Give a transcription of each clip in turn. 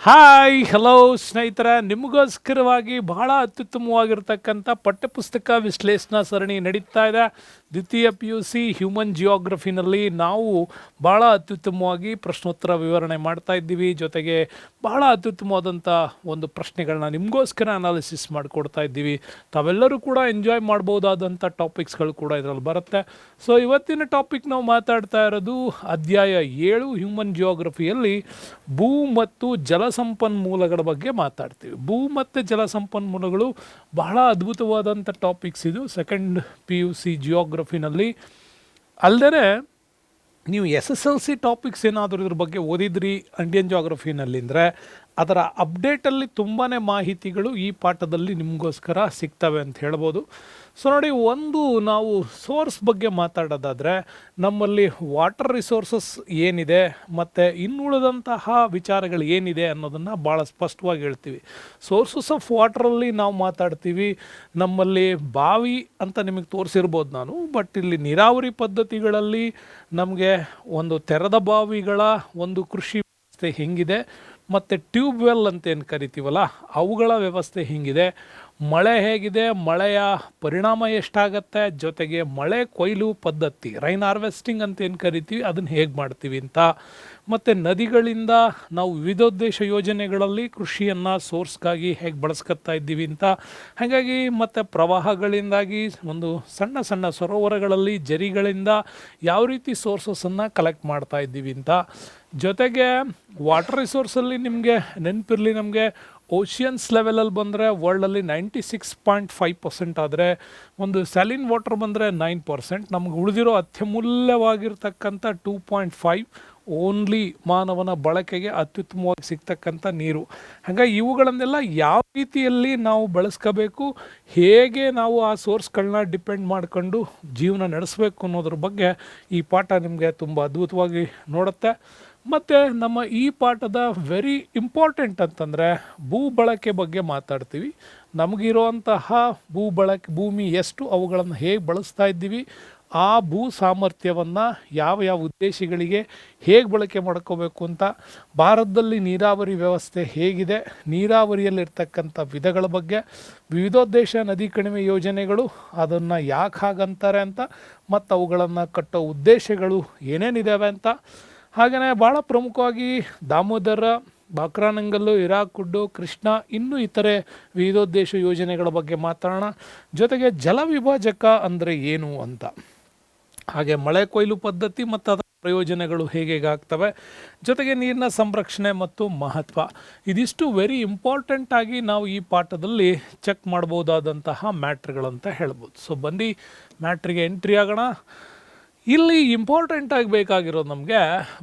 Hi hello ಸ್ನೇಹಿತರೆ, ನಿಮಗೋಸ್ಕರವಾಗಿ ಬಹಳ ಅತ್ಯುತ್ತಮವಾಗಿರ್ತಕ್ಕಂಥ ಪಠ್ಯಪುಸ್ತಕ ವಿಶ್ಲೇಷಣಾ ಸರಣಿ ನಡೀತಾ ಇದೆ. ದ್ವಿತೀಯ PUC ಹ್ಯೂಮನ್ ಜಿಯೋಗ್ರಫಿನಲ್ಲಿ ನಾವು ಭಾಳ ಅತ್ಯುತ್ತಮವಾಗಿ ಪ್ರಶ್ನೋತ್ತರ ವಿವರಣೆ ಮಾಡ್ತಾ ಇದ್ದೀವಿ. ಜೊತೆಗೆ ಬಹಳ ಅತ್ಯುತ್ತಮವಾದಂಥ ಒಂದು ಪ್ರಶ್ನೆಗಳನ್ನ ನಿಮಗೋಸ್ಕರ ಅನಾಲಿಸಿಸ್ ಮಾಡಿಕೊಡ್ತಾ ಇದ್ದೀವಿ. ತಾವೆಲ್ಲರೂ ಕೂಡ ಎಂಜಾಯ್ ಮಾಡ್ಬೋದಾದಂಥ ಟಾಪಿಕ್ಸ್ಗಳು ಕೂಡ ಇದರಲ್ಲಿ ಬರುತ್ತೆ. ಸೊ ಇವತ್ತಿನ ಟಾಪಿಕ್ ನಾವು ಮಾತಾಡ್ತಾ ಇರೋದು ಅಧ್ಯಾಯ 7 ಹ್ಯೂಮನ್ ಜಿಯೋಗ್ರಫಿಯಲ್ಲಿ ಭೂ ಮತ್ತು ಜಲಸಂಪನ್ಮೂಲಗಳ ಬಗ್ಗೆ ಮಾತಾಡ್ತೀವಿ. ಭೂ ಮತ್ತು ಜಲಸಂಪನ್ಮೂಲಗಳು ಬಹಳ ಅದ್ಭುತವಾದಂಥ ಟಾಪಿಕ್ಸ್. ಇದು ಸೆಕೆಂಡ್ PUC ಜಿಯೋಗ್ರಫಿನಲ್ಲಿ. ಅಲ್ಲದೆ ನೀವು SSLC ಟಾಪಿಕ್ಸ್ ಏನಾದರೂ ಇದ್ರ ಬಗ್ಗೆ ಓದಿದ್ರಿ ಇಂಡಿಯನ್ ಜಿಯೋಗ್ರಫಿನಲ್ಲಿ ಅಂದರೆ ಅದರ ಅಪ್ಡೇಟಲ್ಲಿ ತುಂಬಾ ಮಾಹಿತಿಗಳು ಈ ಪಾಠದಲ್ಲಿ ನಿಮಗೋಸ್ಕರ ಸಿಗ್ತವೆ ಅಂತ ಹೇಳ್ಬೋದು. ಸೊ ನೋಡಿ, ಒಂದು ನಾವು ಸೋರ್ಸ್ ಬಗ್ಗೆ ಮಾತಾಡೋದಾದರೆ ನಮ್ಮಲ್ಲಿ ವಾಟರ್ ರಿಸೋರ್ಸಸ್ ಏನಿದೆ ಮತ್ತು ಇನ್ನುಳಿದಂತಹ ವಿಚಾರಗಳು ಏನಿದೆ ಅನ್ನೋದನ್ನು ಭಾಳ ಸ್ಪಷ್ಟವಾಗಿ ಹೇಳ್ತೀವಿ. ಸೋರ್ಸಸ್ ಆಫ್ ವಾಟ್ರಲ್ಲಿ ನಾವು ಮಾತಾಡ್ತೀವಿ. ನಮ್ಮಲ್ಲಿ ಬಾವಿ ಅಂತ ನಿಮಗೆ ತೋರಿಸಿರ್ಬೋದು ನಾನು, ಬಟ್ ಇಲ್ಲಿ ನೀರಾವರಿ ಪದ್ಧತಿಗಳಲ್ಲಿ ನಮಗೆ ಒಂದು ತೆರೆದ ಬಾವಿಗಳ ಒಂದು ಕೃಷಿ ವ್ಯವಸ್ಥೆ ಹೆಂಗಿದೆ ಮತ್ತು ಟ್ಯೂಬ್ ವೆಲ್ ಅಂತ ಏನು ಕರಿತೀವಲ್ಲ ಅವುಗಳ ವ್ಯವಸ್ಥೆ ಹೆಂಗಿದೆ, ಮಳೆ ಹೇಗಿದೆ, ಮಳೆಯ ಪರಿಣಾಮ ಎಷ್ಟಾಗತ್ತೆ, ಜೊತೆಗೆ ಮಳೆ ಕೊಯ್ಲು ಪದ್ಧತಿ ರೈನ್ ಹಾರ್ವೆಸ್ಟಿಂಗ್ ಅಂತ ಏನು ಕರಿತೀವಿ ಅದನ್ನು ಹೇಗೆ ಮಾಡ್ತೀವಿ ಅಂತ, ಮತ್ತು ನದಿಗಳಿಂದ ನಾವು ವಿವಿಧೋದ್ದೇಶ ಯೋಜನೆಗಳಲ್ಲಿ ಕೃಷಿಯನ್ನು ಸೋರ್ಸ್ಗಾಗಿ ಹೇಗೆ ಬಳಸ್ಕೊತಾ ಇದ್ದೀವಿ ಅಂತ. ಹಾಗಾಗಿ ಮತ್ತು ಪ್ರವಾಹಗಳಿಂದಾಗಿ ಒಂದು ಸಣ್ಣ ಸಣ್ಣ ಸರೋವರಗಳಲ್ಲಿ ಜರಿಗಳಿಂದ ಯಾವ ರೀತಿ ಸೋರ್ಸಸನ್ನು ಕಲೆಕ್ಟ್ ಮಾಡ್ತಾ ಇದ್ದೀವಿ ಅಂತ. ಜೊತೆಗೆ ವಾಟರ್ ರಿಸೋರ್ಸಲ್ಲಿ ನಿಮಗೆ ನೆನಪಿರಲಿ, ನಮಗೆ ಓಷಿಯನ್ಸ್ ಲೆವೆಲಲ್ಲಿ ಬಂದರೆ ವರ್ಲ್ಡಲ್ಲಿ 96.5% ಆದರೆ ಒಂದು ಸ್ಯಾಲಿನ್ ವಾಟರ್ ಬಂದರೆ 9%. ನಮ್ಗೆ ಉಳಿದಿರೋ ಅತ್ಯಮೂಲ್ಯವಾಗಿರ್ತಕ್ಕಂಥ 2.5 ಓನ್ಲಿ ಮಾನವನ ಬಳಕೆಗೆ ಅತ್ಯುತ್ತಮವಾಗಿ ಸಿಗ್ತಕ್ಕಂಥ ನೀರು. ಹಾಗಾಗಿ ಇವುಗಳನ್ನೆಲ್ಲ ಯಾವ ರೀತಿಯಲ್ಲಿ ನಾವು ಬಳಸ್ಕೋಬೇಕು, ಹೇಗೆ ನಾವು ಆ ಸೋರ್ಸ್ಗಳನ್ನ ಡಿಪೆಂಡ್ ಮಾಡ್ಕೊಂಡು ಜೀವನ ನಡೆಸಬೇಕು ಅನ್ನೋದ್ರ ಬಗ್ಗೆ ಈ ಪಾಠ ನಿಮಗೆ ತುಂಬ ಅದ್ಭುತವಾಗಿ ನೋಡುತ್ತೆ. ಮತ್ತು ನಮ್ಮ ಈ ಪಾಠದ ವೆರಿ ಇಂಪಾರ್ಟೆಂಟ್ ಅಂತಂದರೆ ಭೂ ಬಳಕೆ ಬಗ್ಗೆ ಮಾತಾಡ್ತೀವಿ. ನಮಗಿರುವಂತಹ ಭೂಮಿ ಎಷ್ಟು, ಅವುಗಳನ್ನು ಹೇಗೆ ಬಳಸ್ತಾ ಇದ್ದೀವಿ, ಆ ಭೂ ಸಾಮರ್ಥ್ಯವನ್ನು ಯಾವ ಯಾವ ಉದ್ದೇಶಗಳಿಗೆ ಹೇಗೆ ಬಳಕೆ ಮಾಡ್ಕೋಬೇಕು ಅಂತ, ಭಾರತದಲ್ಲಿ ನೀರಾವರಿ ವ್ಯವಸ್ಥೆ ಹೇಗಿದೆ, ನೀರಾವರಿಯಲ್ಲಿರ್ತಕ್ಕಂಥ ವಿಧಗಳ ಬಗ್ಗೆ, ವಿವಿಧೋದ್ದೇಶ ನದಿ ಕಣಿವೆ ಯೋಜನೆಗಳು ಅದನ್ನು ಯಾಕೆ ಹಾಗಂತಾರೆ ಅಂತ, ಮತ್ತು ಅವುಗಳನ್ನು ಕಟ್ಟೋ ಉದ್ದೇಶಗಳು ಏನೇನಿದ್ದಾವೆ ಅಂತ. ಹಾಗೆಯೇ ಭಾಳ ಪ್ರಮುಖವಾಗಿ ದಾಮೋದರ, ಬಾಕ್ರಾನಂಗಲ್ಲು, ಹಿರಾಕುಡ್ಡು, ಕೃಷ್ಣ, ಇನ್ನೂ ಇತರೆ ವಿವಿಧೋದ್ದೇಶ ಯೋಜನೆಗಳ ಬಗ್ಗೆ ಮಾತಾಡೋಣ. ಜೊತೆಗೆ ಜಲ ವಿಭಾಜಕ ಅಂದರೆ ಏನು ಅಂತ, ಹಾಗೆ ಮಳೆ ಕೊಯ್ಲು ಪದ್ಧತಿ ಮತ್ತು ಅದರ ಪ್ರಯೋಜನಗಳು ಹೇಗೆ ಆಗ್ತವೆ, ಜೊತೆಗೆ ನೀರಿನ ಸಂರಕ್ಷಣೆ ಮತ್ತು ಮಹತ್ವ, ಇದಿಷ್ಟು ವೆರಿ ಇಂಪಾರ್ಟೆಂಟ್ ಆಗಿ ನಾವು ಈ ಪಾಠದಲ್ಲಿ ಚೆಕ್ ಮಾಡ್ಬೋದಾದಂತಹ ಮ್ಯಾಟ್ರ್ಗಳಂತ ಹೇಳ್ಬೋದು. ಸೊ ಬನ್ನಿ ಮ್ಯಾಟ್ರಿಗೆ ಎಂಟ್ರಿ ಆಗೋಣ. ಇಲ್ಲಿ ಇಂಪಾರ್ಟೆಂಟ್ ಆಗಿ ಬೇಕಾಗಿರೋದು ನಮಗೆ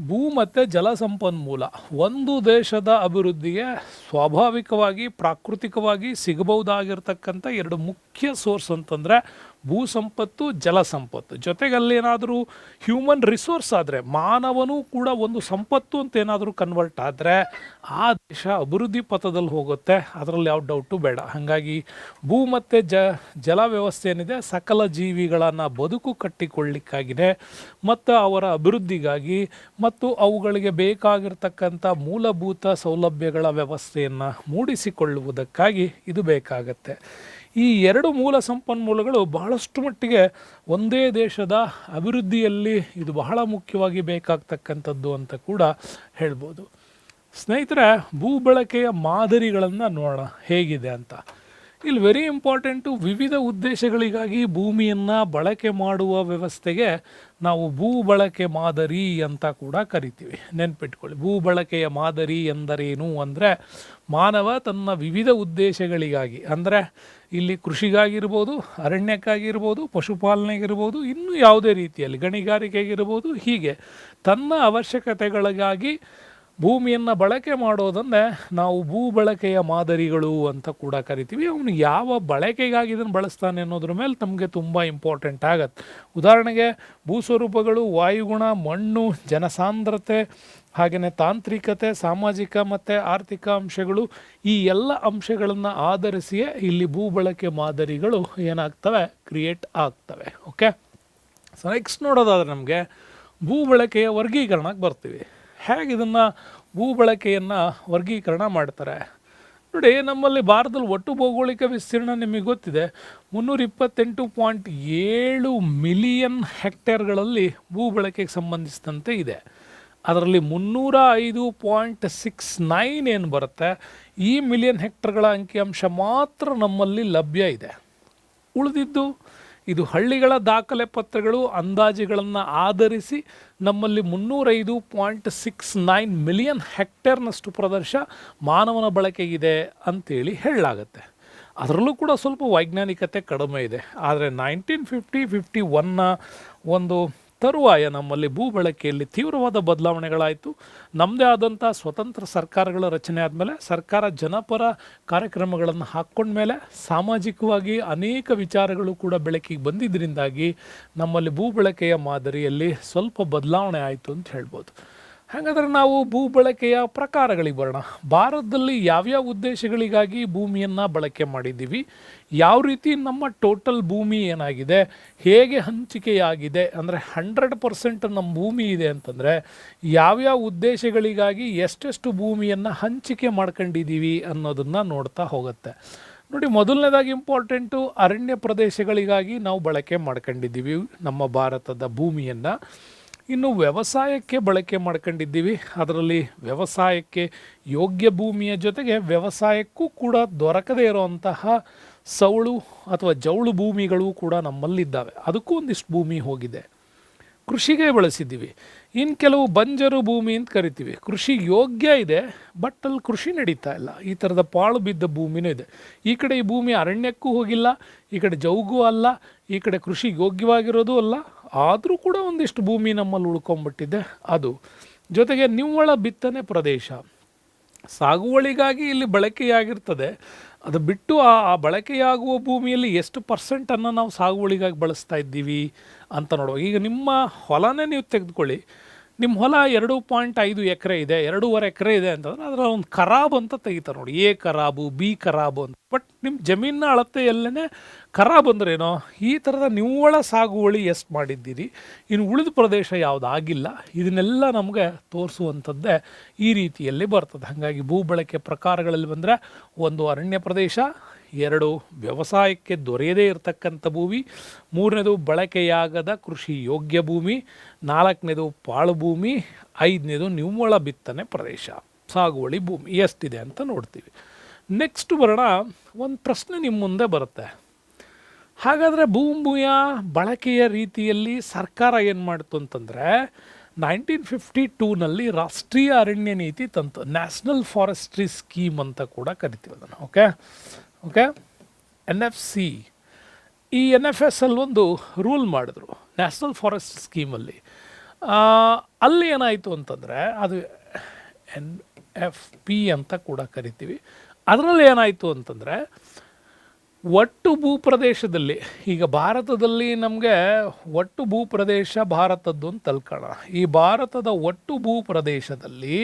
ಭೂ ಮತ್ತು ಜಲಸಂಪನ್ಮೂಲ. ಒಂದು ದೇಶದ ಅಭಿವೃದ್ಧಿಗೆ ಸ್ವಾಭಾವಿಕವಾಗಿ ಪ್ರಾಕೃತಿಕವಾಗಿ ಸಿಗಬಹುದಾಗಿರ್ತಕ್ಕಂಥ ಎರಡು ಮುಖ್ಯ ಸೋರ್ಸ್ ಅಂತಂದರೆ ಭೂ ಸಂಪತ್ತು, ಜಲಸಂಪತ್ತು. ಜೊತೆಗೆ ಅಲ್ಲೇನಾದರೂ ಹ್ಯೂಮನ್ ರಿಸೋರ್ಸ್ ಆದರೆ, ಮಾನವನೂ ಕೂಡ ಒಂದು ಸಂಪತ್ತು ಅಂತ ಏನಾದರೂ ಕನ್ವರ್ಟ್ ಆದರೆ ಆ ದೇಶ ಅಭಿವೃದ್ಧಿ ಪಥದಲ್ಲಿ ಹೋಗುತ್ತೆ, ಅದರಲ್ಲಿ ಯಾವ ಡೌಟು ಬೇಡ. ಹಾಗಾಗಿ ಭೂ ಮತ್ತು ಜಲ ವ್ಯವಸ್ಥೆ ಏನಿದೆ ಸಕಲ ಜೀವಿಗಳನ್ನು ಬದುಕು ಕಟ್ಟಿಕೊಳ್ಳಿಕ್ಕಾಗಿದೆ ಮತ್ತು ಅವರ ಅಭಿವೃದ್ಧಿಗಾಗಿ ಮತ್ತು ಅವುಗಳಿಗೆ ಬೇಕಾಗಿರ್ತಕ್ಕಂಥ ಮೂಲಭೂತ ಸೌಲಭ್ಯಗಳ ವ್ಯವಸ್ಥೆಯನ್ನು ಮೂಡಿಸಿಕೊಳ್ಳುವುದಕ್ಕಾಗಿ ಇದು ಬೇಕಾಗತ್ತೆ. ಈ ಎರಡು ಮೂಲ ಸಂಪನ್ಮೂಲಗಳು ಬಹಳಷ್ಟು ಮಟ್ಟಿಗೆ ಒಂದೇ ದೇಶದ ಅಭಿವೃದ್ಧಿಯಲ್ಲಿ ಇದು ಬಹಳ ಮುಖ್ಯವಾಗಿ ಬೇಕಾಗ್ತಕ್ಕಂಥದ್ದು ಅಂತ ಕೂಡ ಹೇಳ್ಬೋದು. ಸ್ನೇಹಿತರೆ, ಭೂ ಬಳಕೆಯ ಮಾದರಿಗಳನ್ನು ನೋಡೋಣ ಹೇಗಿದೆ ಅಂತ. ಇಲ್ಲಿ ವೆರಿ ಇಂಪಾರ್ಟೆಂಟು, ವಿವಿಧ ಉದ್ದೇಶಗಳಿಗಾಗಿ ಭೂಮಿಯನ್ನು ಬಳಕೆ ಮಾಡುವ ವ್ಯವಸ್ಥೆಗೆ ನಾವು ಭೂ ಬಳಕೆ ಮಾದರಿ ಅಂತ ಕೂಡ ಕರಿತೀವಿ. ನೆನ್ಪಿಟ್ಕೊಳ್ಳಿ, ಭೂ ಬಳಕೆಯ ಮಾದರಿ ಎಂದರೇನು ಅಂದರೆ ಮಾನವ ತನ್ನ ವಿವಿಧ ಉದ್ದೇಶಗಳಿಗಾಗಿ, ಅಂದರೆ ಇಲ್ಲಿ ಕೃಷಿಗಾಗಿರ್ಬೋದು, ಅರಣ್ಯಕ್ಕಾಗಿರ್ಬೋದು, ಪಶುಪಾಲನೆಗಿರ್ಬೋದು, ಇನ್ನೂ ಯಾವುದೇ ರೀತಿಯಲ್ಲಿ ಗಣಿಗಾರಿಕೆಗಿರ್ಬೋದು, ಹೀಗೆ ತನ್ನ ಅವಶ್ಯಕತೆಗಳಿಗಾಗಿ ಭೂಮಿಯನ್ನು ಬಳಕೆ ಮಾಡೋದನ್ನೇ ನಾವು ಭೂ ಬಳಕೆಯ ಮಾದರಿಗಳು ಅಂತ ಕೂಡ ಕರಿತೀವಿ. ಅವನು ಯಾವ ಬಳಕೆಗಾಗಿ ಇದನ್ನು ಬಳಸ್ತಾನೆ ಅನ್ನೋದ್ರ ಮೇಲೆ ನಮಗೆ ತುಂಬ ಇಂಪಾರ್ಟೆಂಟ್ ಆಗತ್ತೆ. ಉದಾಹರಣೆಗೆ ಭೂಸ್ವರೂಪಗಳು, ವಾಯುಗುಣ, ಮಣ್ಣು, ಜನಸಾಂದ್ರತೆ, ಹಾಗೆಯೇ ತಾಂತ್ರಿಕತೆ, ಸಾಮಾಜಿಕ ಮತ್ತು ಆರ್ಥಿಕ ಅಂಶಗಳು, ಈ ಎಲ್ಲ ಅಂಶಗಳನ್ನು ಆಧರಿಸಿಯೇ ಇಲ್ಲಿ ಭೂ ಬಳಕೆ ಮಾದರಿಗಳು ಏನಾಗ್ತವೆ, ಕ್ರಿಯೇಟ್ ಆಗ್ತವೆ. ಓಕೆ, ಸೊ ನೆಕ್ಸ್ಟ್ ನೋಡೋದಾದರೆ ನಮಗೆ ಭೂ ಬಳಕೆಯ ವರ್ಗೀಕರಣಕ್ಕೆ ಬರ್ತೀವಿ. ಹೇಗೆ ಇದನ್ನು ಭೂ ಬಳಕೆಯನ್ನು ವರ್ಗೀಕರಣ ಮಾಡ್ತಾರೆ. ನೋಡಿ, ನಮ್ಮಲ್ಲಿ ಭಾರತದಲ್ಲಿ ಒಟ್ಟು ಭೌಗೋಳಿಕ ವಿಸ್ತೀರ್ಣ ನಿಮಗೆ ಗೊತ್ತಿದೆ 328.7 ಮಿಲಿಯನ್ ಹೆಕ್ಟೇರ್ಗಳಲ್ಲಿ ಭೂ ಬಳಕೆಗೆ ಸಂಬಂಧಿಸಿದಂತೆ ಇದೆ. ಅದರಲ್ಲಿ 305.69 ಏನು ಬರುತ್ತೆ, ಈ ಮಿಲಿಯನ್ ಹೆಕ್ಟರ್ಗಳ ಅಂಕಿಅಂಶ ಮಾತ್ರ ನಮ್ಮಲ್ಲಿ ಲಭ್ಯ ಇದೆ. ಉಳಿದಿದ್ದು ಇದು ಹಳ್ಳಿಗಳ ದಾಖಲೆ ಪತ್ರಗಳು ಅಂದಾಜುಗಳನ್ನು ಆಧರಿಸಿ ನಮ್ಮಲ್ಲಿ 305.69 ಮಿಲಿಯನ್ ಹೆಕ್ಟೇರ್ನಷ್ಟು ಪ್ರದೇಶ ಮಾನವನ ಬಳಕೆಗಿದೆ ಅಂತೇಳಿ ಹೇಳಲಾಗತ್ತೆ. ಅದರಲ್ಲೂ ಕೂಡ ಸ್ವಲ್ಪ ವೈಜ್ಞಾನಿಕತೆ ಕಡಿಮೆ ಇದೆ. ಆದರೆ 1951ನ ಒಂದು ತರುವಾಯ ನಮ್ಮಲ್ಲಿ ಭೂ ಬಳಕೆಯಲ್ಲಿ ತೀವ್ರವಾದ ಬದಲಾವಣೆಗಳಾಯಿತು. ನಮ್ಮದೇ ಆದಂಥ ಸ್ವತಂತ್ರ ಸರ್ಕಾರಗಳ ರಚನೆ ಆದಮೇಲೆ ಸರ್ಕಾರ ಜನಪರ ಕಾರ್ಯಕ್ರಮಗಳನ್ನು ಹಾಕ್ಕೊಂಡ್ಮೇಲೆ ಸಾಮಾಜಿಕವಾಗಿ ಅನೇಕ ವಿಚಾರಗಳು ಕೂಡ ಬೆಳಕಿಗೆ ಬಂದಿದ್ದರಿಂದಾಗಿ ನಮ್ಮಲ್ಲಿ ಭೂ ಬಳಕೆಯ ಮಾದರಿಯಲ್ಲಿ ಸ್ವಲ್ಪ ಬದಲಾವಣೆ ಆಯಿತು ಅಂತ ಹೇಳ್ಬೋದು. ಹಾಗಾದರೆ ನಾವು ಭೂ ಬಳಕೆಯ ಪ್ರಕಾರಗಳಿಗೆ ಬರೋಣ. ಭಾರತದಲ್ಲಿ ಯಾವ್ಯಾವ ಉದ್ದೇಶಗಳಿಗಾಗಿ ಭೂಮಿಯನ್ನು ಬಳಕೆ ಮಾಡಿದ್ದೀವಿ, ಯಾವ ರೀತಿ ನಮ್ಮ ಟೋಟಲ್ ಭೂಮಿ ಏನಾಗಿದೆ, ಹೇಗೆ ಹಂಚಿಕೆಯಾಗಿದೆ, ಅಂದರೆ 100% ನಮ್ಮ ಭೂಮಿ ಇದೆ ಅಂತಂದರೆ ಯಾವ್ಯಾವ ಉದ್ದೇಶಗಳಿಗಾಗಿ ಎಷ್ಟೆಷ್ಟು ಭೂಮಿಯನ್ನು ಹಂಚಿಕೆ ಮಾಡ್ಕೊಂಡಿದ್ದೀವಿ ಅನ್ನೋದನ್ನು ನೋಡ್ತಾ ಹೋಗುತ್ತೆ. ನೋಡಿ, ಮೊದಲನೇದಾಗಿ ಇಂಪಾರ್ಟೆಂಟು ಅರಣ್ಯ ಪ್ರದೇಶಗಳಿಗಾಗಿ ನಾವು ಬಳಕೆ ಮಾಡ್ಕೊಂಡಿದ್ದೀವಿ ನಮ್ಮ ಭಾರತದ ಭೂಮಿಯನ್ನು. ಇನ್ನು ವ್ಯವಸಾಯಕ್ಕೆ ಬಳಕೆ ಮಾಡ್ಕೊಂಡಿದ್ದೀವಿ. ಅದರಲ್ಲಿ ವ್ಯವಸಾಯಕ್ಕೆ ಯೋಗ್ಯ ಭೂಮಿಯ ಜೊತೆಗೆ ವ್ಯವಸಾಯಕ್ಕೂ ಕೂಡ ದೊರಕದೇ ಇರುವಂತಹ ಸವಳು ಅಥವಾ ಜೌಳು ಭೂಮಿಗಳು ಕೂಡ ನಮ್ಮಲ್ಲಿದ್ದಾವೆ. ಅದಕ್ಕೂ ಒಂದಿಷ್ಟು ಭೂಮಿ ಹೋಗಿದೆ. ಕೃಷಿಗೆ ಬಳಸಿದ್ದೀವಿ. ಇನ್ನು ಕೆಲವು ಬಂಜರು ಭೂಮಿ ಅಂತ ಕರಿತೀವಿ. ಕೃಷಿ ಯೋಗ್ಯ ಇದೆ, ಬಟ್ ಅಲ್ಲಿ ಕೃಷಿ ನಡೀತಾ ಇಲ್ಲ. ಈ ಥರದ ಪಾಳು ಬಿದ್ದ ಭೂಮಿನೂ ಇದೆ. ಈ ಕಡೆ ಈ ಭೂಮಿ ಅರಣ್ಯಕ್ಕೂ ಹೋಗಿಲ್ಲ, ಈ ಕಡೆ ಜೌಗೂ ಅಲ್ಲ, ಈ ಕಡೆ ಕೃಷಿ ಯೋಗ್ಯವಾಗಿರೋದು ಅಲ್ಲ. ಆದರೂ ಕೂಡ ಒಂದಿಷ್ಟು ಭೂಮಿ ನಮ್ಮಲ್ಲಿ ಉಳ್ಕೊಂಡ್ಬಿಟ್ಟಿದೆ. ಅದು ಜೊತೆಗೆ ನಿವ್ವಳ ಬಿತ್ತನೆ ಪ್ರದೇಶ, ಸಾಗುವಳಿಗಾಗಿ ಇಲ್ಲಿ ಬಳಕೆಯಾಗಿರ್ತದೆ. ಅದು ಬಿಟ್ಟು ಆ ಬಳಕೆಯಾಗುವ ಭೂಮಿಯಲ್ಲಿ ಎಷ್ಟು ಪರ್ಸೆಂಟನ್ನು ನಾವು ಸಾಗುವಳಿಗಾಗಿ ಬಳಸ್ತಾ ಇದ್ದೀವಿ ಅಂತ ನೋಡುವ. ಈಗ ನಿಮ್ಮ ಹೊಲನೇ ನೀವು ತೆಗೆದುಕೊಳ್ಳಿ. ನಿಮ್ಮ ಹೊಲ 2.5 ಎಕರೆ ಇದೆ, 2.5 ಎಕರೆ ಇದೆ ಅಂತಂದ್ರೆ ಅದರ ಒಂದು ಖರಾಬ್ ಅಂತ ತೆಗಿತಾರೆ ನೋಡಿ. ಎ ಖರಾಬು, ಬಿ ಖರಾಬು ಅಂತ. ಬಟ್ ನಿಮ್ಮ ಜಮೀನಿನ ಅಳತೆಯಲ್ಲೇ ಖರಾಬ್ ಅಂದ್ರೇನೋ, ಈ ಥರದ ನಿವ್ವಳ ಸಾಗುವಳಿ ಎಷ್ಟು ಮಾಡಿದ್ದೀರಿ, ಇನ್ನು ಉಳಿದ ಪ್ರದೇಶ ಯಾವುದಾಗಿಲ್ಲ, ಇದನ್ನೆಲ್ಲ ನಮಗೆ ತೋರಿಸುವಂಥದ್ದೇ ಈ ರೀತಿಯಲ್ಲಿ ಬರ್ತದೆ. ಹಾಗಾಗಿ ಭೂ ಬಳಕೆ ಪ್ರಕಾರಗಳಲ್ಲಿ ಬಂದರೆ 1 ಅರಣ್ಯ ಪ್ರದೇಶ, 2 ವ್ಯವಸಾಯಕ್ಕೆ ದೊರೆಯದೇ ಇರತಕ್ಕಂಥ ಭೂಮಿ, 3ನೇದು ಬಳಕೆಯಾಗದ ಕೃಷಿ ಯೋಗ್ಯ ಭೂಮಿ, 4ನೇದು ಪಾಳು ಭೂಮಿ, 5ನೇದು ನಿವ್ವಳ ಬಿತ್ತನೆ ಪ್ರದೇಶ, ಸಾಗುವಳಿ ಭೂಮಿ ಎಷ್ಟಿದೆ ಅಂತ ನೋಡ್ತೀವಿ. ನೆಕ್ಸ್ಟ್ ಬರೋಣ, ಒಂದು ಪ್ರಶ್ನೆ ನಿಮ್ಮ ಮುಂದೆ ಬರುತ್ತೆ. ಹಾಗಾದರೆ ಭೂಮಿಯ ಬಳಕೆಯ ರೀತಿಯಲ್ಲಿ ಸರ್ಕಾರ ಏನು ಮಾಡ್ತು ಅಂತಂದರೆ 1952ನಲ್ಲಿ ರಾಷ್ಟ್ರೀಯ ಅರಣ್ಯ ನೀತಿ ತಂತು. ನ್ಯಾಷನಲ್ ಫಾರೆಸ್ಟ್ರಿ ಸ್ಕೀಮ್ ಅಂತ ಕೂಡ ಕರಿತೀವಿ ಅದನ್ನು. Okay, NFC. ಈ NFS ಅಲ್ಲಿ ಒಂದು ರೂಲ್ ಮಾಡಿದ್ರು ನ್ಯಾಷನಲ್ ಫಾರೆಸ್ಟ್ ಸ್ಕೀಮಲ್ಲಿ. ಅಲ್ಲಿ ಏನಾಯಿತು ಅಂತಂದರೆ ಅದು NFP ಅಂತ ಕೂಡ ಕರಿತೀವಿ. ಅದರಲ್ಲಿ ಏನಾಯಿತು ಅಂತಂದರೆ ಒಟ್ಟು ಭೂಪ್ರದೇಶದಲ್ಲಿ, ಈಗ ಭಾರತದಲ್ಲಿ ನಮಗೆ ಒಟ್ಟು ಭೂಪ್ರದೇಶ ಭಾರತದ್ದು ಅಂತ ತಿಳ್ಕೊಳ್ಳೋಣ. ಈ ಭಾರತದ ಒಟ್ಟು ಭೂಪ್ರದೇಶದಲ್ಲಿ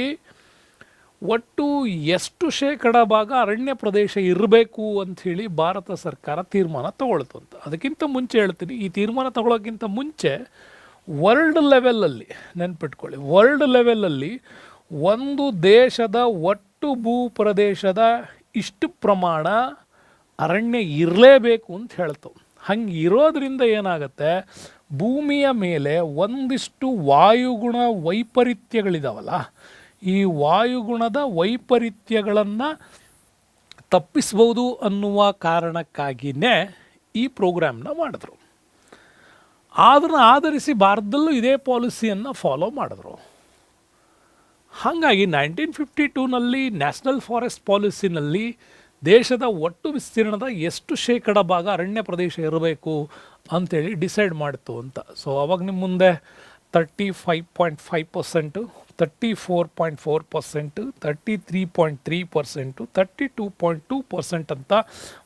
ಒಟ್ಟು ಎಷ್ಟು ಶೇಕಡ ಭಾಗ ಅರಣ್ಯ ಪ್ರದೇಶ ಇರಬೇಕು ಅಂಥೇಳಿ ಭಾರತ ಸರ್ಕಾರ ತೀರ್ಮಾನ ತಗೊಳ್ತು ಅಂತ. ಅದಕ್ಕಿಂತ ಮುಂಚೆ ಹೇಳ್ತೀನಿ, ಈ ತೀರ್ಮಾನ ತಗೊಳ್ಳೋಕ್ಕಿಂತ ಮುಂಚೆ ವರ್ಲ್ಡ್ ಲೆವೆಲಲ್ಲಿ ನೆನ್ಪಿಟ್ಕೊಳ್ಳಿ, ವರ್ಲ್ಡ್ ಲೆವೆಲಲ್ಲಿ ಒಂದು ದೇಶದ ಒಟ್ಟು ಭೂಪ್ರದೇಶದ ಇಷ್ಟು ಪ್ರಮಾಣ ಅರಣ್ಯ ಇರಲೇಬೇಕು ಅಂತ ಹೇಳ್ತವೆ. ಹಂಗೆ ಇರೋದ್ರಿಂದ ಏನಾಗುತ್ತೆ, ಭೂಮಿಯ ಮೇಲೆ ಒಂದಿಷ್ಟು ವಾಯುಗುಣ ವೈಪರೀತ್ಯಗಳಿದಾವಲ್ಲ, ಈ ವಾಯುಗುಣದ ವೈಪರೀತ್ಯಗಳನ್ನು ತಪ್ಪಿಸ್ಬೋದು ಅನ್ನುವ ಕಾರಣಕ್ಕಾಗಿಯೇ ಈ ಪ್ರೋಗ್ರಾಮ್ನ ಮಾಡಿದ್ರು. ಅದನ್ನು ಆಧರಿಸಿ ಭಾರತದಲ್ಲೂ ಇದೇ ಪಾಲಿಸಿಯನ್ನು ಫಾಲೋ ಮಾಡಿದ್ರು. ಹಾಗಾಗಿ 1952ನಲ್ಲಿ ನ್ಯಾಷನಲ್ ಫಾರೆಸ್ಟ್ ಪಾಲಿಸಿನಲ್ಲಿ ದೇಶದ ಒಟ್ಟು ವಿಸ್ತೀರ್ಣದ ಎಷ್ಟು ಶೇಕಡ ಭಾಗ ಅರಣ್ಯ ಪ್ರದೇಶ ಇರಬೇಕು ಅಂಥೇಳಿ ಡಿಸೈಡ್ ಮಾಡ್ತು ಅಂತ. ಸೊ ಅವಾಗ ನಿಮ್ಮ ಮುಂದೆ 35.5%, 34.4%, 33.3%, 32.2% ಅಂತ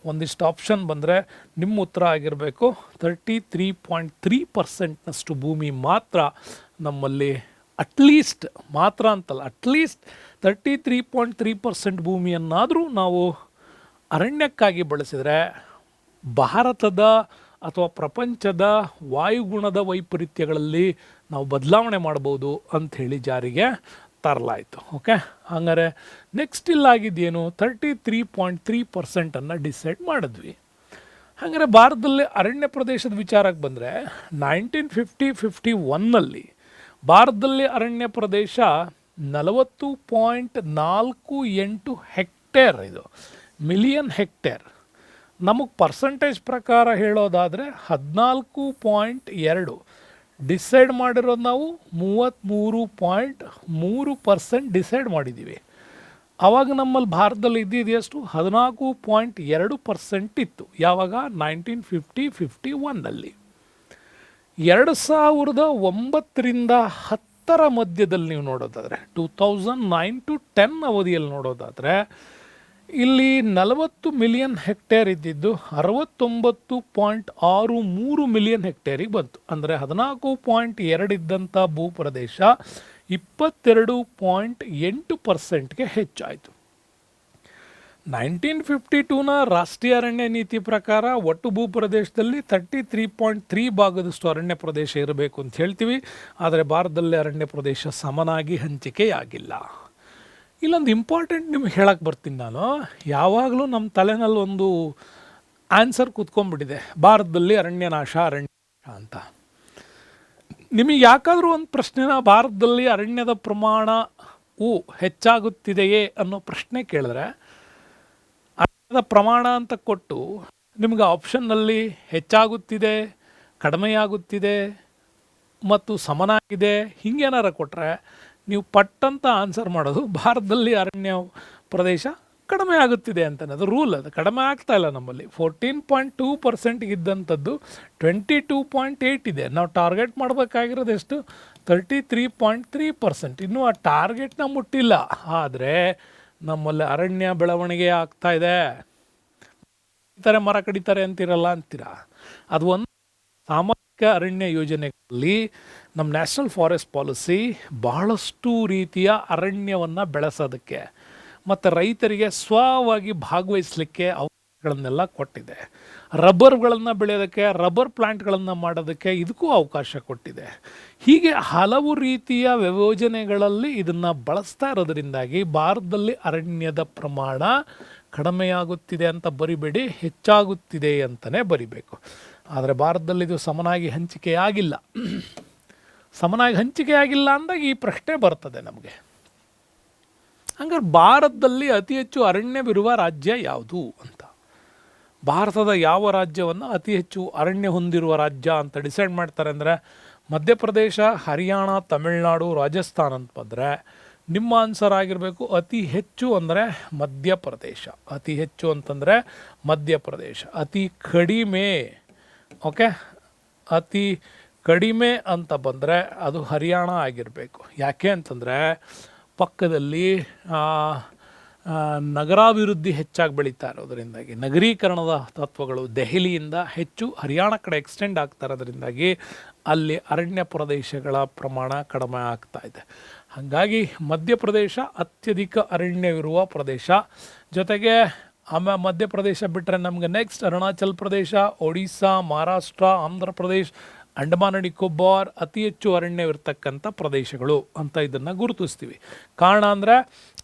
ಒಂದಿಷ್ಟು ಆಪ್ಷನ್ ಬಂದರೆ ನಿಮ್ಮ ಉತ್ತರ ಆಗಿರಬೇಕು 33.3%ನಷ್ಟು ಭೂಮಿ ಮಾತ್ರ ನಮ್ಮಲ್ಲಿ, ಅಟ್ಲೀಸ್ಟ್ ಮಾತ್ರ ಅಂತಲ್ಲ, ಅಟ್ಲೀಸ್ಟ್ 33.3% ಭೂಮಿಯನ್ನಾದರೂ ನಾವು ಅರಣ್ಯಕ್ಕಾಗಿ ಬಳಸಿದರೆ ಭಾರತದ ಅಥವಾ ಪ್ರಪಂಚದ ವಾಯುಗುಣದ ವೈಪರೀತ್ಯಗಳಲ್ಲಿ ನಾವು ಬದಲಾವಣೆ ಮಾಡ್ಬೋದು ಅಂಥೇಳಿ ಜಾರಿಗೆ ತರಲಾಯಿತು. ಓಕೆ, ಹಂಗಾರೆ ನೆಕ್ಸ್ಟ್ ಇಲ್ಲಾಗಿದ್ದೇನು 33.3% ಡಿಸೈಡ್ ಮಾಡಿದ್ವಿ. ಹಾಗಾದರೆ ಭಾರತದಲ್ಲಿ ಅರಣ್ಯ ಪ್ರದೇಶದ ವಿಚಾರಕ್ಕೆ ಬಂದರೆ 1951 ಭಾರತದಲ್ಲಿ ಅರಣ್ಯ ಪ್ರದೇಶ 40.48 ಹೆಕ್ಟೇರ್, ಇದು ಮಿಲಿಯನ್ ಹೆಕ್ಟೇರ್. ನಮಗೆ ಪರ್ಸೆಂಟೇಜ್ ಪ್ರಕಾರ ಹೇಳೋದಾದರೆ 14.2 ಡಿಸೈಡ್ ಮಾಡಿರೋದು ನಾವು 33.3% ಡಿಸೈಡ್ ಮಾಡಿದ್ದೀವಿ. ಆವಾಗ ನಮ್ಮಲ್ಲಿ ಭಾರತದಲ್ಲಿ ಇದ್ದಿದ್ದು ಎಷ್ಟು 14.2% ಇತ್ತು. ಯಾವಾಗ 1951 2009ರಿಂದ 10 ಮಧ್ಯದಲ್ಲಿ ನೀವು ನೋಡೋದಾದರೆ 2009 to 10 ಅವಧಿಯಲ್ಲಿ ನೋಡೋದಾದರೆ ಇಲ್ಲಿ 40 ಮಿಲಿಯನ್ ಹೆಕ್ಟೇರ್ ಇದ್ದಿದ್ದು 69.63 ಮಿಲಿಯನ್ ಹೆಕ್ಟೇರಿಗೆ ಬಂತು. ಅಂದರೆ 14.2 ಇದ್ದಂಥ ಭೂಪ್ರದೇಶ 22.8%ಗೆ ಹೆಚ್ಚಾಯಿತು. 1952ನ ರಾಷ್ಟ್ರೀಯ ಅರಣ್ಯ ನೀತಿ ಪ್ರಕಾರ ಒಟ್ಟು ಭೂಪ್ರದೇಶದಲ್ಲಿ 33.3 ಭಾಗದಷ್ಟು ಅರಣ್ಯ ಪ್ರದೇಶ ಇರಬೇಕು ಅಂತ ಹೇಳ್ತೀವಿ. ಆದರೆ ಭಾರತದಲ್ಲಿ ಅರಣ್ಯ ಪ್ರದೇಶ ಸಮನಾಗಿ ಹಂಚಿಕೆಯಾಗಿಲ್ಲ. ಇಲ್ಲೊಂದು ಇಂಪಾರ್ಟೆಂಟ್ ನಿಮ್ಗೆ ಹೇಳಕ್ಕೆ ಬರ್ತೀನಿ ನಾನು. ಯಾವಾಗಲೂ ನಮ್ಮ ತಲೆನಲ್ಲಿ ಒಂದು ಆನ್ಸರ್ ಕೂತ್ಕೊಂಡ್ಬಿಟ್ಟಿದೆ, ಭಾರತದಲ್ಲಿ ಅರಣ್ಯ ನಾಶ ಅಂತ. ನಿಮಗೆ ಯಾಕಾದರೂ ಒಂದು ಪ್ರಶ್ನೆನ ಭಾರತದಲ್ಲಿ ಅರಣ್ಯದ ಪ್ರಮಾಣವು ಹೆಚ್ಚಾಗುತ್ತಿದೆಯೇ ಅನ್ನೋ ಪ್ರಶ್ನೆ ಕೇಳಿದ್ರೆ, ಅರಣ್ಯದ ಪ್ರಮಾಣ ಅಂತ ಕೊಟ್ಟು ನಿಮ್ಗೆ ಆಪ್ಷನ್ನಲ್ಲಿ ಹೆಚ್ಚಾಗುತ್ತಿದೆ, ಕಡಿಮೆಯಾಗುತ್ತಿದೆ ಮತ್ತು ಸಮನಾಗಿದೆ ಹಿಂಗೇನಾರ ಕೊಟ್ಟರೆ ನೀವು ಪಟ್ಟಂತ ಆನ್ಸರ್ ಮಾಡೋದು ಭಾರತದಲ್ಲಿ ಅರಣ್ಯ ಪ್ರದೇಶ ಕಡಿಮೆ ಆಗುತ್ತಿದೆ ಅಂತಲೇ. ಅದು ರೂಲ್, ಅದು ಕಡಿಮೆ ಆಗ್ತಾ ಇಲ್ಲ. ನಮ್ಮಲ್ಲಿ 14.2% ಇದ್ದಂಥದ್ದು 22.8 ಇದೆ. ನಾವು ಟಾರ್ಗೆಟ್ ಮಾಡಬೇಕಾಗಿರೋದು ಎಷ್ಟು 33.3%. ಇನ್ನೂ ಆ ಟಾರ್ಗೆಟ್ನ ಮುಟ್ಟಿಲ್ಲ. ಆದರೆ ನಮ್ಮಲ್ಲಿ ಅರಣ್ಯ ಬೆಳವಣಿಗೆ ಆಗ್ತಾ ಇದೆ. ಮರ ಕಡಿತಾರೆ ಅಂತಿರಲ್ಲ ಅಂತೀರ, ಅದು ಒಂದು ಸಾಮಾಜಿಕ ಅರಣ್ಯ ಯೋಜನೆಗಳಲ್ಲಿ ನಮ್ಮ ನ್ಯಾಷನಲ್ ಫಾರೆಸ್ಟ್ ಪಾಲಿಸಿ ಬಹಳಷ್ಟು ರೀತಿಯ ಅರಣ್ಯವನ್ನು ಬೆಳೆಸೋದಕ್ಕೆ ಮತ್ತು ರೈತರಿಗೆ ಸ್ವವಾಗಿ ಭಾಗವಹಿಸಲಿಕ್ಕೆ ಅವಕಾಶಗಳನ್ನೆಲ್ಲ ಕೊಟ್ಟಿದೆ. ರಬ್ಬರ್ಗಳನ್ನು ಬೆಳೆಯೋದಕ್ಕೆ, ರಬ್ಬರ್ ಪ್ಲಾಂಟ್ಗಳನ್ನು ಮಾಡೋದಕ್ಕೆ ಇದಕ್ಕೂ ಅವಕಾಶ ಕೊಟ್ಟಿದೆ. ಹೀಗೆ ಹಲವು ರೀತಿಯ ಯೋಜನೆಗಳಲ್ಲಿ ಇದನ್ನು ಬಳಸ್ತಾ ಇರೋದ್ರಿಂದಾಗಿ ಭಾರತದಲ್ಲಿ ಅರಣ್ಯದ ಪ್ರಮಾಣ ಕಡಿಮೆಯಾಗುತ್ತಿದೆ ಅಂತ ಬರಿಬೇಡಿ, ಹೆಚ್ಚಾಗುತ್ತಿದೆ ಅಂತಲೇ ಬರಿಬೇಕು. ಆದರೆ ಭಾರತದಲ್ಲಿ ಇದು ಸಮನಾಗಿ ಹಂಚಿಕೆಯಾಗಿಲ್ಲ. ಸಮನಾಗಿ ಹಂಚಿಕೆಯಾಗಿಲ್ಲ ಅಂದಾಗ ಈ ಪ್ರಶ್ನೆ ಬರ್ತದೆ ನಮಗೆ. ಹಂಗಾರೆ ಭಾರತದಲ್ಲಿ ಅತಿ ಹೆಚ್ಚು ಅರಣ್ಯವಿರುವ ರಾಜ್ಯ ಯಾವುದು ಅಂತ, ಭಾರತದ ಯಾವ ರಾಜ್ಯವನ್ನು ಅತಿ ಹೆಚ್ಚು ಅರಣ್ಯ ಹೊಂದಿರುವ ರಾಜ್ಯ ಅಂತ ಡಿಸೈಡ್ ಮಾಡ್ತಾರೆ ಅಂದರೆ ಮಧ್ಯಪ್ರದೇಶ, ಹರಿಯಾಣ, ತಮಿಳುನಾಡು, ರಾಜಸ್ಥಾನ್ ಅಂತ ಬಂದರೆ ನಿಮ್ಮ ಆನ್ಸರ್ ಆಗಿರಬೇಕು ಅತಿ ಹೆಚ್ಚು ಅಂದರೆ ಮಧ್ಯಪ್ರದೇಶ. ಅತಿ ಹೆಚ್ಚು ಅಂತಂದರೆ ಮಧ್ಯಪ್ರದೇಶ. ಅತಿ ಕಡಿಮೆ, ಓಕೆ, ಅತಿ ಕಡಿಮೆ ಅಂತ ಬಂದರೆ ಅದು ಹರಿಯಾಣ ಆಗಿರಬೇಕು. ಯಾಕೆ ಅಂತಂದರೆ ಪಕ್ಕದಲ್ಲಿ ನಗರಾಭಿವೃದ್ಧಿ ಹೆಚ್ಚಾಗಿ ಬೆಳೀತಾ ಇರೋದರಿಂದಾಗಿ, ನಗರೀಕರಣದ ತತ್ವಗಳು ದೆಹಲಿಯಿಂದ ಹೆಚ್ಚು ಹರಿಯಾಣ ಕಡೆ ಎಕ್ಸ್ಟೆಂಡ್ ಆಗ್ತಾ ಇರೋದ್ರಿಂದಾಗಿ ಅಲ್ಲಿ ಅರಣ್ಯ ಪ್ರದೇಶಗಳ ಪ್ರಮಾಣ ಕಡಿಮೆ ಆಗ್ತಾ ಇದೆ. ಹಾಗಾಗಿ ಮಧ್ಯಪ್ರದೇಶ ಅತ್ಯಧಿಕ ಅರಣ್ಯವಿರುವ ಪ್ರದೇಶ. ಜೊತೆಗೆ ಮಧ್ಯಪ್ರದೇಶ ಬಿಟ್ಟರೆ ನಮಗೆ ನೆಕ್ಸ್ಟ್ ಅರುಣಾಚಲ್ ಪ್ರದೇಶ, ಒಡಿಸ್ಸಾ, ಮಹಾರಾಷ್ಟ್ರ, ಆಂಧ್ರ ಪ್ರದೇಶ್, ಅಂಡಮಾನ್ ಅಂಡ್ ನಿಕೋಬಾರ್ ಅತಿ ಹೆಚ್ಚು ಅರಣ್ಯವಿರ್ತಕ್ಕಂಥ ಪ್ರದೇಶಗಳು ಅಂತ ಇದನ್ನು ಗುರುತಿಸ್ತೀವಿ. ಕಾರಣ ಅಂದರೆ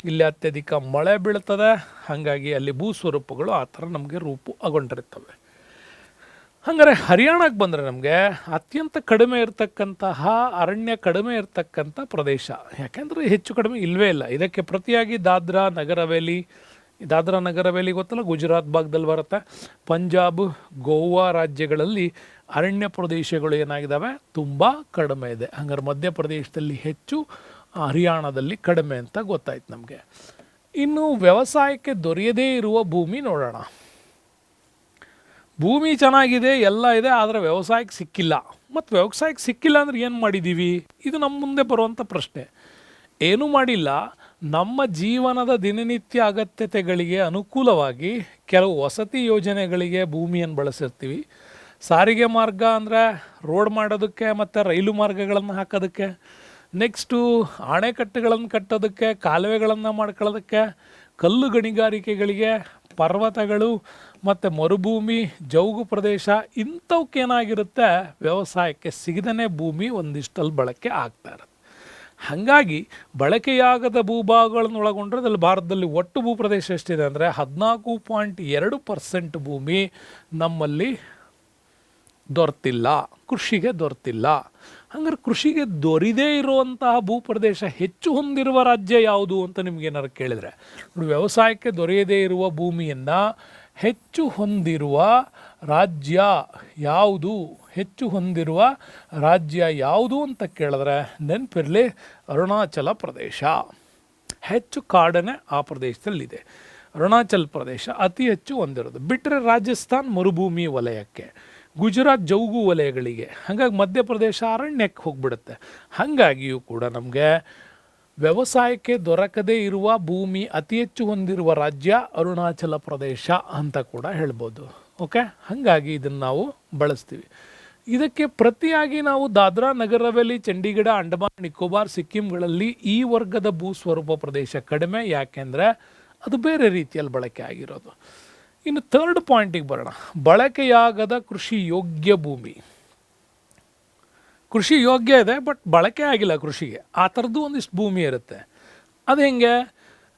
ಇಲ್ಲಿ ಅತ್ಯಧಿಕ ಮಳೆ ಬೀಳ್ತದೆ, ಹಾಗಾಗಿ ಅಲ್ಲಿ ಭೂಸ್ವರೂಪಗಳು ಆ ಥರ ನಮಗೆ ರೂಪುಗೊಂಡಿರ್ತವೆ. ಹಾಗಾದರೆ ಹರಿಯಾಣಕ್ಕೆ ಬಂದರೆ ನಮಗೆ ಅತ್ಯಂತ ಕಡಿಮೆ ಇರತಕ್ಕಂತಹ ಅರಣ್ಯ ಕಡಿಮೆ ಇರತಕ್ಕಂಥ ಪ್ರದೇಶ. ಯಾಕೆಂದರೆ ಹೆಚ್ಚು ಕಡಿಮೆ ಇಲ್ಲವೇ ಇಲ್ಲ. ಇದಕ್ಕೆ ಪ್ರತಿಯಾಗಿ ದಾದ್ರಾ ನಗರ್ ಹವೇಲಿ ಗೊತ್ತಲ್ಲ, ಗುಜರಾತ್ ಭಾಗದಲ್ಲಿ ಬರುತ್ತೆ. ಪಂಜಾಬ್, ಗೋವಾ ರಾಜ್ಯಗಳಲ್ಲಿ ಅರಣ್ಯ ಪ್ರದೇಶಗಳು ಏನಾಗಿದ್ದಾವೆ, ತುಂಬ ಕಡಿಮೆ ಇದೆ. ಹಂಗಾರೆ ಮಧ್ಯಪ್ರದೇಶದಲ್ಲಿ ಹೆಚ್ಚು, ಹರಿಯಾಣದಲ್ಲಿ ಕಡಿಮೆ ಅಂತ ಗೊತ್ತಾಯ್ತು ನಮಗೆ. ಇನ್ನು ವ್ಯವಸಾಯಕ್ಕೆ ದೊರೆಯದೇ ಇರುವ ಭೂಮಿ ನೋಡೋಣ. ಭೂಮಿ ಚೆನ್ನಾಗಿದೆ, ಎಲ್ಲ ಇದೆ, ಆದರೆ ವ್ಯವಸಾಯಕ್ಕೆ ಸಿಕ್ಕಿಲ್ಲ. ಮತ್ತು ವ್ಯವಸಾಯಕ್ಕೆ ಸಿಕ್ಕಿಲ್ಲ ಅಂದರೆ ಏನು ಮಾಡಿದ್ದೀವಿ, ಇದು ನಮ್ಮ ಮುಂದೆ ಬರುವಂಥ ಪ್ರಶ್ನೆ. ಏನೂ ಮಾಡಿಲ್ಲ. ನಮ್ಮ ಜೀವನದ ದಿನನಿತ್ಯ ಅಗತ್ಯತೆಗಳಿಗೆ ಅನುಕೂಲವಾಗಿ ಕೆಲವು ವಸತಿ ಯೋಜನೆಗಳಿಗೆ ಭೂಮಿಯನ್ನು ಬಳಸಿರ್ತೀವಿ. ಸಾರಿಗೆ ಮಾರ್ಗ ಅಂದರೆ ರೋಡ್ ಮಾಡೋದಕ್ಕೆ ಮತ್ತು ರೈಲು ಮಾರ್ಗಗಳನ್ನು ಹಾಕೋದಕ್ಕೆ, ನೆಕ್ಸ್ಟು ಅಣೆಕಟ್ಟುಗಳನ್ನು ಕಟ್ಟೋದಕ್ಕೆ, ಕಾಲುವೆಗಳನ್ನು ಮಾಡ್ಕೊಳ್ಳೋದಕ್ಕೆ, ಕಲ್ಲು ಗಣಿಗಾರಿಕೆಗಳಿಗೆ, ಪರ್ವತಗಳು ಮತ್ತು ಮರುಭೂಮಿ, ಜೌಗು ಪ್ರದೇಶ ಇಂಥವಕ್ಕೇನಾಗಿರುತ್ತೆ, ವ್ಯವಸಾಯಕ್ಕೆ ಸಿಗದೇ ಭೂಮಿ ಒಂದಿಷ್ಟಲ್ಲಿ ಬಳಕೆ ಆಗ್ತಾ ಇರುತ್ತೆ. ಹಾಗಾಗಿ ಬಳಕೆಯಾಗದ ಭೂಭಾಗಗಳನ್ನು ಒಳಗೊಂಡ್ರೆ ಅದರಲ್ಲಿ ಭಾರತದಲ್ಲಿ ಒಟ್ಟು ಭೂಪ್ರದೇಶ ಎಷ್ಟಿದೆ ಅಂದರೆ 14.2% ಭೂಮಿ ನಮ್ಮಲ್ಲಿ ದೊರೆತಿಲ್ಲ, ಕೃಷಿಗೆ ದೊರೆತಿಲ್ಲ. ಹಂಗಾರೆ ಕೃಷಿಗೆ ದೊರೆಯದೇ ಇರುವಂತಹ ಭೂಪ್ರದೇಶ ಹೆಚ್ಚು ಹೊಂದಿರುವ ರಾಜ್ಯ ಯಾವುದು ಅಂತ ನಿಮ್ಗೇನಾರು ಕೇಳಿದರೆ, ವ್ಯವಸಾಯಕ್ಕೆ ದೊರೆಯದೇ ಇರುವ ಭೂಮಿಯನ್ನು ಹೆಚ್ಚು ಹೊಂದಿರುವ ರಾಜ್ಯ ಯಾವುದು, ಹೆಚ್ಚು ಹೊಂದಿರುವ ರಾಜ್ಯ ಯಾವುದು ಅಂತ ಕೇಳಿದ್ರೆ ನೆನಪಿರಲಿ ಅರುಣಾಚಲ ಪ್ರದೇಶ. ಹೆಚ್ಚು ಕಾಡನೆ ಆ ಪ್ರದೇಶದಲ್ಲಿದೆ. ಅರುಣಾಚಲ ಪ್ರದೇಶ ಅತಿ ಹೆಚ್ಚು ಹೊಂದಿರೋದು. ಬಿಟ್ಟರೆ ರಾಜಸ್ಥಾನ್ ಮರುಭೂಮಿ ವಲಯಕ್ಕೆ, ಗುಜರಾತ್ ಜೌಗು ವಲಯಗಳಿಗೆ, ಹಾಗಾಗಿ ಮಧ್ಯಪ್ರದೇಶ ಅರಣ್ಯಕ್ಕೆ ಹೋಗ್ಬಿಡುತ್ತೆ. ಹಾಗಾಗಿಯೂ ಕೂಡ ನಮಗೆ ವ್ಯವಸಾಯಕ್ಕೆ ದೊರಕದೇ ಇರುವ ಭೂಮಿ ಅತಿ ಹೆಚ್ಚು ಹೊಂದಿರುವ ರಾಜ್ಯ ಅರುಣಾಚಲ ಪ್ರದೇಶ ಅಂತ ಕೂಡ ಹೇಳ್ಬೋದು. ಓಕೆ, ಹಾಗಾಗಿ ಇದನ್ನು ನಾವು ಬಳಸ್ತೀವಿ. ಇದಕ್ಕೆ ಪ್ರತಿಯಾಗಿ ನಾವು ದಾದ್ರಾ ನಗರ್ ಹವೇಲಿ, ಚಂಡೀಗಢ, ಅಂಡಮಾನ್ ನಿಕೋಬಾರ್, ಸಿಕ್ಕಿಂಗಳಲ್ಲಿ ಈ ವರ್ಗದ ಭೂಸ್ವರೂಪ ಪ್ರದೇಶ ಕಡಿಮೆ, ಯಾಕೆಂದರೆ ಅದು ಬೇರೆ ರೀತಿಯಲ್ಲಿ ಬಳಕೆ ಆಗಿರೋದು. ಇನ್ನು ಥರ್ಡ್ ಪಾಯಿಂಟಿಗೆ ಬರೋಣ. ಬಳಕೆಯಾಗದ ಕೃಷಿ ಯೋಗ್ಯ ಭೂಮಿ. ಕೃಷಿ ಯೋಗ್ಯ ಇದೆ ಬಟ್ ಬಳಕೆ ಆಗಿಲ್ಲ ಕೃಷಿಗೆ, ಆ ಥರದ್ದು ಒಂದಿಷ್ಟು ಭೂಮಿ ಇರುತ್ತೆ. ಅದು ಹೆಂಗೆ?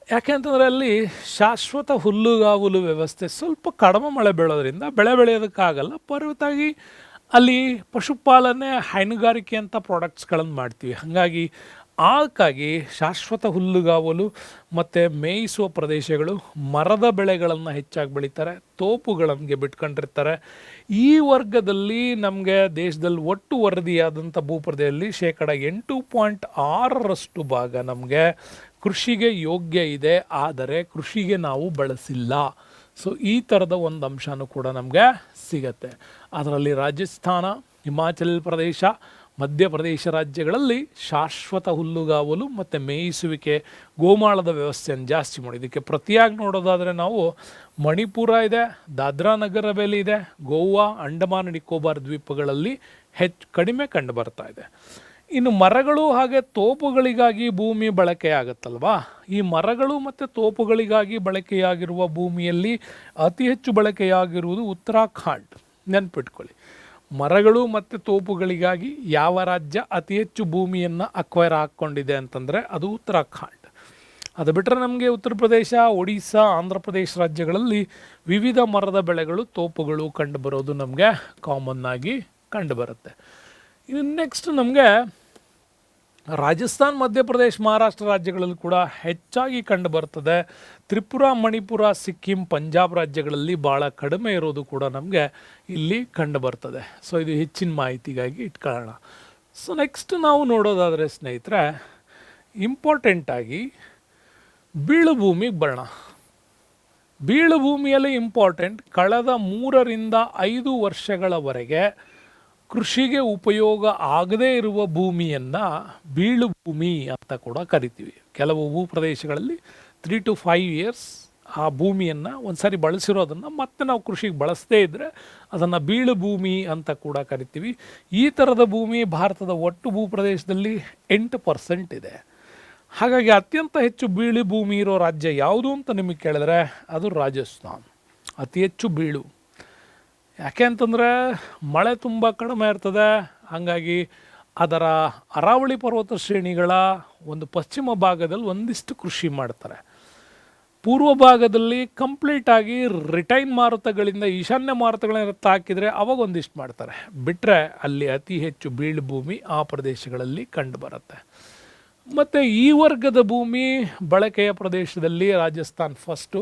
ಯಾಕೆಂತಂದರೆ ಅಲ್ಲಿ ಶಾಶ್ವತ ಹುಲ್ಲುಗಾವಲು ವ್ಯವಸ್ಥೆ, ಸ್ವಲ್ಪ ಕಡಿಮೆ ಮಳೆ ಬೀಳೋದ್ರಿಂದ ಬೆಳೆ ಬೆಳೆಯೋದಕ್ಕಾಗಲ್ಲ. ಪರ್ವತಾಗಿ ಅಲ್ಲಿ ಪಶುಪಾಲನೆ, ಹೈನುಗಾರಿಕೆ ಅಂತ ಪ್ರಾಡಕ್ಟ್ಸ್ಗಳನ್ನು ಮಾಡ್ತೀವಿ. ಹಾಗಾಗಿ ಅದಕ್ಕಾಗಿ ಶಾಶ್ವತ ಹುಲ್ಲುಗಾವಲು ಮತ್ತು ಮೇಯಿಸುವ ಪ್ರದೇಶಗಳು, ಮರದ ಬೆಳೆಗಳನ್ನು ಹೆಚ್ಚಾಗಿ ಬೆಳೀತಾರೆ, ತೋಪುಗಳಿಗೆ ಬಿಟ್ಕೊಂಡಿರ್ತಾರೆ. ಈ ವರ್ಗದಲ್ಲಿ ನಮಗೆ ದೇಶದಲ್ಲಿ ಒಟ್ಟು ವರದಿಯಾದಂಥ ಭೂಪ್ರದೇಶದಲ್ಲಿ 8.6% ಭಾಗ ನಮಗೆ ಕೃಷಿಗೆ ಯೋಗ್ಯ ಇದೆ, ಆದರೆ ಕೃಷಿಗೆ ನಾವು ಬಳಸಿಲ್ಲ. ಸೊ ಈ ಥರದ ಒಂದು ಅಂಶನೂ ಕೂಡ ನಮಗೆ ಸಿಗತ್ತೆ. ಅದರಲ್ಲಿ ರಾಜಸ್ಥಾನ, ಹಿಮಾಚಲ ಪ್ರದೇಶ, ಮಧ್ಯಪ್ರದೇಶ ರಾಜ್ಯಗಳಲ್ಲಿ ಶಾಶ್ವತ ಹುಲ್ಲುಗಾವಲು ಮತ್ತು ಮೇಯಿಸುವಿಕೆ, ಗೋಮಾಳದ ವ್ಯವಸ್ಥೆಯನ್ನು ಜಾಸ್ತಿ ಮಾಡಿ. ಇದಕ್ಕೆ ಪ್ರತಿಯಾಗಿ ನೋಡೋದಾದರೆ ನಾವು ಮಣಿಪುರ ಇದೆ, ದಾದ್ರಾ ನಗರ್ ಹವೇಲಿ ಇದೆ, ಗೋವಾ, ಅಂಡಮಾನ್ ನಿಕೋಬಾರ್ ದ್ವೀಪಗಳಲ್ಲಿ ಕಡಿಮೆ ಕಂಡು ಬರ್ತಾ ಇದೆ. ಇನ್ನು ಮರಗಳು ಹಾಗೆ ತೋಪುಗಳಿಗಾಗಿ ಭೂಮಿ ಬಳಕೆ ಆಗುತ್ತಲ್ವಾ, ಈ ಮರಗಳು ಮತ್ತು ತೋಪುಗಳಿಗಾಗಿ ಬಳಕೆಯಾಗಿರುವ ಭೂಮಿಯಲ್ಲಿ ಅತಿ ಹೆಚ್ಚು ಬಳಕೆಯಾಗಿರುವುದು ಉತ್ತರಾಖಂಡ್. ನೆನ್ಪಿಟ್ಕೊಳ್ಳಿ, ಮರಗಳು ಮತ್ತು ತೋಪುಗಳಿಗಾಗಿ ಯಾವ ರಾಜ್ಯ ಅತಿ ಹೆಚ್ಚು ಭೂಮಿಯನ್ನು ಅಕ್ವೈರ್ ಹಾಕ್ಕೊಂಡಿದೆ ಅಂತಂದರೆ ಅದು ಉತ್ತರಾಖಂಡ್. ಅದು ಬಿಟ್ಟರೆ ನಮಗೆ ಉತ್ತರ ಪ್ರದೇಶ, ಒಡಿಸ್ಸಾ, ಆಂಧ್ರ ಪ್ರದೇಶ ರಾಜ್ಯಗಳಲ್ಲಿ ವಿವಿಧ ಮರದ ಬೆಳೆಗಳು, ತೋಪುಗಳು ಕಂಡುಬರೋದು ನಮಗೆ ಕಾಮನ್ ಆಗಿ ಕಂಡುಬರುತ್ತೆ. ಇನ್ನು ನೆಕ್ಸ್ಟ್ ನಮಗೆ ರಾಜಸ್ಥಾನ್, ಮಧ್ಯಪ್ರದೇಶ, ಮಹಾರಾಷ್ಟ್ರ ರಾಜ್ಯಗಳಲ್ಲಿ ಕೂಡ ಹೆಚ್ಚಾಗಿ ಕಂಡು ಬರ್ತದೆ. ತ್ರಿಪುರಾ, ಮಣಿಪುರ, ಸಿಕ್ಕಿಂ, ಪಂಜಾಬ್ ರಾಜ್ಯಗಳಲ್ಲಿ ಭಾಳ ಕಡಿಮೆ ಇರೋದು ಕೂಡ ನಮಗೆ ಇಲ್ಲಿ ಕಂಡು ಬರ್ತದೆ. ಸೊ ಇದು ಹೆಚ್ಚಿನ ಮಾಹಿತಿಗಾಗಿ ಇಟ್ಕೊಳ್ಳೋಣ. ಸೊ ನೆಕ್ಸ್ಟ್ ನಾವು ನೋಡೋದಾದರೆ ಸ್ನೇಹಿತರೆ, ಇಂಪಾರ್ಟೆಂಟಾಗಿ ಬೀಳು ಭೂಮಿಗೆ ಬರೋಣ. ಬೀಳು ಭೂಮಿಯಲ್ಲಿ ಇಂಪಾರ್ಟೆಂಟ್, ಕಳೆದ 3 ರಿಂದ 5 ವರ್ಷಗಳವರೆಗೆ ಕೃಷಿಗೆ ಉಪಯೋಗ ಆಗದೇ ಇರುವ ಭೂಮಿಯನ್ನು ಬೀಳು ಭೂಮಿ ಅಂತ ಕೂಡ ಕರಿತೀವಿ. ಕೆಲವು ಭೂಪ್ರದೇಶಗಳಲ್ಲಿ 3 to 5 years ಆ ಭೂಮಿಯನ್ನು ಒಂದು ಸಾರಿ ಬಳಸಿರೋದನ್ನು ಮತ್ತೆ ನಾವು ಕೃಷಿಗೆ ಬಳಸದೇ ಇದ್ದರೆ ಅದನ್ನು ಬೀಳು ಭೂಮಿ ಅಂತ ಕೂಡ ಕರಿತೀವಿ. ಈ ಥರದ ಭೂಮಿ ಭಾರತದ ಒಟ್ಟು ಭೂಪ್ರದೇಶದಲ್ಲಿ 8% ಇದೆ. ಹಾಗಾಗಿ ಅತ್ಯಂತ ಹೆಚ್ಚು ಬೀಳು ಭೂಮಿ ಇರೋ ರಾಜ್ಯ ಯಾವುದು ಅಂತ ನಿಮಗೆ ಕೇಳಿದ್ರೆ ಅದು ರಾಜಸ್ಥಾನ್. ಅತಿ ಹೆಚ್ಚು ಬೀಳು. ಯಾಕೆ ಅಂತಂದರೆ ಮಳೆ ತುಂಬ ಕಡಿಮೆ ಇರ್ತದೆ. ಹಾಗಾಗಿ ಅದರ ಅರಾವಳಿ ಪರ್ವತ ಶ್ರೇಣಿಗಳ ಒಂದು ಪಶ್ಚಿಮ ಭಾಗದಲ್ಲಿ ಒಂದಿಷ್ಟು ಕೃಷಿ ಮಾಡ್ತಾರೆ. ಪೂರ್ವ ಭಾಗದಲ್ಲಿ ಕಂಪ್ಲೀಟಾಗಿ ರಿಟೈನ್ ಮಾರುತಗಳಿಂದ ಈಶಾನ್ಯ ಮಾರುತಗಳನ್ನ ಹಾಕಿದರೆ ಅವಾಗ ಒಂದಿಷ್ಟು ಮಾಡ್ತಾರೆ. ಬಿಟ್ಟರೆ ಅಲ್ಲಿ ಅತಿ ಹೆಚ್ಚು ಬೀಳು ಭೂಮಿ ಆ ಪ್ರದೇಶಗಳಲ್ಲಿ ಕಂಡು ಬರುತ್ತೆ. ಮತ್ತು ಈ ವರ್ಗದ ಭೂಮಿ ಬಳಕೆಯ ಪ್ರದೇಶದಲ್ಲಿ ರಾಜಸ್ಥಾನ್ ಫಸ್ಟು,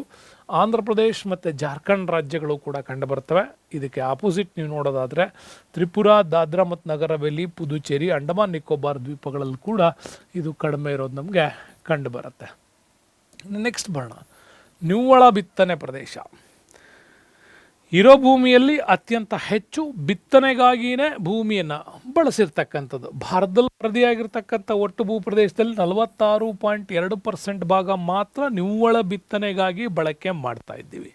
ಆಂಧ್ರ ಪ್ರದೇಶ್ ಮತ್ತು ಜಾರ್ಖಂಡ್ ರಾಜ್ಯಗಳು ಕೂಡ ಕಂಡು ಬರ್ತವೆ. ಇದಕ್ಕೆ ಆಪೋಸಿಟ್ ನೀವು ನೋಡೋದಾದರೆ ತ್ರಿಪುರಾ, ದಾದ್ರಾ ಮತ್ತು ನಗರ್ ಹವೇಲಿ, ಪುದುಚೇರಿ, ಅಂಡಮಾನ್ ನಿಕೋಬಾರ್ ದ್ವೀಪಗಳಲ್ಲಿ ಕೂಡ ಇದು ಕಡಿಮೆ ಇರೋದು ನಮಗೆ ಕಂಡು ಬರುತ್ತೆ. ನೆಕ್ಸ್ಟ್ ಬರೋಣ, ನಿವ್ವಳ ಬಿತ್ತನೆ ಪ್ರದೇಶ. ಇರೋ ಭೂಮಿಯಲ್ಲಿ ಅತ್ಯಂತ ಹೆಚ್ಚು ಬಿತ್ತನೆಗಾಗಿಯೇ ಭೂಮಿಯನ್ನು ಬಳಸಿರ್ತಕ್ಕಂಥದ್ದು. ಭಾರತದಲ್ಲಿ ವರದಿಯಾಗಿರ್ತಕ್ಕಂಥ ಒಟ್ಟು ಭೂಪ್ರದೇಶದಲ್ಲಿ 46.2% ಭಾಗ ಮಾತ್ರ ನಿವ್ವಳ ಬಿತ್ತನೆಗಾಗಿ ಬಳಕೆ ಮಾಡ್ತಾ ಇದ್ದೀವಿ.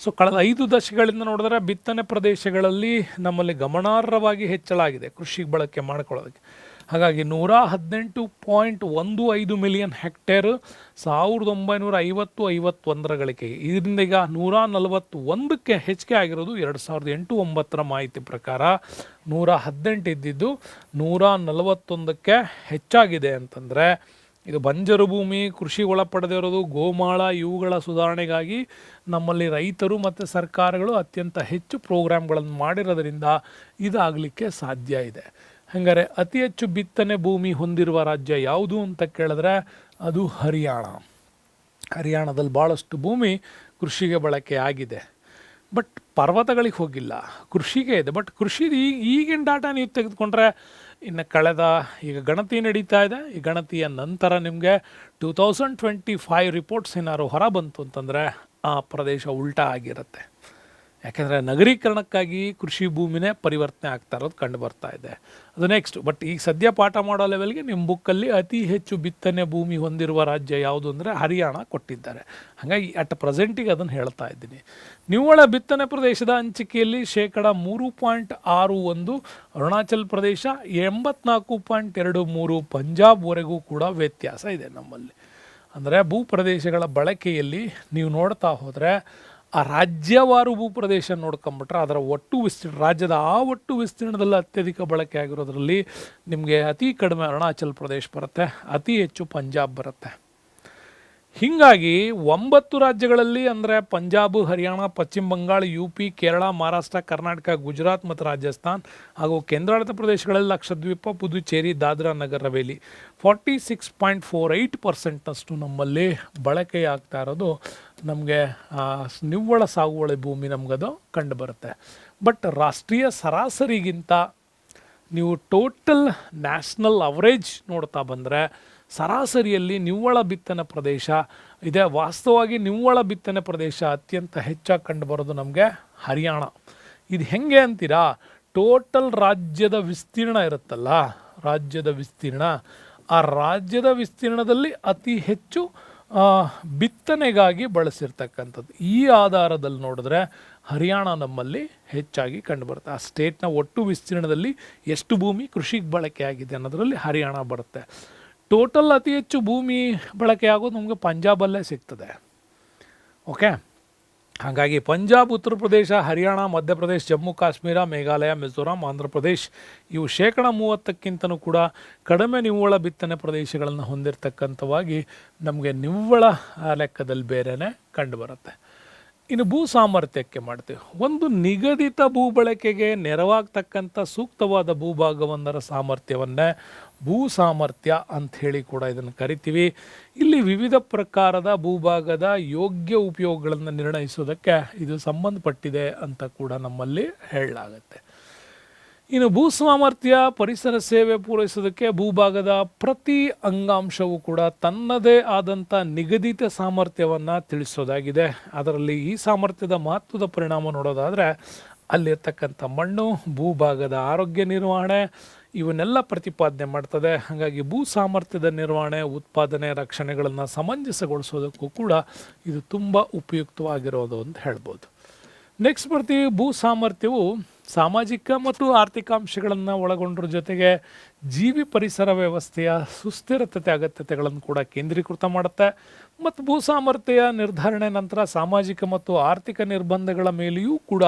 ಸೊ ಕಳೆದ 5 ದಶಕಗಳಿಂದ ನೋಡಿದ್ರೆ ಬಿತ್ತನೆ ಪ್ರದೇಶಗಳಲ್ಲಿ ನಮ್ಮಲ್ಲಿ ಗಮನಾರ್ಹವಾಗಿ ಹೆಚ್ಚಳ ಆಗಿದೆ ಕೃಷಿಗೆ ಬಳಕೆ ಮಾಡ್ಕೊಳ್ಳೋದಕ್ಕೆ. ಹಾಗಾಗಿ 118.15 ಮಿಲಿಯನ್ ಹೆಕ್ಟೇರ್ 1950-51 ಗಳಿಕೆಗೆ, ಇದರಿಂದ ಈಗ 141ಕ್ಕೆ ಹೆಚ್ಚಿಗೆ ಆಗಿರೋದು. 2008-9 ಮಾಹಿತಿ ಪ್ರಕಾರ 118 ಇದ್ದಿದ್ದು 141ಕ್ಕೆ ಹೆಚ್ಚಾಗಿದೆ. ಅಂತಂದರೆ ಇದು ಬಂಜರು ಭೂಮಿ, ಕೃಷಿ ಒಳಪಡೆದಿರೋದು, ಗೋಮಾಳ ಇವುಗಳ ಸುಧಾರಣೆಗಾಗಿ ನಮ್ಮಲ್ಲಿ ರೈತರು ಮತ್ತು ಸರ್ಕಾರಗಳು ಅತ್ಯಂತ ಹೆಚ್ಚು ಪ್ರೋಗ್ರಾಮ್ಗಳನ್ನು ಮಾಡಿರೋದ್ರಿಂದ ಇದಾಗಲಿಕ್ಕೆ ಸಾಧ್ಯ ಇದೆ. ಹಾಗಾದರೆ ಅತಿ ಹೆಚ್ಚು ಬಿತ್ತನೆ ಭೂಮಿ ಹೊಂದಿರುವ ರಾಜ್ಯ ಯಾವುದು ಅಂತ ಕೇಳಿದ್ರೆ ಅದು ಹರಿಯಾಣ. ಹರಿಯಾಣದಲ್ಲಿ ಭಾಳಷ್ಟು ಭೂಮಿ ಕೃಷಿಗೆ ಬಳಕೆ ಆಗಿದೆ, ಬಟ್ ಪರ್ವತಗಳಿಗೆ ಹೋಗಿಲ್ಲ, ಕೃಷಿಗೆ ಇದೆ. ಬಟ್ ಕೃಷಿದು ಈಗಿನ ಡಾಟಾ ನೀವು ತೆಗೆದುಕೊಂಡ್ರೆ ಇನ್ನು ಈಗ ಗಣತಿ ನಡೀತಾ ಇದೆ. ಈ ಗಣತಿಯ ನಂತರ ನಿಮಗೆ 2025 ರಿಪೋರ್ಟ್ಸ್ ಏನಾದ್ರು ಹೊರ ಬಂತು ಅಂತಂದರೆ ಆ ಪ್ರದೇಶ ಉಲ್ಟಾ ಆಗಿರುತ್ತೆ. ಯಾಕೆಂದರೆ ನಗರೀಕರಣಕ್ಕಾಗಿ ಕೃಷಿ ಭೂಮಿನೇ ಪರಿವರ್ತನೆ ಆಗ್ತಾ ಇರೋದು ಕಂಡು ಬರ್ತಾ ಇದೆ. ಅದು ನೆಕ್ಸ್ಟ್. ಬಟ್ ಈಗ ಸದ್ಯ ಪಾಠ ಮಾಡೋ ಲೆವೆಲ್ಗೆ ನಿಮ್ಮ ಬುಕ್ಕಲ್ಲಿ ಅತಿ ಹೆಚ್ಚು ಬಿತ್ತನೆ ಭೂಮಿ ಹೊಂದಿರುವ ರಾಜ್ಯ ಯಾವುದು ಅಂದರೆ ಹರಿಯಾಣ ಕೊಟ್ಟಿದ್ದಾರೆ. ಹಾಗಾಗಿ ಅಟ್ ಪ್ರೆಸೆಂಟಿಗೆ ಅದನ್ನು ಹೇಳ್ತಾ ಇದ್ದೀನಿ. ನಿವ್ವಳ ಬಿತ್ತನೆ ಪ್ರದೇಶದ ಹಂಚಿಕೆಯಲ್ಲಿ 3.61% ಅರುಣಾಚಲ್ ಪ್ರದೇಶ, 84.23% ಪಂಜಾಬ್ವರೆಗೂ ಕೂಡ ವ್ಯತ್ಯಾಸ ಇದೆ ನಮ್ಮಲ್ಲಿ. ಅಂದರೆ ಭೂಪ್ರದೇಶಗಳ ಬಳಕೆಯಲ್ಲಿ ನೀವು ನೋಡ್ತಾ ಹೋದರೆ ಆ ರಾಜ್ಯವಾರು ಭೂಪ್ರದೇಶ ನೋಡ್ಕೊಂಬಿಟ್ರೆ ಅದರ ಒಟ್ಟು ವಿಸ್ತೀರ್ಣ, ರಾಜ್ಯದ ಆ ಒಟ್ಟು ವಿಸ್ತೀರ್ಣದಲ್ಲಿ ಅತ್ಯಧಿಕ ಬಳಕೆ ಆಗಿರೋದ್ರಲ್ಲಿ ನಿಮಗೆ ಅತಿ ಕಡಿಮೆ ಅರುಣಾಚಲ್ ಪ್ರದೇಶ ಬರುತ್ತೆ, ಅತಿ ಹೆಚ್ಚು ಪಂಜಾಬ್ ಬರುತ್ತೆ. ಹೀಗಾಗಿ 9 ರಾಜ್ಯಗಳಲ್ಲಿ ಅಂದರೆ ಪಂಜಾಬ್, ಹರಿಯಾಣ, ಪಶ್ಚಿಮ ಬಂಗಾಳ, UP, ಕೇರಳ, ಮಹಾರಾಷ್ಟ್ರ, ಕರ್ನಾಟಕ, ಗುಜರಾತ್ ಮತ್ತು ರಾಜಸ್ಥಾನ್ ಹಾಗೂ ಕೇಂದ್ರಾಡಳಿತ ಪ್ರದೇಶಗಳಲ್ಲಿ ಲಕ್ಷದ್ವೀಪ, ಪುದುಚೇರಿ, ದಾದ್ರಾ ನಗರ್ ಹವೇಲಿ 46.48% ನಮ್ಮಲ್ಲಿ ಬಳಕೆಯಾಗ್ತಾ ಇರೋದು ನಮಗೆ ನಿವ್ವಳ ಸಾಗುವಳಿ ಭೂಮಿ ನಮಗದು ಕಂಡು ಬರುತ್ತೆ. ಬಟ್ ರಾಷ್ಟ್ರೀಯ ಸರಾಸರಿಗಿಂತ ನೀವು ಟೋಟಲ್ ನ್ಯಾಷನಲ್ ಅವರೇಜ್ ನೋಡ್ತಾ ಬಂದರೆ ಸರಾಸರಿಯಲ್ಲಿ ನಿವ್ವಳ ಬಿತ್ತನೆ ಪ್ರದೇಶ ಇದೆ. ವಾಸ್ತವವಾಗಿ ನಿವ್ವಳ ಬಿತ್ತನೆ ಪ್ರದೇಶ ಅತ್ಯಂತ ಹೆಚ್ಚಾಗಿ ಕಂಡು ಬರೋದು ನಮಗೆ ಹರಿಯಾಣ. ಇದು ಹೆಂಗೆ ಅಂತೀರಾ? ಟೋಟಲ್ ರಾಜ್ಯದ ವಿಸ್ತೀರ್ಣ ಇರುತ್ತಲ್ಲ, ರಾಜ್ಯದ ವಿಸ್ತೀರ್ಣ, ಆ ರಾಜ್ಯದ ವಿಸ್ತೀರ್ಣದಲ್ಲಿ ಅತಿ ಹೆಚ್ಚು ಬಿತ್ತನೆಗಾಗಿ ಬಳಸಿರ್ತಕ್ಕಂಥದ್ದು. ಈ ಆಧಾರದಲ್ಲಿ ನೋಡಿದ್ರೆ ಹರಿಯಾಣ ನಮ್ಮಲ್ಲಿ ಹೆಚ್ಚಾಗಿ ಕಂಡುಬರುತ್ತೆ. ಆ ಸ್ಟೇಟ್ನ ಒಟ್ಟು ವಿಸ್ತೀರ್ಣದಲ್ಲಿ ಎಷ್ಟು ಭೂಮಿ ಕೃಷಿಗೆ ಬಳಕೆ ಆಗಿದೆ ಅನ್ನೋದರಲ್ಲಿ ಹರಿಯಾಣ ಬರುತ್ತೆ. ಟೋಟಲ್ ಅತಿ ಹೆಚ್ಚು ಭೂಮಿ ಬಳಕೆ ಆಗೋದು ನಮಗೆ ಪಂಜಾಬಲ್ಲೇ ಸಿಗ್ತದೆ. ಓಕೆ, ಹಾಗಾಗಿ ಪಂಜಾಬ್, ಉತ್ತರ ಪ್ರದೇಶ, ಹರಿಯಾಣ, ಮಧ್ಯಪ್ರದೇಶ, ಜಮ್ಮು ಕಾಶ್ಮೀರ, ಮೇಘಾಲಯ, ಮಿಜೋರಾಂ, ಆಂಧ್ರ ಪ್ರದೇಶ್ ಇವು 30%ಕ್ಕಿಂತನೂ ಕೂಡ ಕಡಿಮೆ ನಿವ್ವಳ ಬಿತ್ತನೆ ಪ್ರದೇಶಗಳನ್ನು ಹೊಂದಿರತಕ್ಕಂಥವಾಗಿ ನಮಗೆ ನಿವ್ವಳ ಲೆಕ್ಕದಲ್ಲಿ ಬೇರೆಯೇ ಕಂಡುಬರುತ್ತೆ. ಇನ್ನು ಭೂ ಸಾಮರ್ಥ್ಯಕ್ಕೆ ಮಾಡ್ತೀವಿ. ಒಂದು ನಿಗದಿತ ಭೂ ಬಳಕೆಗೆ ನೆರವಾಗ್ತಕ್ಕಂಥ ಸೂಕ್ತವಾದ ಭೂಭಾಗವೊಂದರ ಸಾಮರ್ಥ್ಯವನ್ನೇ ಭೂ ಸಾಮರ್ಥ್ಯ ಅಂಥೇಳಿ ಕೂಡ ಇದನ್ನು ಕರಿತೀವಿ. ಇಲ್ಲಿ ವಿವಿಧ ಪ್ರಕಾರದ ಭೂಭಾಗದ ಯೋಗ್ಯ ಉಪಯೋಗಗಳನ್ನು ನಿರ್ಣಯಿಸೋದಕ್ಕೆ ಇದು ಸಂಬಂಧಪಟ್ಟಿದೆ ಅಂತ ಕೂಡ ನಮ್ಮಲ್ಲಿ ಹೇಳಲಾಗುತ್ತೆ. ಇನ್ನು ಭೂ ಸಾಮರ್ಥ್ಯ ಪರಿಸರ ಸೇವೆ ಪೂರೈಸೋದಕ್ಕೆ ಭೂಭಾಗದ ಪ್ರತಿ ಅಂಗಾಂಶವೂ ಕೂಡ ತನ್ನದೇ ಆದಂಥ ನಿಗದಿತ ಸಾಮರ್ಥ್ಯವನ್ನು ತಿಳಿಸೋದಾಗಿದೆ. ಅದರಲ್ಲಿ ಈ ಸಾಮರ್ಥ್ಯದ ಮಹತ್ವದ ಪರಿಣಾಮ ನೋಡೋದಾದರೆ ಅಲ್ಲಿರ್ತಕ್ಕಂಥ ಮಣ್ಣು, ಭೂಭಾಗದ ಆರೋಗ್ಯ ನಿರ್ವಹಣೆ ಇವನ್ನೆಲ್ಲ ಪ್ರತಿಪಾದನೆ ಮಾಡ್ತದೆ. ಹಾಗಾಗಿ ಭೂ ಸಾಮರ್ಥ್ಯದ ನಿರ್ವಹಣೆ, ಉತ್ಪಾದನೆ, ರಕ್ಷಣೆಗಳನ್ನು ಸಮಂಜಸಗೊಳಿಸೋದಕ್ಕೂ ಕೂಡ ಇದು ತುಂಬ ಉಪಯುಕ್ತವಾಗಿರೋದು ಅಂತ ಹೇಳ್ಬೋದು. ನೆಕ್ಸ್ಟ್ ಬರ್ತೀವಿ. ಭೂ ಸಾಮರ್ಥ್ಯವು ಸಾಮಾಜಿಕ ಮತ್ತು ಆರ್ಥಿಕ ಅಂಶಗಳನ್ನು ಒಳಗೊಂಡ್ರ ಜೊತೆಗೆ ಜೀವಿ ಪರಿಸರ ವ್ಯವಸ್ಥೆಯ ಸುಸ್ಥಿರತೆ ಅಗತ್ಯತೆಗಳನ್ನು ಕೂಡ ಕೇಂದ್ರೀಕೃತ ಮಾಡುತ್ತೆ. ಮತ್ತು ಭೂ ಸಾಮರ್ಥ್ಯ ನಿರ್ಧಾರಣೆ ನಂತರ ಸಾಮಾಜಿಕ ಮತ್ತು ಆರ್ಥಿಕ ನಿರ್ಬಂಧಗಳ ಮೇಲೆಯೂ ಕೂಡ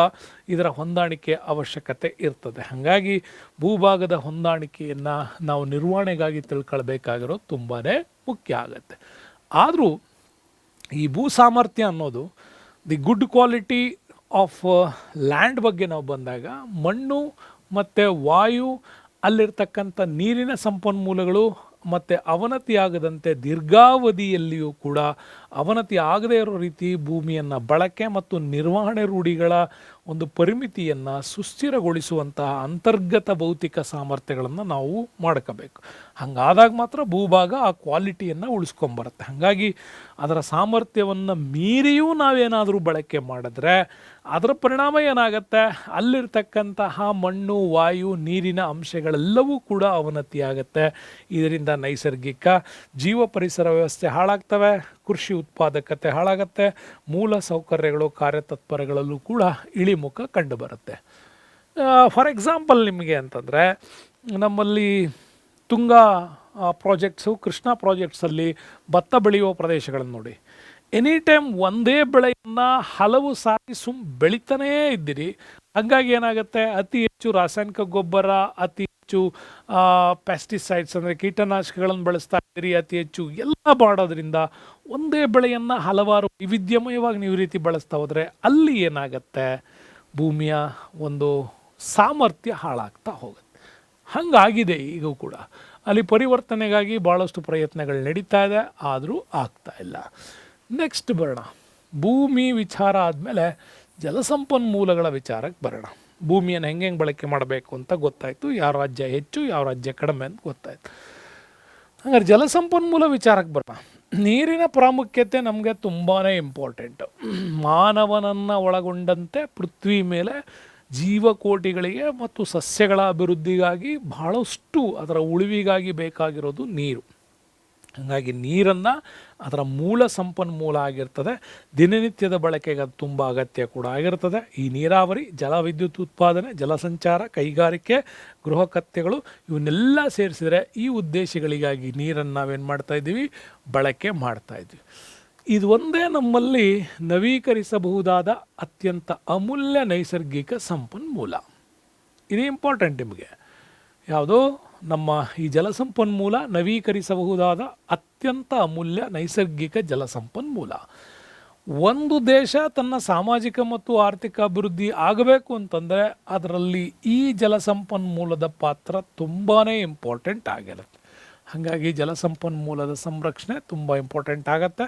ಇದರ ಹೊಂದಾಣಿಕೆ ಅವಶ್ಯಕತೆ ಇರ್ತದೆ. ಹಾಗಾಗಿ ಭೂಭಾಗದ ಹೊಂದಾಣಿಕೆಯನ್ನು ನಾವು ನಿರ್ವಹಣೆಗಾಗಿ ತಿಳ್ಕೊಳ್ಬೇಕಾಗಿರೋದು ತುಂಬಾ ಮುಖ್ಯ ಆಗುತ್ತೆ. ಆದರೂ ಈ ಭೂ ಸಾಮರ್ಥ್ಯ ಅನ್ನೋದು the good quality of land ಬಗ್ಗೆ ನಾವು ಬಂದಾಗ ಮಣ್ಣು ಮತ್ತು ವಾಯು, ಅಲ್ಲಿರ್ತಕ್ಕಂಥ ನೀರಿನ ಸಂಪನ್ಮೂಲಗಳು ಮತ್ತು ಅವನತಿಯಾಗದಂತೆ ದೀರ್ಘಾವಧಿಯಲ್ಲಿಯೂ ಕೂಡ ಅವನತಿ ಆಗದೇ ಇರೋ ರೀತಿ ಭೂಮಿಯನ್ನು ಬಳಕೆ ಮತ್ತು ನಿರ್ವಹಣೆ ರೂಢಿಗಳ ಒಂದು ಪರಿಮಿತಿಯನ್ನು ಸುಸ್ಥಿರಗೊಳಿಸುವಂತಹ ಅಂತರ್ಗತ ಭೌತಿಕ ಸಾಮರ್ಥ್ಯಗಳನ್ನು ನಾವು ಮಾಡ್ಕೋಬೇಕು. ಹಾಗಾದಾಗ ಮಾತ್ರ ಭೂಭಾಗ ಆ ಕ್ವಾಲಿಟಿಯನ್ನು ಉಳಿಸ್ಕೊಂಬರುತ್ತೆ. ಹಾಗಾಗಿ ಅದರ ಸಾಮರ್ಥ್ಯವನ್ನು ಮೀರಿಯೂ ನಾವೇನಾದರೂ ಬಳಕೆ ಮಾಡಿದ್ರೆ ಅದರ ಪರಿಣಾಮ ಏನಾಗುತ್ತೆ? ಅಲ್ಲಿರ್ತಕ್ಕಂತಹ ಮಣ್ಣು, ವಾಯು, ನೀರಿನ ಅಂಶಗಳೆಲ್ಲವೂ ಕೂಡ ಅವನತಿಯಾಗುತ್ತೆ. ಇದರಿಂದ ನೈಸರ್ಗಿಕ ಜೀವ ಪರಿಸರ ವ್ಯವಸ್ಥೆ ಹಾಳಾಗ್ತವೆ, ಕೃಷಿ ಉತ್ಪಾದಕತೆ ಹಾಳಾಗುತ್ತೆ, ಮೂಲ ಸೌಕರ್ಯಗಳು ಕಾರ್ಯತತ್ಪರಗಳಲ್ಲೂ ಕೂಡ ಇಳಿಮುಖ ಕಂಡುಬರುತ್ತೆ. ಫಾರ್ ಎಕ್ಸಾಂಪಲ್ ನಿಮಗೆ ಅಂತಂದರೆ ನಮ್ಮಲ್ಲಿ ತುಂಗ ಪ್ರಾಜೆಕ್ಟ್ಸು, ಕೃಷ್ಣ ಪ್ರಾಜೆಕ್ಟ್ಸಲ್ಲಿ ಭತ್ತ ಬೆಳೆಯುವ ಪ್ರದೇಶಗಳನ್ನು ನೋಡಿ. ಎನಿ ಟೈಮ್ ಒಂದೇ ಬೆಳೆಯನ್ನು ಹಲವು ಸಾರಿ ಬೆಳಿತಾನೇ ಇದ್ದೀರಿ. ಹಾಗಾಗಿ ಏನಾಗುತ್ತೆ, ಅತಿ ಹೆಚ್ಚು ರಾಸಾಯನಿಕ ಗೊಬ್ಬರ, ಅತಿ ಹೆಚ್ಚು ಪೆಸ್ಟಿಸೈಡ್ಸ್ ಅಂದರೆ ಕೀಟನಾಶಕಗಳನ್ನು ಬಳಸ್ತಾ ಇದ್ದೀರಿ, ಅತಿ ಹೆಚ್ಚು ಎಲ್ಲ ಮಾಡೋದ್ರಿಂದ ಒಂದೇ ಬೆಳೆಯನ್ನು ಹಲವಾರು ವೈವಿಧ್ಯಮಯವಾಗಿ ನೀವು ರೀತಿ ಬಳಸ್ತಾ ಹೋದರೆ ಅಲ್ಲಿ ಏನಾಗುತ್ತೆ, ಭೂಮಿಯ ಒಂದು ಸಾಮರ್ಥ್ಯ ಹಾಳಾಗ್ತಾ ಹೋಗುತ್ತೆ. ಹಾಗಾಗಿದೆ ಈಗೂ ಕೂಡ. ಅಲ್ಲಿ ಪರಿವರ್ತನೆಗಾಗಿ ಭಾಳಷ್ಟು ಪ್ರಯತ್ನಗಳು ನಡೀತಾ ಇದೆ, ಆದರೂ ಆಗ್ತಾ ಇಲ್ಲ. ನೆಕ್ಸ್ಟ್ ಬರೋಣ, ಭೂಮಿ ವಿಚಾರ ಆದಮೇಲೆ ಜಲಸಂಪನ್ಮೂಲಗಳ ವಿಚಾರಕ್ಕೆ ಬರೋಣ. ಭೂಮಿಯನ್ನು ಹೆಂಗೆ ಬಳಕೆ ಮಾಡಬೇಕು ಅಂತ ಗೊತ್ತಾಯಿತು, ಯಾವ ರಾಜ್ಯ ಹೆಚ್ಚು ಯಾವ ರಾಜ್ಯ ಕಡಿಮೆ ಅಂತ ಗೊತ್ತಾಯಿತು. ಹಾಗಾದ್ರೆ ಜಲಸಂಪನ್ಮೂಲ ವಿಚಾರಕ್ಕೆ ಬರೋಣ. ನೀರಿನ ಪ್ರಾಮುಖ್ಯತೆ ನಮಗೆ ತುಂಬಾ ಇಂಪಾರ್ಟೆಂಟು. ಮಾನವನನ್ನು ಒಳಗೊಂಡಂತೆ ಪೃಥ್ವಿ ಮೇಲೆ ಜೀವಕೋಟಿಗಳಿಗೆ ಮತ್ತು ಸಸ್ಯಗಳ ಅಭಿವೃದ್ಧಿಗಾಗಿ ಬಹಳಷ್ಟು ಅದರ ಉಳಿವಿಗಾಗಿ ಬೇಕಾಗಿರೋದು ನೀರು. ಹಾಗಾಗಿ ನೀರನ್ನು ಅದರ ಮೂಲ ಸಂಪನ್ಮೂಲ ಆಗಿರ್ತದೆ. ದಿನನಿತ್ಯದ ಬಳಕೆಗೆ ಅದು ತುಂಬ ಅಗತ್ಯ ಕೂಡ ಆಗಿರ್ತದೆ. ಈ ನೀರಾವರಿ, ಜಲವಿದ್ಯುತ್ ಉತ್ಪಾದನೆ, ಜಲಸಂಚಾರ, ಕೈಗಾರಿಕೆ, ಗೃಹಕತ್ಯಗಳು ಇವನ್ನೆಲ್ಲ ಸೇರಿಸಿದರೆ ಈ ಉದ್ದೇಶಗಳಿಗಾಗಿ ನೀರನ್ನು ನಾವೇನು ಮಾಡ್ತಾಯಿದ್ದೀವಿ, ಬಳಕೆ ಮಾಡ್ತಾಯಿದ್ವಿ. ಇದು ಒಂದೇ ನಮ್ಮಲ್ಲಿ ನವೀಕರಿಸಬಹುದಾದ ಅತ್ಯಂತ ಅಮೂಲ್ಯ ನೈಸರ್ಗಿಕ ಸಂಪನ್ಮೂಲ. ಇದು ಇಂಪಾರ್ಟೆಂಟ್ ನಿಮಗೆ. ಯಾವುದು? ನಮ್ಮ ಈ ಜಲಸಂಪನ್ಮೂಲ ನವೀಕರಿಸಬಹುದಾದ ಅತ್ಯಂತ ಅಮೂಲ್ಯ ನೈಸರ್ಗಿಕ ಜಲಸಂಪನ್ಮೂಲ. ಒಂದು ದೇಶ ತನ್ನ ಸಾಮಾಜಿಕ ಮತ್ತು ಆರ್ಥಿಕ ಅಭಿವೃದ್ಧಿ ಆಗಬೇಕು ಅಂತಂದರೆ ಅದರಲ್ಲಿ ಈ ಜಲಸಂಪನ್ಮೂಲದ ಪಾತ್ರ ತುಂಬಾ ಇಂಪಾರ್ಟೆಂಟ್ ಆಗಿರುತ್ತೆ. ಹಾಗಾಗಿ ಜಲಸಂಪನ್ಮೂಲದ ಸಂರಕ್ಷಣೆ ತುಂಬ ಇಂಪಾರ್ಟೆಂಟ್ ಆಗುತ್ತೆ.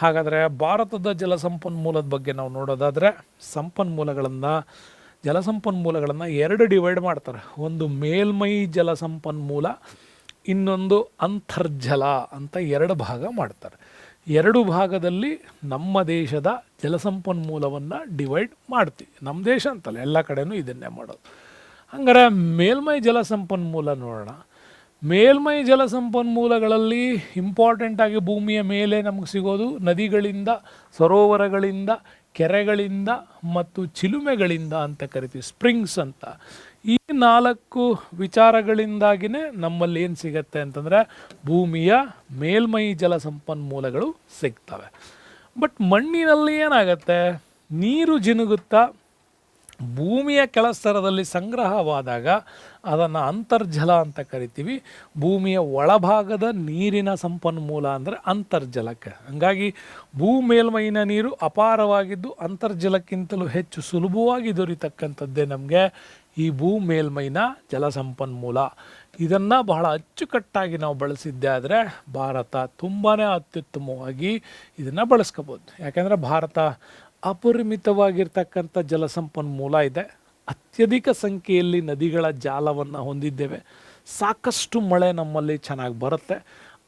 ಹಾಗಾದರೆ ಭಾರತದ ಜಲಸಂಪನ್ಮೂಲದ ಬಗ್ಗೆ ನಾವು ನೋಡೋದಾದರೆ ಜಲಸಂಪನ್ಮೂಲಗಳನ್ನು ಎರಡು ಡಿವೈಡ್ ಮಾಡ್ತಾರೆ. ಒಂದು ಮೇಲ್ಮೈ ಜಲಸಂಪನ್ಮೂಲ, ಇನ್ನೊಂದು ಅಂತರ್ಜಲ ಅಂತ ಎರಡು ಭಾಗ ಮಾಡ್ತಾರೆ. ಎರಡು ಭಾಗದಲ್ಲಿ ನಮ್ಮ ದೇಶದ ಜಲಸಂಪನ್ಮೂಲವನ್ನು ಡಿವೈಡ್ ಮಾಡ್ತೀವಿ. ನಮ್ಮ ದೇಶ ಅಂತಲ್ಲ, ಎಲ್ಲ ಕಡೆನೂ ಇದನ್ನೇ ಮಾಡೋದು. ಹಂಗಾರೆ ಮೇಲ್ಮೈ ಜಲಸಂಪನ್ಮೂಲ ನೋಡೋಣ. ಮೇಲ್ಮೈ ಜಲಸಂಪನ್ಮೂಲಗಳಲ್ಲಿ ಇಂಪಾರ್ಟೆಂಟಾಗಿ ಭೂಮಿಯ ಮೇಲೆ ನಮಗೆ ಸಿಗೋದು ನದಿಗಳಿಂದ, ಸರೋವರಗಳಿಂದ, ಕೆರೆಗಳಿಂದ ಮತ್ತು ಚಿಲುಮೆಗಳಿಂದ ಅಂತ ಕರಿತೀವಿ, ಸ್ಪ್ರಿಂಗ್ಸ್ ಅಂತ. ಈ 4 ವಿಚಾರಗಳಿಂದಾಗಿಯೇ ನಮ್ಮಲ್ಲಿ ಏನು ಸಿಗತ್ತೆ ಅಂತಂದರೆ ಭೂಮಿಯ ಮೇಲ್ಮೈ ಜಲಸಂಪನ್ಮೂಲಗಳು ಸಿಗ್ತವೆ. ಬಟ್ ಮಣ್ಣಿನಲ್ಲಿ ಏನಾಗತ್ತೆ, ನೀರು ಜಿನುಗುತ್ತಾ ಭೂಮಿಯ ಕೆಳಸ್ತರದಲ್ಲಿ ಸಂಗ್ರಹವಾದಾಗ ಅದನ್ನು ಅಂತರ್ಜಲ ಅಂತ ಕರಿತೀವಿ. ಭೂಮಿಯ ಒಳಭಾಗದ ನೀರಿನ ಸಂಪನ್ಮೂಲ ಅಂದರೆ ಅಂತರ್ಜಲಕ್ಕೆ. ಹಾಗಾಗಿ ಭೂ ಮೇಲ್ಮೈನ ನೀರು ಅಪಾರವಾಗಿದ್ದು ಅಂತರ್ಜಲಕ್ಕಿಂತಲೂ ಹೆಚ್ಚು ಸುಲಭವಾಗಿ ದೊರೀತಕ್ಕಂಥದ್ದೇ ನಮಗೆ ಈ ಭೂ ಮೇಲ್ಮೈನ ಜಲಸಂಪನ್ಮೂಲ. ಇದನ್ನು ಬಹಳ ಅಚ್ಚುಕಟ್ಟಾಗಿ ನಾವು ಬಳಸಿದ್ದೆ ಆದರೆ ಭಾರತ ತುಂಬಾ ಅತ್ಯುತ್ತಮವಾಗಿ ಇದನ್ನು ಬಳಸ್ಕೋಬೋದು. ಯಾಕೆಂದರೆ ಭಾರತ ಅಪರಿಮಿತವಾಗಿರ್ತಕ್ಕಂಥ ಜಲಸಂಪನ್ಮೂಲ ಇದೆ. ಅತ್ಯಧಿಕ ಸಂಖ್ಯೆಯಲ್ಲಿ ನದಿಗಳ ಜಾಲವನ್ನು ಹೊಂದಿದ್ದೇವೆ. ಸಾಕಷ್ಟು ಮಳೆ ನಮ್ಮಲ್ಲಿ ಚೆನ್ನಾಗಿ ಬರುತ್ತೆ.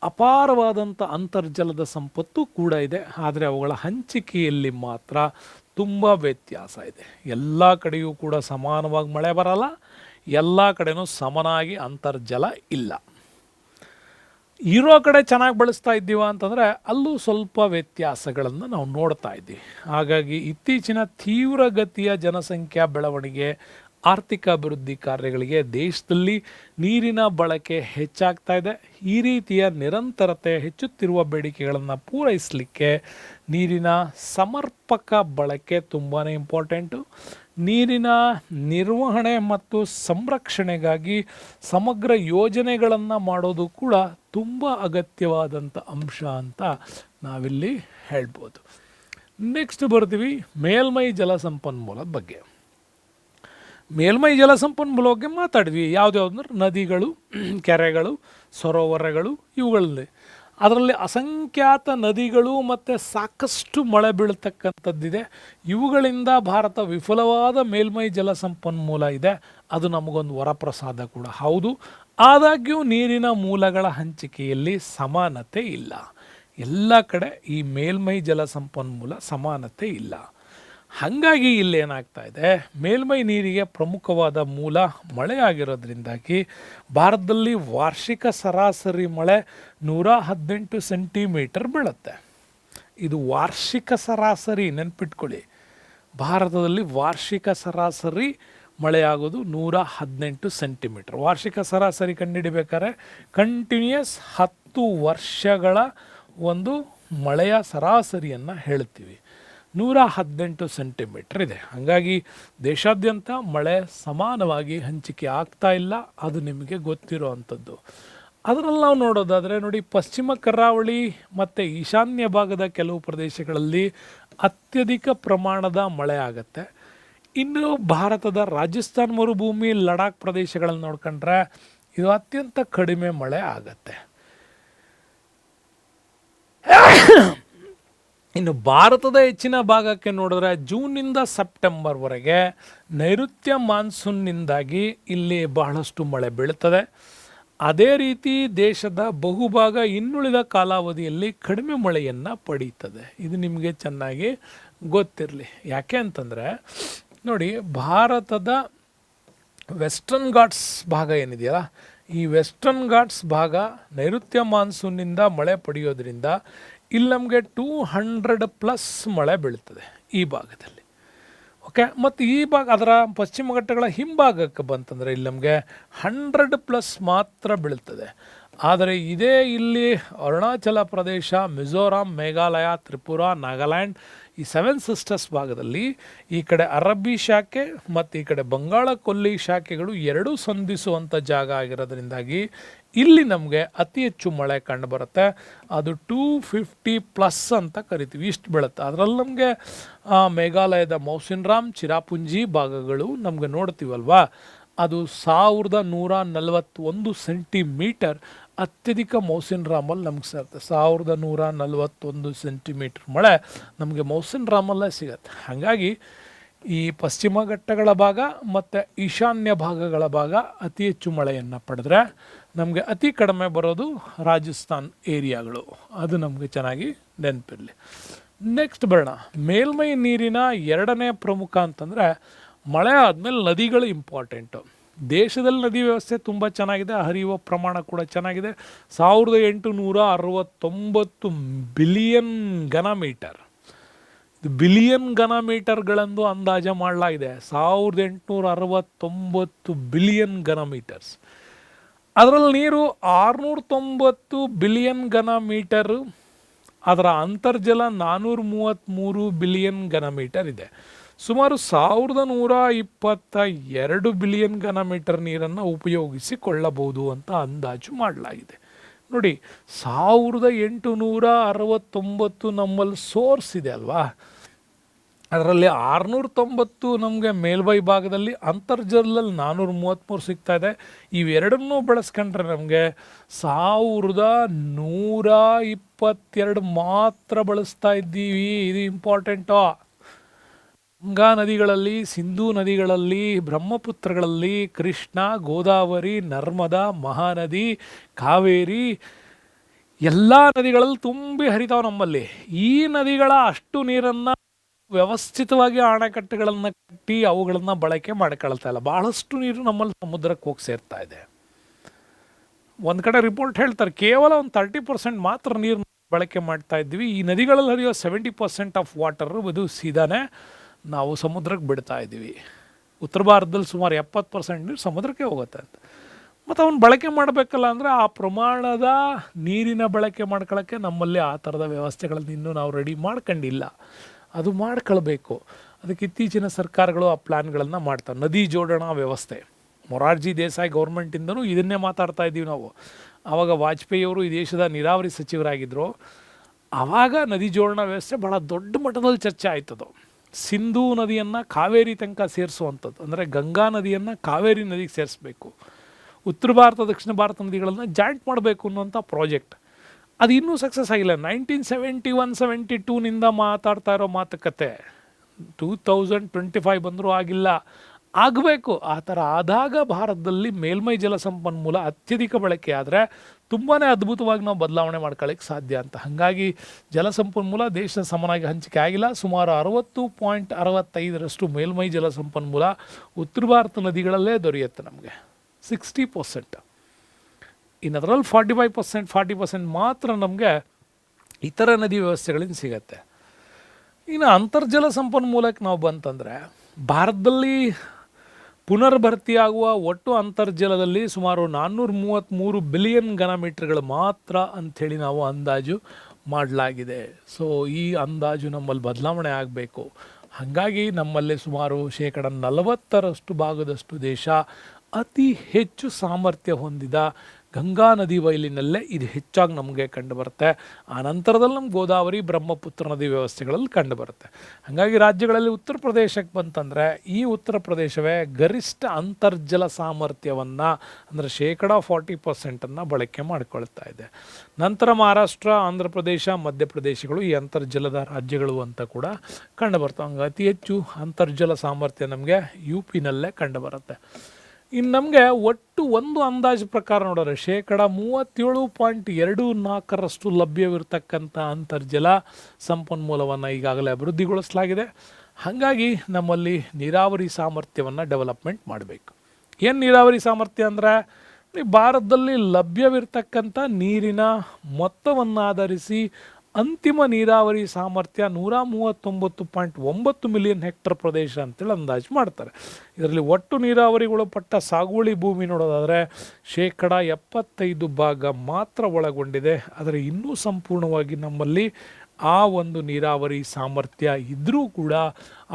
ಅಪಾರವಾದಂಥ ಅಂತರ್ಜಲದ ಸಂಪತ್ತು ಕೂಡ ಇದೆ. ಆದರೆ ಅವುಗಳ ಹಂಚಿಕೆಯಲ್ಲಿ ಮಾತ್ರ ತುಂಬ ವ್ಯತ್ಯಾಸ ಇದೆ. ಎಲ್ಲ ಕಡೆಯೂ ಕೂಡ ಸಮಾನವಾಗಿ ಮಳೆ ಬರಲ್ಲ, ಎಲ್ಲ ಕಡೆಯೂ ಸಮನಾಗಿ ಅಂತರ್ಜಲ ಇಲ್ಲ. ಇರೋ ಕಡೆ ಚೆನ್ನಾಗಿ ಬಳಸ್ತಾ ಇದ್ದೀವ ಅಂತಂದರೆ ಅಲ್ಲೂ ಸ್ವಲ್ಪ ವ್ಯತ್ಯಾಸಗಳನ್ನು ನಾವು ನೋಡ್ತಾ ಇದ್ದೀವಿ. ಹಾಗಾಗಿ ಇತ್ತೀಚಿನ ತೀವ್ರಗತಿಯ ಜನಸಂಖ್ಯಾ ಬೆಳವಣಿಗೆ, ಆರ್ಥಿಕ ಅಭಿವೃದ್ಧಿ ಕಾರ್ಯಗಳಿಗೆ ದೇಶದಲ್ಲಿ ನೀರಿನ ಬಳಕೆ ಹೆಚ್ಚಾಗ್ತಾ ಇದೆ. ಈ ರೀತಿಯ ನಿರಂತರತೆ ಹೆಚ್ಚುತ್ತಿರುವ ಬೇಡಿಕೆಗಳನ್ನು ಪೂರೈಸಲಿಕ್ಕೆ ನೀರಿನ ಸಮರ್ಪಕ ಬಳಕೆ ತುಂಬಾ ಇಂಪಾರ್ಟೆಂಟು. ನೀರಿನ ನಿರ್ವಹಣೆ ಮತ್ತು ಸಂರಕ್ಷಣೆಗಾಗಿ ಸಮಗ್ರ ಯೋಜನೆಗಳನ್ನು ಮಾಡೋದು ಕೂಡ ತುಂಬ ಅಗತ್ಯವಾದಂಥ ಅಂಶ ಅಂತ ನಾವಿಲ್ಲಿ ಹೇಳ್ಬೋದು. ನೆಕ್ಸ್ಟ್ ಬರ್ತೀವಿ ಮೇಲ್ಮೈ ಜಲಸಂಪನ್ಮೂಲದ ಬಗ್ಗೆ. ಮೇಲ್ಮೈ ಜಲಸಂಪನ್ಮೂಲ ಬಗ್ಗೆ ಮಾತಾಡಿದ್ವಿ. ಯಾವುದ್ಯಾವುದಂದ್ರೆ ನದಿಗಳು, ಕೆರೆಗಳು, ಸರೋವರಗಳು, ಇವುಗಳಲ್ಲಿ ಅದರಲ್ಲಿ ಅಸಂಖ್ಯಾತ ನದಿಗಳು ಮತ್ತು ಸಾಕಷ್ಟು ಮಳೆ ಬೀಳ್ತಕ್ಕಂಥದ್ದಿದೆ. ಇವುಗಳಿಂದ ಭಾರತ ವಿಫಲವಾದ ಮೇಲ್ಮೈ ಜಲಸಂಪನ್ಮೂಲ ಇದೆ. ಅದು ನಮಗೊಂದು ವರಪ್ರಸಾದ ಕೂಡ ಹೌದು. ಆದಾಗ್ಯೂ ನೀರಿನ ಮೂಲಗಳ ಹಂಚಿಕೆಯಲ್ಲಿ ಸಮಾನತೆ ಇಲ್ಲ. ಎಲ್ಲ ಕಡೆ ಈ ಮೇಲ್ಮೈ ಜಲಸಂಪನ್ಮೂಲ ಸಮಾನತೆ ಇಲ್ಲ. ಹಾಗಾಗಿ ಇಲ್ಲೇನಾಗ್ತಾ ಇದೆ, ಮೇಲ್ಮೈ ನೀರಿಗೆ ಪ್ರಮುಖವಾದ ಮೂಲ ಮಳೆ ಆಗಿರೋದ್ರಿಂದಾಗಿ ಭಾರತದಲ್ಲಿ ವಾರ್ಷಿಕ ಸರಾಸರಿ ಮಳೆ 118 ಸೆಂಟಿಮೀಟರ್ ಬೀಳುತ್ತೆ. ಇದು ವಾರ್ಷಿಕ ಸರಾಸರಿ, ನೆನ್ಪಿಟ್ಕೊಳ್ಳಿ. ಭಾರತದಲ್ಲಿ ವಾರ್ಷಿಕ ಸರಾಸರಿ ಮಳೆಯಾಗೋದು 118 ಸೆಂಟಿಮೀಟರ್. ವಾರ್ಷಿಕ ಸರಾಸರಿ ಕಂಡುಹಿಡಿಬೇಕಾದ್ರೆ ಕಂಟಿನ್ಯೂಯಸ್ 10 ವರ್ಷಗಳ ಒಂದು ಮಳೆಯ ಸರಾಸರಿಯನ್ನು ಹೇಳ್ತೀವಿ. 118 ಸೆಂಟಿಮೀಟರ್ ಇದೆ. ಹಾಗಾಗಿ ದೇಶಾದ್ಯಂತ ಮಳೆ ಸಮಾನವಾಗಿ ಹಂಚಿಕೆ ಆಗ್ತಾ ಇಲ್ಲ, ಅದು ನಿಮಗೆ ಗೊತ್ತಿರೋ ಅಂಥದ್ದು. ಅದರಲ್ಲಿ ನಾವು ನೋಡೋದಾದರೆ ನೋಡಿ, ಪಶ್ಚಿಮ ಕರಾವಳಿ ಮತ್ತು ಈಶಾನ್ಯ ಭಾಗದ ಕೆಲವು ಪ್ರದೇಶಗಳಲ್ಲಿ ಅತ್ಯಧಿಕ ಪ್ರಮಾಣದ ಮಳೆ ಆಗುತ್ತೆ. ಇನ್ನು ಭಾರತದ ರಾಜಸ್ಥಾನ್ ಮರುಭೂಮಿ, ಲಡಾಖ್ ಪ್ರದೇಶಗಳನ್ನು ನೋಡ್ಕೊಂಡ್ರೆ ಇದು ಅತ್ಯಂತ ಕಡಿಮೆ ಮಳೆ ಆಗತ್ತೆ. ಇನ್ನು ಭಾರತದ ಹೆಚ್ಚಿನ ಭಾಗಕ್ಕೆ ನೋಡಿದ್ರೆ ಜೂನ್ನಿಂದ ಸೆಪ್ಟೆಂಬರ್ವರೆಗೆ ನೈಋತ್ಯ ಮಾನ್ಸೂನ್ನಿಂದಾಗಿ ಇಲ್ಲಿ ಬಹಳಷ್ಟು ಮಳೆ ಬೀಳುತ್ತದೆ. ಅದೇ ರೀತಿ ದೇಶದ ಬಹುಭಾಗ ಇನ್ನುಳಿದ ಕಾಲಾವಧಿಯಲ್ಲಿ ಕಡಿಮೆ ಮಳೆಯನ್ನು ಪಡೀತದೆ. ಇದು ನಿಮಗೆ ಚೆನ್ನಾಗಿ ಗೊತ್ತಿರಲಿ. ಯಾಕೆ ಅಂತಂದರೆ ನೋಡಿ, ಭಾರತದ ವೆಸ್ಟರ್ನ್ ಘಾಟ್ಸ್ ಭಾಗ ಏನಿದೆಯಲ್ಲ, ಈ ವೆಸ್ಟರ್ನ್ ಘಾಟ್ಸ್ ಭಾಗ ನೈಋತ್ಯ ಮಾನ್ಸೂನ್ನಿಂದ ಮಳೆ ಪಡೆಯೋದ್ರಿಂದ ಇಲ್ಲಿ ನಮಗೆ 200+ ಮಳೆ ಬೀಳ್ತದೆ ಈ ಭಾಗದಲ್ಲಿ. ಓಕೆ, ಮತ್ತು ಈ ಭಾಗ ಅದರ ಪಶ್ಚಿಮ ಘಟ್ಟಗಳ ಹಿಂಭಾಗಕ್ಕೆ ಬಂತಂದರೆ ಇಲ್ಲಿ ನಮಗೆ 100+ ಮಾತ್ರ ಬೀಳ್ತದೆ. ಆದರೆ ಇದೇ ಇಲ್ಲಿ ಅರುಣಾಚಲ ಪ್ರದೇಶ, ಮಿಜೋರಾಂ, ಮೇಘಾಲಯ, ತ್ರಿಪುರಾ, ನಾಗಾಲ್ಯಾಂಡ್, ಈ 7 ಸಿಸ್ಟರ್ಸ್ ಭಾಗದಲ್ಲಿ ಈ ಕಡೆ ಅರಬ್ಬಿ ಶಾಖೆ ಮತ್ತು ಈ ಕಡೆ ಬಂಗಾಳ ಕೊಲ್ಲಿ ಶಾಖೆಗಳು ಎರಡೂ ಸಂಧಿಸುವಂಥ ಜಾಗ ಆಗಿರೋದ್ರಿಂದಾಗಿ ಇಲ್ಲಿ ನಮಗೆ ಅತಿ ಹೆಚ್ಚು ಮಳೆ ಕಂಡು ಬರುತ್ತೆ. ಅದು 250+ ಅಂತ ಕರಿತೀವಿ, ಇಷ್ಟು ಬೀಳುತ್ತೆ. ಅದರಲ್ಲಿ ನಮಗೆ ಮೇಘಾಲಯದ ಮೌಸಿನ್ರಾಮ್, ಚಿರಾಪುಂಜಿ ಭಾಗಗಳು ನಮಗೆ ನೋಡ್ತೀವಲ್ವಾ, ಅದು 1141 ಸೆಂಟಿಮೀಟರ್ ಅತ್ಯಧಿಕ ಮೌಸಿನ್ರಾಮಲ್ಲಿ ನಮ್ಗೆ ಸಿಗುತ್ತೆ. 1141 ಸೆಂಟಿಮೀಟರ್ ಮಳೆ ನಮಗೆ ಮೌಸಿನ್ರಾಮಲ್ಲೇ ಸಿಗುತ್ತೆ. ಹಾಗಾಗಿ ಈ ಪಶ್ಚಿಮ ಘಟ್ಟಗಳ ಭಾಗ ಮತ್ತು ಈಶಾನ್ಯ ಭಾಗಗಳ ಭಾಗ ಅತಿ ಹೆಚ್ಚು ಮಳೆಯನ್ನು ಪಡೆದ್ರೆ ನಮಗೆ ಅತಿ ಕಡಿಮೆ ಬರೋದು ರಾಜಸ್ಥಾನ್ ಏರಿಯಾಗಳು. ಅದು ನಮಗೆ ಚೆನ್ನಾಗಿ ನೆನಪಿರಲಿ. ನೆಕ್ಸ್ಟ್ ಬರೋಣ, ಮೇಲ್ಮೈ ನೀರಿನ ಎರಡನೇ ಪ್ರಮುಖ ಅಂತಂದರೆ ಮಳೆ ಆದಮೇಲೆ ನದಿಗಳು ಇಂಪಾರ್ಟೆಂಟು. ದೇಶದಲ್ಲಿ ನದಿ ವ್ಯವಸ್ಥೆ ತುಂಬ ಚೆನ್ನಾಗಿದೆ, ಹರಿಯುವ ಪ್ರಮಾಣ ಕೂಡ ಚೆನ್ನಾಗಿದೆ. 1869 ಬಿಲಿಯನ್ ಘನ ಮೀಟರ್, ಇದು ಬಿಲಿಯನ್ ಘನ ಮೀಟರ್ಗಳಂದು ಅಂದಾಜು ಮಾಡಲಾಗಿದೆ. 1869 ಬಿಲಿಯನ್ ಘನ ಮೀಟರ್ಸ್. ಅದರಲ್ಲಿ ನೀರು 690 ಬಿಲಿಯನ್ ಘನ ಮೀಟರು, ಅದರ ಅಂತರ್ಜಲ 433 ಬಿಲಿಯನ್ ಘನ ಮೀಟರ್ ಇದೆ. ಸುಮಾರು 1122 ಬಿಲಿಯನ್ ಘನ ಮೀಟರ್ ನೀರನ್ನು ಉಪಯೋಗಿಸಿಕೊಳ್ಳಬಹುದು ಅಂತ ಅಂದಾಜು ಮಾಡಲಾಗಿದೆ. ನೋಡಿ, 1869 ನಮ್ಮಲ್ಲಿ ಸೋರ್ಸ್ ಇದೆ ಅಲ್ವಾ, ಅದರಲ್ಲಿ 690 ನಮಗೆ ಮೇಲ್ಮೈ ಭಾಗದಲ್ಲಿ, ಅಂತರ್ಜಲದಲ್ಲಿ 433 ಸಿಗ್ತಾ ಇದೆ. ಇವೆರಡನ್ನೂ ಬಳಸ್ಕೊಂಡ್ರೆ ನಮಗೆ 1122 ಮಾತ್ರ ಬಳಸ್ತಾ ಇದ್ದೀವಿ. ಇದು ಇಂಪಾರ್ಟೆಂಟು. ಗಂಗಾ ನದಿಗಳಲ್ಲಿ, ಸಿಂಧೂ ನದಿಗಳಲ್ಲಿ, ಬ್ರಹ್ಮಪುತ್ರಗಳಲ್ಲಿ, ಕೃಷ್ಣ, ಗೋದಾವರಿ, ನರ್ಮದಾ, ಮಹಾನದಿ, ಕಾವೇರಿ ಎಲ್ಲ ನದಿಗಳಲ್ಲಿ ತುಂಬಿ ಹರಿತಾವೆ ನಮ್ಮಲ್ಲಿ. ಈ ನದಿಗಳ ಅಷ್ಟು ನೀರನ್ನು ವ್ಯವಸ್ಥಿತವಾಗಿ ಅಣೆಕಟ್ಟುಗಳನ್ನು ಕಟ್ಟಿ ಅವುಗಳನ್ನು ಬಳಕೆ ಮಾಡ್ಕೊಳ್ತಾ ಇಲ್ಲ. ಬಹಳಷ್ಟು ನೀರು ನಮ್ಮಲ್ಲಿ ಸಮುದ್ರಕ್ಕೆ ಹೋಗಿ ಸೇರ್ತಾ ಇದೆ. ಒಂದು ಕಡೆ ರಿಪೋರ್ಟ್ ಹೇಳ್ತಾರೆ ಕೇವಲ ಒಂದು 30% ಮಾತ್ರ ನೀರು ಬಳಕೆ ಮಾಡ್ತಾ ಇದ್ವಿ. ಈ ನದಿಗಳಲ್ಲಿ ಹರಿಯೋ 70% ಆಫ್ ವಾಟರು ಇದು ಸೀದಾನೇ ನಾವು ಸಮುದ್ರಕ್ಕೆ ಬಿಡ್ತಾ ಇದ್ದೀವಿ. ಉತ್ತರ ಭಾರತದಲ್ಲಿ ಸುಮಾರು 70% ನೀರು ಸಮುದ್ರಕ್ಕೆ ಹೋಗುತ್ತೆ ಅಂತ. ಮತ್ತು ಅವನು ಬಳಕೆ ಮಾಡಬೇಕಲ್ಲ ಅಂದರೆ ಆ ಪ್ರಮಾಣದ ನೀರಿನ ಬಳಕೆ ಮಾಡ್ಕೊಳ್ಳೋಕ್ಕೆ ನಮ್ಮಲ್ಲಿ ಆ ಥರದ ವ್ಯವಸ್ಥೆಗಳನ್ನು ಇನ್ನೂ ನಾವು ರೆಡಿ ಮಾಡ್ಕೊಂಡಿಲ್ಲ. ಅದು ಮಾಡ್ಕೊಳ್ಬೇಕು. ಅದಕ್ಕೆ ಇತ್ತೀಚಿನ ಸರ್ಕಾರಗಳು ಆ ಪ್ಲ್ಯಾನ್ಗಳನ್ನು ಮಾಡ್ತಾರೆ. ನದಿ ಜೋಡಣಾ ವ್ಯವಸ್ಥೆ, ಮೊರಾರ್ಜಿ ದೇಸಾಯಿ ಗೌರ್ಮೆಂಟಿಂದನೂ ಇದನ್ನೇ ಮಾತಾಡ್ತಾ ಇದ್ದೀವಿ ನಾವು. ಆವಾಗ ವಾಜಪೇಯಿಯವರು ಈ ದೇಶದ ನೀರಾವರಿ ಸಚಿವರಾಗಿದ್ದರು. ಆವಾಗ ನದಿ ಜೋಡಣಾ ವ್ಯವಸ್ಥೆ ಭಾಳ ದೊಡ್ಡ ಮಟ್ಟದಲ್ಲಿ ಚರ್ಚೆ ಆಯ್ತದು. ಸಿಂಧೂ ನದಿಯನ್ನು ಕಾವೇರಿ ತನಕ ಸೇರಿಸುವಂಥದ್ದು, ಅಂದರೆ ಗಂಗಾ ನದಿಯನ್ನು ಕಾವೇರಿ ನದಿಗೆ ಸೇರಿಸಬೇಕು, ಉತ್ತರ ಭಾರತ ದಕ್ಷಿಣ ಭಾರತ ನದಿಗಳನ್ನು ಜಾಯಿಂಟ್ ಮಾಡಬೇಕು ಅನ್ನುವಂಥ ಪ್ರಾಜೆಕ್ಟ್. ಅದು ಇನ್ನೂ ಸಕ್ಸಸ್ ಆಗಿಲ್ಲ. 1971-72ನಿಂದ ಮಾತಾಡ್ತಾ ಇರೋ ಮಾತುಕತೆ 2025 ಬಂದರೂ ಆಗಿಲ್ಲ. ಆಗಬೇಕು. ಆ ಥರ ಆದಾಗ ಭಾರತದಲ್ಲಿ ಮೇಲ್ಮೈ ಜಲ ಸಂಪನ್ಮೂಲ ಅತ್ಯಧಿಕ ಬಳಕೆ ಆದರೆ ತುಂಬಾ ಅದ್ಭುತವಾಗಿ ನಾವು ಬದಲಾವಣೆ ಮಾಡ್ಕೊಳ್ಳಿಕ್ಕೆ ಸಾಧ್ಯ ಅಂತ. ಹಾಗಾಗಿ ಜಲಸಂಪನ್ಮೂಲ ದೇಶದ ಸಮನಾಗಿ ಹಂಚಿಕೆ ಆಗಿಲ್ಲ. ಸುಮಾರು 60.65% ಮೇಲ್ಮೈ ಜಲ ಸಂಪನ್ಮೂಲ ಉತ್ತರ ಭಾರತ ನದಿಗಳಲ್ಲೇ ದೊರೆಯುತ್ತೆ ನಮಗೆ, 60%. ಇನ್ನು ಅದರಲ್ಲಿ 40% ಮಾತ್ರ ನಮಗೆ ಇತರ ನದಿ ವ್ಯವಸ್ಥೆಗಳಿಂದ ಸಿಗತ್ತೆ. ಇನ್ನು ಅಂತರ್ಜಲ ಸಂಪನ್ಮೂಲಕ್ಕೆ ನಾವು ಬಂತಂದರೆ ಭಾರತದಲ್ಲಿ ಪುನರ್ಭರ್ತಿಯಾಗುವ ಒಟ್ಟು ಅಂತರ್ಜಲದಲ್ಲಿ ಸುಮಾರು 433 ಬಿಲಿಯನ್ ಘನಮೀಟರ್ಗಳು ಮಾತ್ರ ಅಂಥೇಳಿ ನಾವು ಅಂದಾಜು ಮಾಡಲಾಗಿದೆ. ಸೊ ಈ ಅಂದಾಜು ನಮ್ಮಲ್ಲಿ ಬದಲಾವಣೆ ಆಗಬೇಕು. ಹಾಗಾಗಿ ನಮ್ಮಲ್ಲಿ ಸುಮಾರು 40% ಭಾಗದಷ್ಟು ದೇಶ ಅತಿ ಹೆಚ್ಚು ಸಾಮರ್ಥ್ಯ ಹೊಂದಿದ ಗಂಗಾ ನದಿ ಬಯಲಿನಲ್ಲೇ ಇದು ಹೆಚ್ಚಾಗಿ ನಮಗೆ ಕಂಡುಬರುತ್ತೆ. ಆ ನಂತರದಲ್ಲಿ ನಮ್ಮ ಗೋದಾವರಿ, ಬ್ರಹ್ಮಪುತ್ರ ನದಿ ವ್ಯವಸ್ಥೆಗಳಲ್ಲಿ ಕಂಡುಬರುತ್ತೆ. ಹಾಗಾಗಿ ರಾಜ್ಯಗಳಲ್ಲಿ ಉತ್ತರ ಪ್ರದೇಶಕ್ಕೆ ಬಂತಂದರೆ ಈ ಉತ್ತರ ಪ್ರದೇಶವೇ ಗರಿಷ್ಠ ಅಂತರ್ಜಲ ಸಾಮರ್ಥ್ಯವನ್ನು ಅಂದರೆ 40% ಬಳಕೆ ಮಾಡಿಕೊಳ್ತಾ ಇದೆ. ನಂತರ ಮಹಾರಾಷ್ಟ್ರ, ಆಂಧ್ರ ಪ್ರದೇಶ, ಮಧ್ಯಪ್ರದೇಶಗಳು ಈ ಅಂತರ್ಜಲದ ರಾಜ್ಯಗಳು ಅಂತ ಕೂಡ ಕಂಡುಬರ್ತವೆ. ಹಂಗೆ ಅತಿ ಹೆಚ್ಚು ಅಂತರ್ಜಲ ಸಾಮರ್ಥ್ಯ ನಮಗೆ ಯು ಪಿನಲ್ಲೇ ಕಂಡುಬರುತ್ತೆ. ಇನ್ನು ನಮಗೆ ಒಟ್ಟು ಒಂದು ಅಂದಾಜು ಪ್ರಕಾರ ನೋಡಿದ್ರೆ 37.24% ಲಭ್ಯವಿರತಕ್ಕಂಥ ಅಂತರ್ಜಲ ಸಂಪನ್ಮೂಲವನ್ನು ಈಗಾಗಲೇ ಅಭಿವೃದ್ಧಿಗೊಳಿಸಲಾಗಿದೆ. ಹಾಗಾಗಿ ನಮ್ಮಲ್ಲಿ ನೀರಾವರಿ ಸಾಮರ್ಥ್ಯವನ್ನು ಡೆವಲಪ್ಮೆಂಟ್ ಮಾಡಬೇಕು. ಏನು ನೀರಾವರಿ ಸಾಮರ್ಥ್ಯ ಅಂದರೆ ಭಾರತದಲ್ಲಿ ಲಭ್ಯವಿರ್ತಕ್ಕಂಥ ನೀರಿನ ಮೊತ್ತವನ್ನಾಧರಿಸಿ ಅಂತಿಮ ನೀರಾವರಿ ಸಾಮರ್ಥ್ಯ 139.9 ಮಿಲಿಯನ್ ಹೆಕ್ಟರ್ ಪ್ರದೇಶ ಅಂತೇಳಿ ಅಂದಾಜು ಮಾಡ್ತಾರೆ. ಇದರಲ್ಲಿ ಒಟ್ಟು ನೀರಾವರಿಗೊಳಪಟ್ಟ ಸಾಗುವಳಿ ಭೂಮಿ ನೋಡೋದಾದರೆ 75% ಮಾತ್ರ ಒಳಗೊಂಡಿದೆ. ಆದರೆ ಇನ್ನೂ ಸಂಪೂರ್ಣವಾಗಿ ನಮ್ಮಲ್ಲಿ ಆ ಒಂದು ನೀರಾವರಿ ಸಾಮರ್ಥ್ಯ ಇದ್ದರೂ ಕೂಡ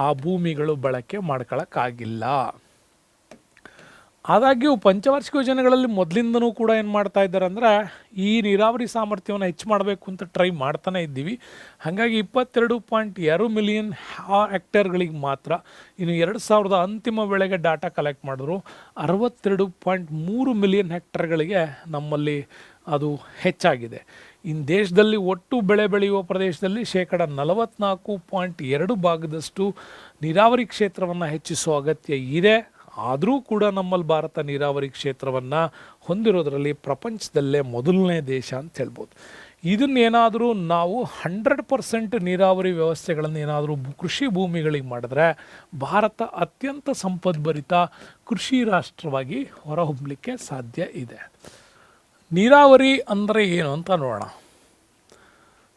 ಆ ಭೂಮಿಗಳು ಬಳಕೆ ಮಾಡ್ಕೊಳ್ಳೋಕ್ಕಾಗಿಲ್ಲ. ಆದಾಗ್ಯೂ ಪಂಚವಾರ್ಷಿಕ ಯೋಜನೆಗಳಲ್ಲಿ ಮೊದಲಿಂದನೂ ಕೂಡ ಏನು ಮಾಡ್ತಾ ಇದ್ದಾರೆ ಅಂದರೆ ಈ ನೀರಾವರಿ ಸಾಮರ್ಥ್ಯವನ್ನು ಹೆಚ್ಚು ಮಾಡಬೇಕು ಅಂತ ಟ್ರೈ ಮಾಡ್ತಾನೆ ಇದ್ದೀವಿ. ಹಾಗಾಗಿ 22.2 ಮಿಲಿಯನ್ ಹೆಕ್ಟೇರ್ಗಳಿಗೆ ಮಾತ್ರ, ಇನ್ನು 2000 ಅಂತಿಮ ವೇಳೆಗೆ ಡಾಟಾ ಕಲೆಕ್ಟ್ ಮಾಡಿದ್ರು 62.3 ಮಿಲಿಯನ್ ಹೆಕ್ಟೇರ್ಗಳಿಗೆ ನಮ್ಮಲ್ಲಿ ಅದು ಹೆಚ್ಚಾಗಿದೆ. ಇನ್ನು ದೇಶದಲ್ಲಿ ಒಟ್ಟು ಬೆಳೆ ಬೆಳೆಯುವ ಪ್ರದೇಶದಲ್ಲಿ 44.2 ಭಾಗದಷ್ಟು ನೀರಾವರಿ ಕ್ಷೇತ್ರವನ್ನು ಹೆಚ್ಚಿಸುವ ಅಗತ್ಯ ಇದೆ. ಆದರೂ ಕೂಡ ನಮ್ಮಲ್ಲಿ ಭಾರತ ನೀರಾವರಿ ಕ್ಷೇತ್ರವನ್ನು ಹೊಂದಿರೋದರಲ್ಲಿ ಪ್ರಪಂಚದಲ್ಲೇ ಮೊದಲನೇ ದೇಶ ಅಂತ ಹೇಳ್ಬೋದು. ಇದನ್ನೇನಾದರೂ ನಾವು 100% ನೀರಾವರಿ ವ್ಯವಸ್ಥೆಗಳನ್ನು ಏನಾದರೂ ಕೃಷಿ ಭೂಮಿಗಳಿಗೆ ಮಾಡಿದ್ರೆ ಭಾರತ ಅತ್ಯಂತ ಸಂಪದ್ಭರಿತ ಕೃಷಿ ರಾಷ್ಟ್ರವಾಗಿ ಹೊರಹೊಮ್ಮಲಿಕ್ಕೆ ಸಾಧ್ಯ ಇದೆ. ನೀರಾವರಿ ಅಂದರೆ ಏನು ಅಂತ ನೋಡೋಣ.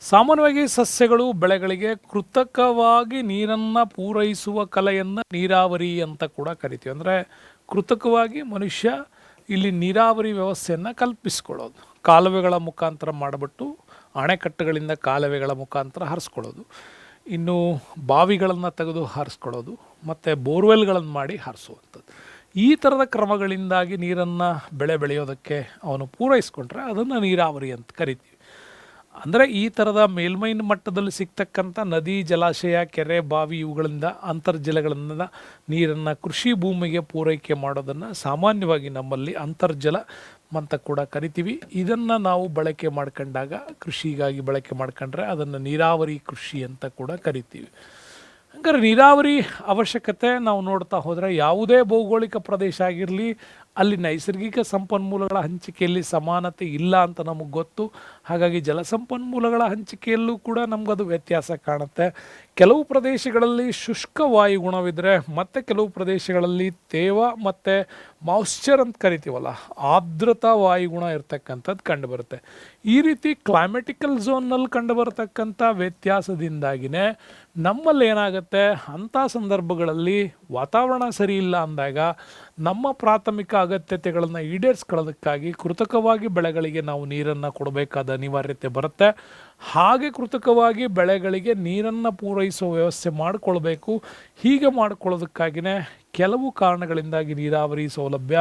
ಸಾಮಾನ್ಯವಾಗಿ ಸಸ್ಯಗಳು, ಬೆಳೆಗಳಿಗೆ ಕೃತಕವಾಗಿ ನೀರನ್ನು ಪೂರೈಸುವ ಕಲೆಯನ್ನು ನೀರಾವರಿ ಅಂತ ಕೂಡ ಕರಿತೀವಿ. ಅಂದರೆ ಕೃತಕವಾಗಿ ಮನುಷ್ಯ ಇಲ್ಲಿ ನೀರಾವರಿ ವ್ಯವಸ್ಥೆಯನ್ನು ಕಲ್ಪಿಸ್ಕೊಳ್ಳೋದು, ಕಾಲುವೆಗಳ ಮುಖಾಂತರ ಮಾಡಿಬಿಟ್ಟು ಅಣೆಕಟ್ಟುಗಳಿಂದ ಕಾಲುವೆಗಳ ಮುಖಾಂತರ ಹರಿಸ್ಕೊಳ್ಳೋದು, ಇನ್ನು ಬಾವಿಗಳನ್ನು ತೆಗೆದು ಹಾರಿಸ್ಕೊಳ್ಳೋದು, ಮತ್ತು ಬೋರ್ವೆಲ್ಗಳನ್ನು ಮಾಡಿ ಹಾರಿಸುವಂಥದ್ದು. ಈ ಥರದ ಕ್ರಮಗಳಿಂದಾಗಿ ನೀರನ್ನು ಬೆಳೆಯೋದಕ್ಕೆ ಅವನು ಪೂರೈಸ್ಕೊಂಡ್ರೆ ಅದನ್ನು ನೀರಾವರಿ ಅಂತ ಕರಿತೀವಿ. ಅಂದರೆ ಈ ಥರದ ಮೇಲ್ಮೈನ ಮಟ್ಟದಲ್ಲಿ ಸಿಗ್ತಕ್ಕಂಥ ನದಿ, ಜಲಾಶಯ, ಕೆರೆ, ಬಾವಿ ಇವುಗಳಿಂದ ಅಂತರ್ಜಲಗಳಿಂದ ನೀರನ್ನು ಕೃಷಿ ಭೂಮಿಗೆ ಪೂರೈಕೆ ಮಾಡೋದನ್ನು ಸಾಮಾನ್ಯವಾಗಿ ನಮ್ಮಲ್ಲಿ ಅಂತರ್ಜಲ ಅಂತ ಕೂಡ ಕರಿತೀವಿ. ಇದನ್ನು ನಾವು ಬಳಕೆ ಮಾಡ್ಕೊಂಡಾಗ, ಕೃಷಿಗಾಗಿ ಬಳಕೆ ಮಾಡ್ಕೊಂಡ್ರೆ ಅದನ್ನು ನೀರಾವರಿ ಕೃಷಿ ಅಂತ ಕೂಡ ಕರಿತೀವಿ. ಹಂಗಾರೆ ನೀರಾವರಿ ಅವಶ್ಯಕತೆ ನಾವು ನೋಡ್ತಾ ಹೋದರೆ ಯಾವುದೇ ಭೌಗೋಳಿಕ ಪ್ರದೇಶ ಆಗಿರಲಿ ಅಲ್ಲಿ ನೈಸರ್ಗಿಕ ಸಂಪನ್ಮೂಲಗಳ ಹಂಚಿಕೆಯಲ್ಲಿ ಸಮಾನತೆ ಇಲ್ಲ ಅಂತ ನಮಗೆ ಗೊತ್ತು. ಹಾಗಾಗಿ ಜಲಸಂಪನ್ಮೂಲಗಳ ಹಂಚಿಕೆಯಲ್ಲೂ ಕೂಡ ನಮಗದು ವ್ಯತ್ಯಾಸ ಕಾಣುತ್ತೆ. ಕೆಲವು ಪ್ರದೇಶಗಳಲ್ಲಿ ಶುಷ್ಕ ವಾಯುಗುಣವಿದ್ದರೆ ಮತ್ತು ಕೆಲವು ಪ್ರದೇಶಗಳಲ್ಲಿ ತೇವ ಮತ್ತು ಮಾಯ್ಶ್ಚರ್ ಅಂತ ಕರಿತೀವಲ್ಲ, ಆರ್ದ್ರತಾ ವಾಯುಗುಣ ಇರ್ತಕ್ಕಂಥದ್ದು ಕಂಡುಬರುತ್ತೆ. ಈ ರೀತಿ ಕ್ಲೈಮೆಟಿಕಲ್ ಝೋನ್ನಲ್ಲಿ ಕಂಡುಬರತಕ್ಕಂಥ ವ್ಯತ್ಯಾಸದಿಂದಾಗಿಯೇ ನಮ್ಮಲ್ಲಿ ಏನಾಗುತ್ತೆ, ಅಂಥ ಸಂದರ್ಭಗಳಲ್ಲಿ ವಾತಾವರಣ ಸರಿ ಇಲ್ಲ ಅಂದಾಗ ನಮ್ಮ ಪ್ರಾಥಮಿಕ ಅಗತ್ಯತೆಗಳನ್ನು ಈಡೇರಿಸ್ಕೊಳ್ಳೋದಕ್ಕಾಗಿ ಕೃತಕವಾಗಿ ಬೆಳೆಗಳಿಗೆ ನಾವು ನೀರನ್ನು ಕೊಡಬೇಕಾದ ಅನಿವಾರ್ಯತೆ ಬರುತ್ತೆ. ಹಾಗೆ ಕೃತಕವಾಗಿ ಬೆಳೆಗಳಿಗೆ ನೀರನ್ನು ಪೂರೈಸುವ ವ್ಯವಸ್ಥೆ ಮಾಡಿಕೊಳ್ಬೇಕು. ಹೀಗೆ ಮಾಡಿಕೊಳ್ಳೋದಕ್ಕಾಗಿಯೇ ಕೆಲವು ಕಾರಣಗಳಿಂದಾಗಿ ನೀರಾವರಿ ಸೌಲಭ್ಯ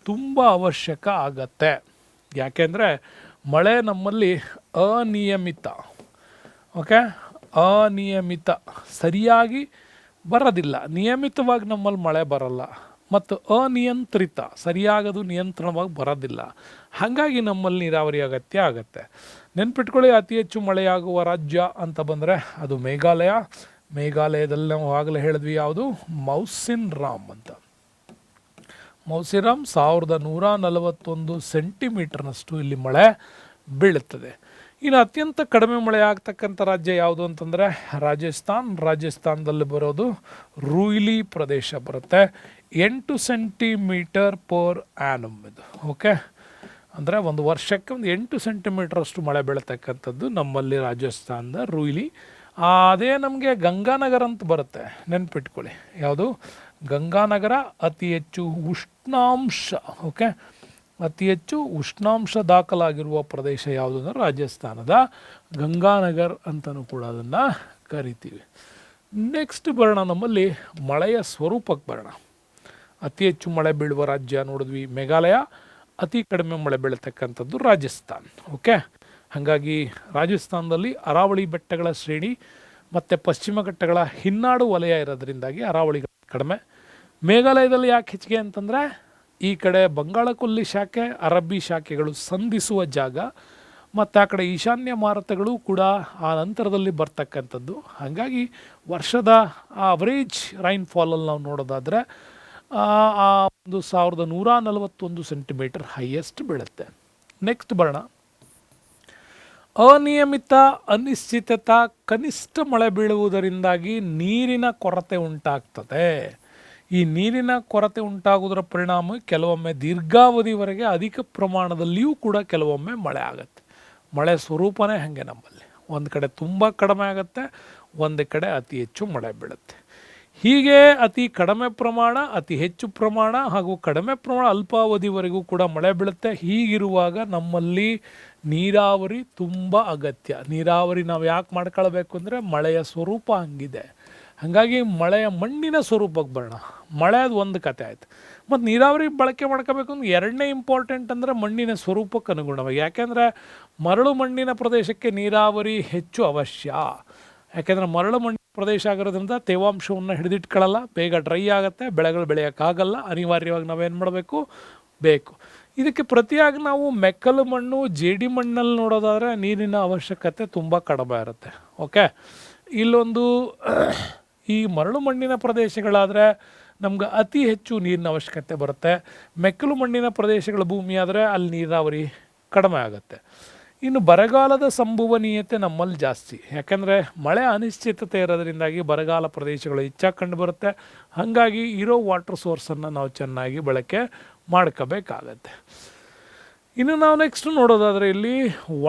ತುಂಬ ಅವಶ್ಯಕ ಆಗತ್ತೆ. ಯಾಕೆಂದರೆ ಮಳೆ ನಮ್ಮಲ್ಲಿ ಅನಿಯಮಿತ ಸರಿಯಾಗಿ ಬರೋದಿಲ್ಲ. ನಿಯಮಿತವಾಗಿ ನಮ್ಮಲ್ಲಿ ಮಳೆ ಬರಲ್ಲ ಮತ್ತು ಅನಿಯಂತ್ರಿತ ಸರಿಯಾಗದು ನಿಯಂತ್ರಣವಾಗಿ ಬರೋದಿಲ್ಲ. ಹಾಗಾಗಿ ನಮ್ಮಲ್ಲಿ ನೀರಾವರಿ ಅಗತ್ಯ ಆಗತ್ತೆ. ನೆನ್ಪಿಟ್ಕೊಳ್ಳಿ, ಅತಿ ಹೆಚ್ಚು ಮಳೆಯಾಗುವ ರಾಜ್ಯ ಅಂತ ಬಂದರೆ ಅದು ಮೇಘಾಲಯ. ಮೇಘಾಲಯದಲ್ಲಿ ನಾವು ಆಗಲೇ ಹೇಳಿದ್ವಿ ಯಾವುದು, ಮೌಸಿನ್ ರಾಮ್ ಅಂತ. ಮೌಸಿರಾಮ್ 1141 ಸೆಂಟಿಮೀಟರ್ನಷ್ಟು ಇಲ್ಲಿ ಮಳೆ ಬೀಳುತ್ತದೆ. ಇನ್ನು ಅತ್ಯಂತ ಕಡಿಮೆ ಮಳೆ ಆಗ್ತಕ್ಕಂಥ ರಾಜ್ಯ ಯಾವುದು ಅಂತಂದರೆ ರಾಜಸ್ಥಾನದಲ್ಲಿ ಬರೋದು ರೂಯ್ಲಿ ಪ್ರದೇಶ ಬರುತ್ತೆ. 8 ಸೆಂಟಿಮೀಟರ್ ಪರ್ ಆ್ಯನಮ್ ಇದು. ಅಂದರೆ ಒಂದು ವರ್ಷಕ್ಕೆ 8 ಸೆಂಟಿಮೀಟರ್ ಅಷ್ಟು ಮಳೆ ಬೀಳತಕ್ಕಂಥದ್ದು ನಮ್ಮಲ್ಲಿ ರಾಜಸ್ಥಾನದ ರೂಯ್ಲಿ. ಅದೇ ನಮಗೆ ಗಂಗಾನಗರ ಅಂತ ಬರುತ್ತೆ, ನೆನ್ಪಿಟ್ಕೊಳ್ಳಿ. ಯಾವುದು, ಗಂಗಾನಗರ ಅತಿ ಹೆಚ್ಚು ಉಷ್ಣಾಂಶ, ಓಕೆ, ಅತಿ ಹೆಚ್ಚು ಉಷ್ಣಾಂಶ ದಾಖಲಾಗಿರುವ ಪ್ರದೇಶ ಯಾವುದು ಅಂದರೆ ರಾಜಸ್ಥಾನದ ಗಂಗಾನಗರ್ ಅಂತಲೂ ಕೂಡ ಅದನ್ನು ಕರಿತೀವಿ. ನೆಕ್ಸ್ಟ್ ಬರೋಣ, ನಮ್ಮಲ್ಲಿ ಮಳೆಯ ಸ್ವರೂಪಕ್ಕೆ ಬರೋಣ. ಅತಿ ಹೆಚ್ಚು ಮಳೆ ಬೀಳುವ ರಾಜ್ಯ ನೋಡಿದ್ವಿ ಮೇಘಾಲಯ, ಅತಿ ಕಡಿಮೆ ಮಳೆ ಬೀಳತಕ್ಕಂಥದ್ದು ರಾಜಸ್ಥಾನ್. ಓಕೆ, ಹಾಗಾಗಿ ರಾಜಸ್ಥಾನದಲ್ಲಿ ಅರಾವಳಿ ಬೆಟ್ಟಗಳ ಶ್ರೇಣಿ ಮತ್ತು ಪಶ್ಚಿಮ ಘಟ್ಟಗಳ ಹಿನ್ನಾಡು ವಲಯ ಇರೋದ್ರಿಂದಾಗಿ ಅರಾವಳಿ ಕಡಿಮೆ. ಮೇಘಾಲಯದಲ್ಲಿ ಯಾಕೆ ಹೆಚ್ಚಿಗೆ ಅಂತಂದರೆ ಈ ಕಡೆ ಬಂಗಾಳಕೊಲ್ಲಿ ಶಾಖೆ ಅರಬ್ಬಿ ಶಾಖೆಗಳು ಸಂಧಿಸುವ ಜಾಗ, ಮತ್ತು ಆ ಕಡೆ ಈಶಾನ್ಯ ಮಾರುತಗಳು ಕೂಡ ಆ ನಂತರದಲ್ಲಿ ಬರ್ತಕ್ಕಂಥದ್ದು. ಹಾಗಾಗಿ ವರ್ಷದ ಅವರೇಜ್ ರೈನ್ಫಾಲಲ್ಲಿ ನಾವು ನೋಡೋದಾದರೆ ಆ ಒಂದು 1141 ಸೆಂಟಿಮೀಟರ್ ಹೈಯೆಸ್ಟ್ ಬೀಳುತ್ತೆ. ನೆಕ್ಸ್ಟ್ ಬರೋಣ, ಅನಿಯಮಿತ ಅನಿಶ್ಚಿತತ ಕನಿಷ್ಠ ಮಳೆ ಬೀಳುವುದರಿಂದಾಗಿ ನೀರಿನ ಕೊರತೆ ಉಂಟಾಗ್ತದೆ. ಈ ನೀರಿನ ಕೊರತೆ ಉಂಟಾಗುವುದರ ಪರಿಣಾಮ ಕೆಲವೊಮ್ಮೆ ದೀರ್ಘಾವಧಿವರೆಗೆ ಅಧಿಕ ಪ್ರಮಾಣದಲ್ಲಿಯೂ ಕೂಡ ಕೆಲವೊಮ್ಮೆ ಮಳೆ ಆಗುತ್ತೆ. ಮಳೆ ಸ್ವರೂಪನೇ ಹಾಗೆ ನಮ್ಮಲ್ಲಿ ಒಂದು ಕಡೆ ತುಂಬ ಕಡಿಮೆ ಆಗುತ್ತೆ, ಒಂದು ಕಡೆ ಅತಿ ಹೆಚ್ಚು ಮಳೆ ಬೀಳುತ್ತೆ. ಹೀಗೆ ಅತಿ ಕಡಿಮೆ ಪ್ರಮಾಣ, ಅತಿ ಹೆಚ್ಚು ಪ್ರಮಾಣ ಹಾಗೂ ಕಡಿಮೆ ಪ್ರಮಾಣ ಅಲ್ಪಾವಧಿವರೆಗೂ ಕೂಡ ಮಳೆ ಬೀಳುತ್ತೆ. ಹೀಗಿರುವಾಗ ನಮ್ಮಲ್ಲಿ ನೀರಾವರಿ ತುಂಬ ಅಗತ್ಯ. ನೀರಾವರಿ ನಾವು ಯಾಕೆ ಮಾಡ್ಕೊಳ್ಬೇಕು ಅಂದರೆ ಮಳೆಯ ಸ್ವರೂಪ ಹಂಗಿದೆ. ಹಾಗಾಗಿ ಮಳೆಯ ಮಣ್ಣಿನ ಸ್ವರೂಪಕ್ಕೆ ಬರೋಣ. ಮಳೆ ಅದು ಒಂದು ಕತೆ ಆಯಿತು, ಮತ್ತು ನೀರಾವರಿ ಬಳಕೆ ಮಾಡ್ಕೋಬೇಕು ಅಂದ್ರೆ ಎರಡನೇ ಇಂಪಾರ್ಟೆಂಟ್ ಅಂದರೆ ಮಣ್ಣಿನ ಸ್ವರೂಪಕ್ಕೆ ಅನುಗುಣವಾಗಿ. ಯಾಕೆಂದರೆ ಮರಳು ಮಣ್ಣಿನ ಪ್ರದೇಶಕ್ಕೆ ನೀರಾವರಿ ಹೆಚ್ಚು ಅವಶ್ಯ. ಯಾಕೆಂದರೆ ಮರಳು ಮಣ್ಣಿನ ಪ್ರದೇಶ ಆಗಿರೋದ್ರಿಂದ ತೇವಾಂಶವನ್ನು ಹಿಡಿದಿಟ್ಕೊಳ್ಳಲ್ಲ, ಬೇಗ ಡ್ರೈ ಆಗುತ್ತೆ, ಬೆಳೆಗಳು ಬೆಳೆಯೋಕ್ಕಾಗಲ್ಲ. ಅನಿವಾರ್ಯವಾಗಿ ನಾವೇನು ಮಾಡಬೇಕು, ಬೇಕು. ಇದಕ್ಕೆ ಪ್ರತಿಯಾಗಿ ನಾವು ಮೆಕ್ಕಲು ಮಣ್ಣು, ಜೇಡಿ ಮಣ್ಣಲ್ಲಿ ನೋಡೋದಾದರೆ ನೀರಿನ ಅವಶ್ಯಕತೆ ತುಂಬ ಕಡಿಮೆ ಇರುತ್ತೆ. ಓಕೆ, ಇಲ್ಲೊಂದು ಈ ಮರಳು ಮಣ್ಣಿನ ಪ್ರದೇಶಗಳಾದರೆ ನಮ್ಗೆ ಅತಿ ಹೆಚ್ಚು ನೀರಿನ ಅವಶ್ಯಕತೆ ಬರುತ್ತೆ. ಮೆಕ್ಕಲು ಮಣ್ಣಿನ ಪ್ರದೇಶಗಳ ಭೂಮಿ ಆದರೆ ಅಲ್ಲಿ ನೀರಾವರಿ ಕಡಿಮೆ ಆಗುತ್ತೆ. ಇನ್ನು ಬರಗಾಲದ ಸಂಭವನೀಯತೆ ನಮ್ಮಲ್ಲಿ ಜಾಸ್ತಿ. ಯಾಕೆಂದರೆ ಮಳೆ ಅನಿಶ್ಚಿತತೆ ಇರೋದ್ರಿಂದಾಗಿ ಬರಗಾಲ ಪ್ರದೇಶಗಳು ಹೆಚ್ಚಾಗಿ ಕಂಡು ಬರುತ್ತೆ. ಹಾಗಾಗಿ ಇರೋ ವಾಟರ್ ಸೋರ್ಸನ್ನು ನಾವು ಚೆನ್ನಾಗಿ ಬಳಕೆ ಮಾಡ್ಕೋಬೇಕಾಗತ್ತೆ. ಇನ್ನು ನಾವು ನೆಕ್ಸ್ಟ್ ನೋಡೋದಾದರೆ ಇಲ್ಲಿ